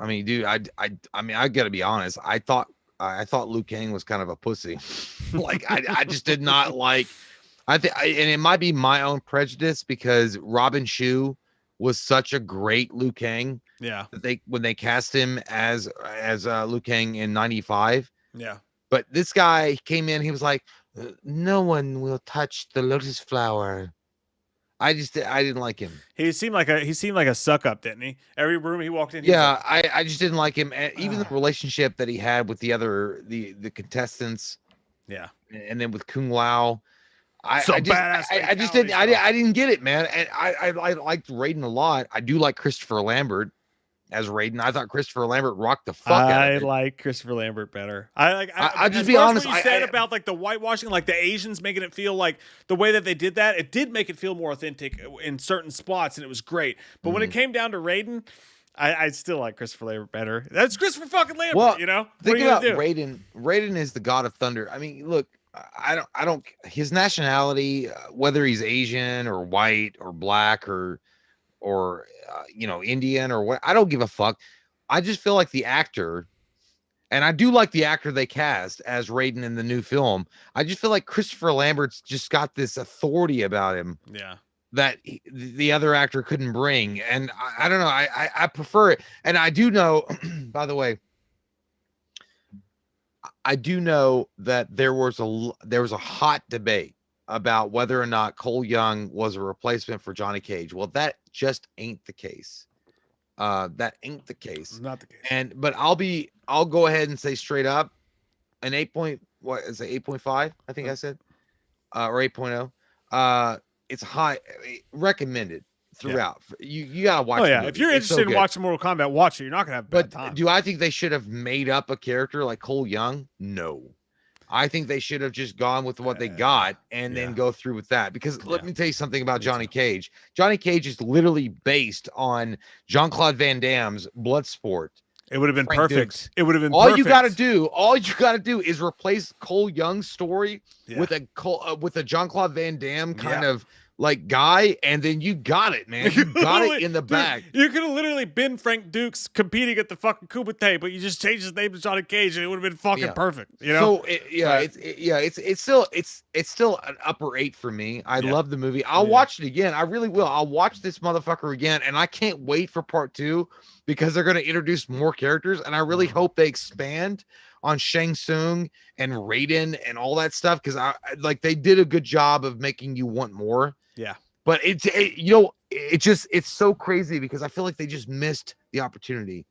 mean, dude, I mean, I gotta be honest. I thought Liu Kang was kind of a pussy. Like, I just did not like. And it might be my own prejudice because Robin Shou was such a great Liu Kang. Yeah. That when they cast him as Liu Kang in 95. Yeah. But this guy came in, he was like, no one will touch the lotus flower. I didn't like him. He seemed like a suck up, didn't he? Every room he walked in. I just didn't like him. And even the relationship that he had with the other the contestants. Yeah. And then with Kung Lao. I didn't get it, man. And I liked Raiden a lot. I do like Christopher Lambert as Raiden. I thought Christopher Lambert rocked the fuck out of it. I like Christopher Lambert better. I'll just be honest. What you said about like the whitewashing, like the Asians making it feel like the way that they did that, it did make it feel more authentic in certain spots, and it was great. But when it came down to Raiden, I still like Christopher Lambert better. That's Christopher fucking Lambert, Well, you know? Think What are you about gonna do? Raiden. Raiden is the god of thunder. I mean, look, I don't. His nationality, whether he's Asian or white or black or Indian or what, I don't give a fuck. I just feel like the actor, and I do like the actor they cast as Raiden in the new film. I just feel like Christopher Lambert's just got this authority about him. Yeah. That the other actor couldn't bring, and I don't know. I prefer it, and I do know. By the way, I do know that there was a hot debate about whether or not Cole Young was a replacement for Johnny Cage. Well, that just ain't the case. That ain't the case. Not the case. But I'll go ahead and say straight up, an 8.5? I think I said, or 8.0. It's high, recommended throughout. Yeah. You gotta watch. Oh yeah, the if you're interested in watching Mortal Kombat, watch it. You're not gonna have a bad time. Do I think they should have made up a character like Cole Young? No. I think they should have just gone with what they got and then go through with that. Because let me tell you something about Johnny Cage. Johnny Cage is literally based on Jean-Claude Van Damme's Bloodsport. It would have been Frank perfect. Dukes. It would have been all perfect. you got to do is replace Cole Young's story with a Jean-Claude Van Damme kind of like guy, and then you got it, man. You got it in the bag. You could have literally been Frank Dukes competing at the fucking Kumite, but you just changed his name to Johnny Cage, and it would have been fucking perfect. You know? So it's still an upper 8 for me. I love the movie. I'll watch it again. I really will. I'll watch this motherfucker again, and I can't wait for part 2 because they're going to introduce more characters, and I really hope they expand on Shang Tsung and Raiden and all that stuff, because they did a good job of making you want more. Yeah. But it's so crazy because I feel like they just missed the opportunity.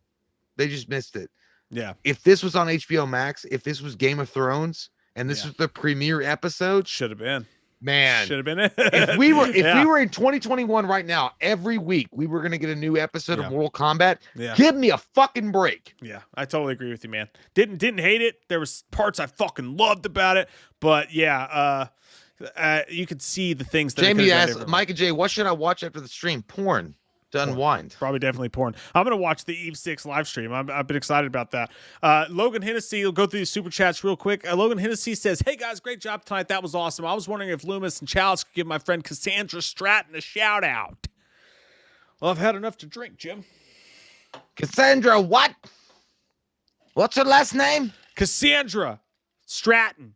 They just missed it. Yeah. If this was on HBO Max, if this was Game of Thrones, and this was the premiere episode, should have been. Man, should have been it. If we were in 2021 right now, every week we were gonna get a new episode of Mortal Kombat. Yeah. Give me a fucking break. Yeah, I totally agree with you, man. Didn't hate it. There was parts I fucking loved about it, but you could see the things that Jamie asked Mike and Jay, what should I watch after the stream? Porn to unwind. Probably definitely porn. I'm gonna watch the Eve 6 live stream. I've been excited about that. Logan Hennessy will go through the super chats real quick. Logan Hennessy says, "Hey guys, great job tonight. That was awesome. I was wondering if Loomis and Chalice could give my friend Cassandra Stratton a shout out." Well, I've had enough to drink, Jim. Cassandra, what? What's her last name? Cassandra Stratton.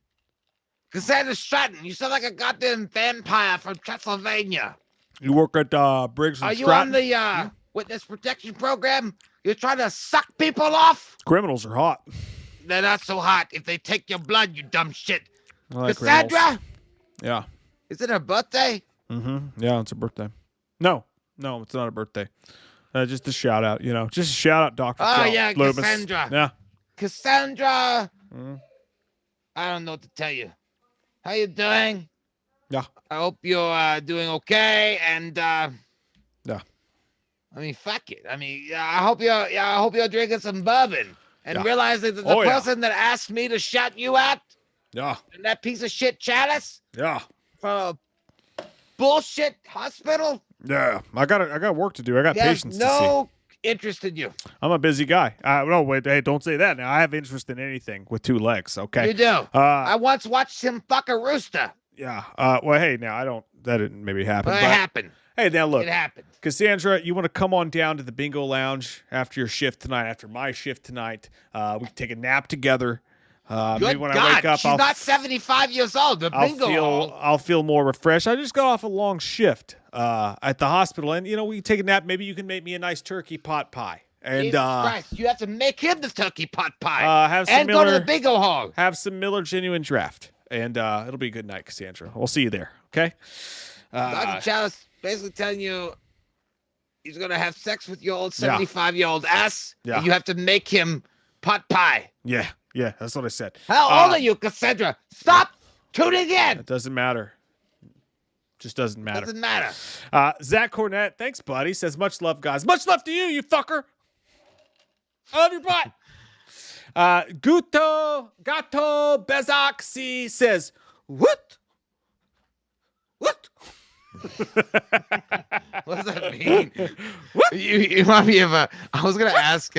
Cassandra Stratton. You sound like a goddamn vampire from Transylvania. You work at Briggs and Are you Stratton? on the witness protection program? You're trying to suck people off? Criminals are hot. They're not so hot if they take your blood, you dumb shit. I like Cassandra? criminals. Yeah. Is it her birthday? Mm-hmm. Yeah, it's a birthday. No, it's not a birthday. Just a shout out, just a shout out, Dr. Oh, yeah, Loomis. Cassandra. Yeah. Cassandra. I don't know what to tell you. How you doing? Yeah. I hope you're doing okay. And yeah. I mean, fuck it. I mean, I hope you're drinking some bourbon and realizing that the person that asked me to shout you out, and that piece of shit Chalice, from a bullshit hospital. Yeah, I got work to do. I got patients to see. No interest in you. I'm a busy guy. No, wait, hey, don't say that. Now I have interest in anything with 2 legs. Okay, You do. I once watched him fuck a rooster. Yeah. Well, hey, now I don't. That didn't maybe happen. Well, it but, happened. Hey, now look. It happened. Cassandra, you want to come on down to the bingo lounge after your shift tonight? After my shift tonight, we can take a nap together. Maybe when I wake up, she's not 75 years old. The bingo hall. I'll feel more refreshed. I just got off a long shift at the hospital, and we can take a nap. Maybe you can make me a nice turkey pot pie. And Jesus Christ, you have to make him the turkey pot pie. Have some and Miller, go to the bingo hall. Have some Miller Genuine Draft, and it'll be a good night, Cassandra. We'll see you there. Okay. Dr. Chalice basically telling you he's gonna have sex with your old 75-year-old ass. Yeah. And you have to make him pot pie. Yeah, that's what I said. How old are you, Cassandra? Stop tuning in. It doesn't matter. Just doesn't matter. Doesn't matter. Zach Cornett, thanks, buddy. Says much love, guys. Much love to you, you fucker. I love your butt. Gato Bezaxi says, what? What does that mean? You remind me of I was gonna ask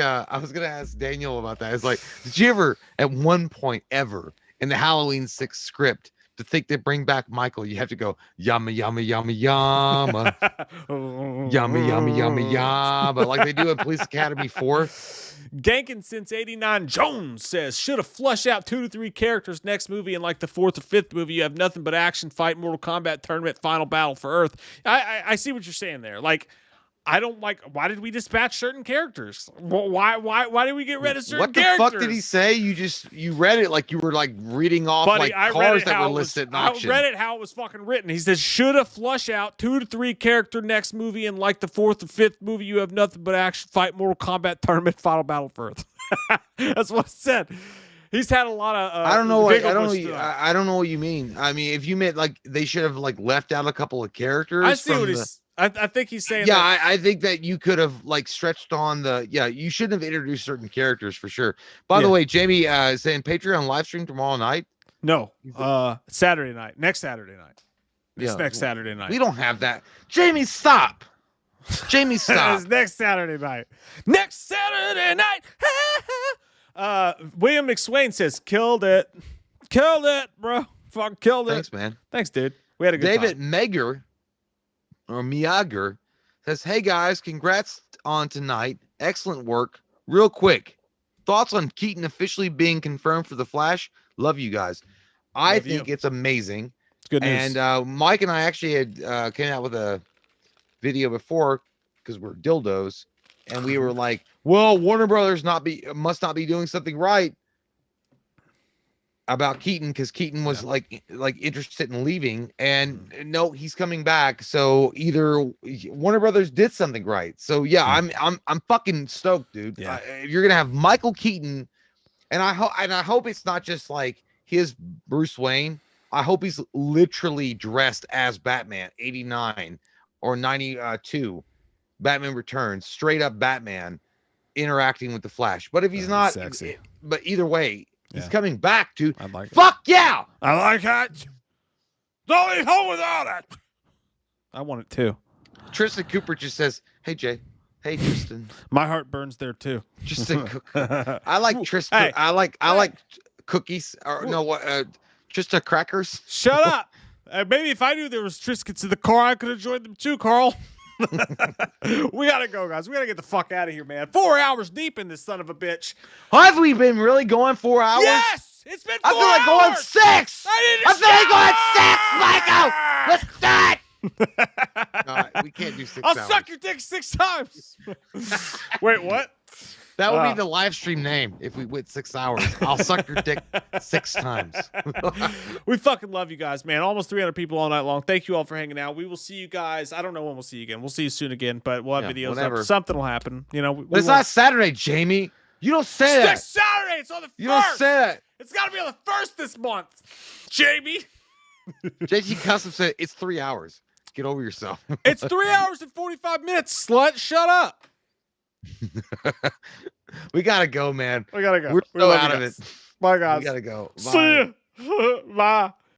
Daniel about that. It's like, did you ever at one point ever in the Halloween 6 script to think they bring back Michael, you have to go yama yama yama yama yama yama yama yama like they do in Police Academy 4. Gankin since '89 Jones says should have flushed out 2 to 3 characters next movie, and like the 4th or 5th movie you have nothing but action, fight, Mortal Kombat tournament, final battle for Earth. I see what you're saying there. Like, I don't like, why did we dispatch certain characters? Why did we get rid of certain characters? What the fuck did he say? You read it like you were like reading off Buddy, like cars that were listed in auction. I read it how it was fucking written. He says should have flush out 2 to 3 character next movie, and like the 4th or 5th movie you have nothing but action, fight, Mortal Kombat tournament, final battle for Earth. That's what it said. He's had a lot of I don't know what you mean. I mean, if you meant like they should have like left out a couple of characters. I see what he's I think he's saying that. I think that you could have like stretched on you shouldn't have introduced certain characters for sure. By the way, Jamie saying Patreon live stream tomorrow night. No, Saturday night. Next Saturday night. Next Saturday night. We don't have that. Jamie, stop. Jamie, stop. It's next Saturday night. Next Saturday night. William McSwain says, killed it, bro. Fuck, killed it. Thanks, man. Thanks, dude. We had a good David time. Miager says, hey guys, congrats on tonight. Excellent work. Real quick, thoughts on Keaton officially being confirmed for The Flash? Love you guys. I think it's amazing. It's good news. And Mike and I actually had came out with a video before because we're dildos, and we were like, well, Warner Brothers must not be doing something right about Keaton, because Keaton was like interested in leaving, and no, he's coming back. So either Warner Brothers did something right. So yeah, I'm fucking stoked, dude. Yeah. You're gonna have Michael Keaton, and I hope it's not just like his Bruce Wayne. I hope he's literally dressed as Batman 89 or 92, Batman Returns, straight up Batman interacting with the Flash. But if he's not, sexy. But either way, he's coming back to like fuck yeah. I like it. Don't leave home without it. I want it too. Tristan Cooper just says, hey Jay. Hey Tristan. My heart burns there too. Just a I like Tristan. Hey. I like cookies or Trista crackers. Shut up. Maybe if I knew there was Triscuits in the car, I could have joined them too, Carl. We gotta go, guys. We gotta get the fuck out of here, man. 4 hours deep in this son of a bitch. Have we been really going 4 hours? Yes, it's been 4 hours. I feel like going 6. I feel like going 6, Michael. Let's do it. No, we can't do 6 I'll hours. suck your dick 6 times. Wait, what? That would be the live stream name if we went 6 hours. I'll suck your dick 6 times. We fucking love you guys, man. Almost 300 people all night long. Thank you all for hanging out. We will see you guys. I don't know when we'll see you again. We'll see you soon again, but we'll have videos up. Something will happen. You know, it's not Saturday, Jamie. You don't say that. It's Saturday. It's on the 1st. You don't say that. It's got to be on the 1st this month, Jamie. JG Custom said it's 3 hours. Get over yourself. It's 3 hours and 45 minutes, slut. Shut up. We gotta go, man. We gotta go. We're so out of it. Bye, guys. We gotta go. Bye. See ya. Bye.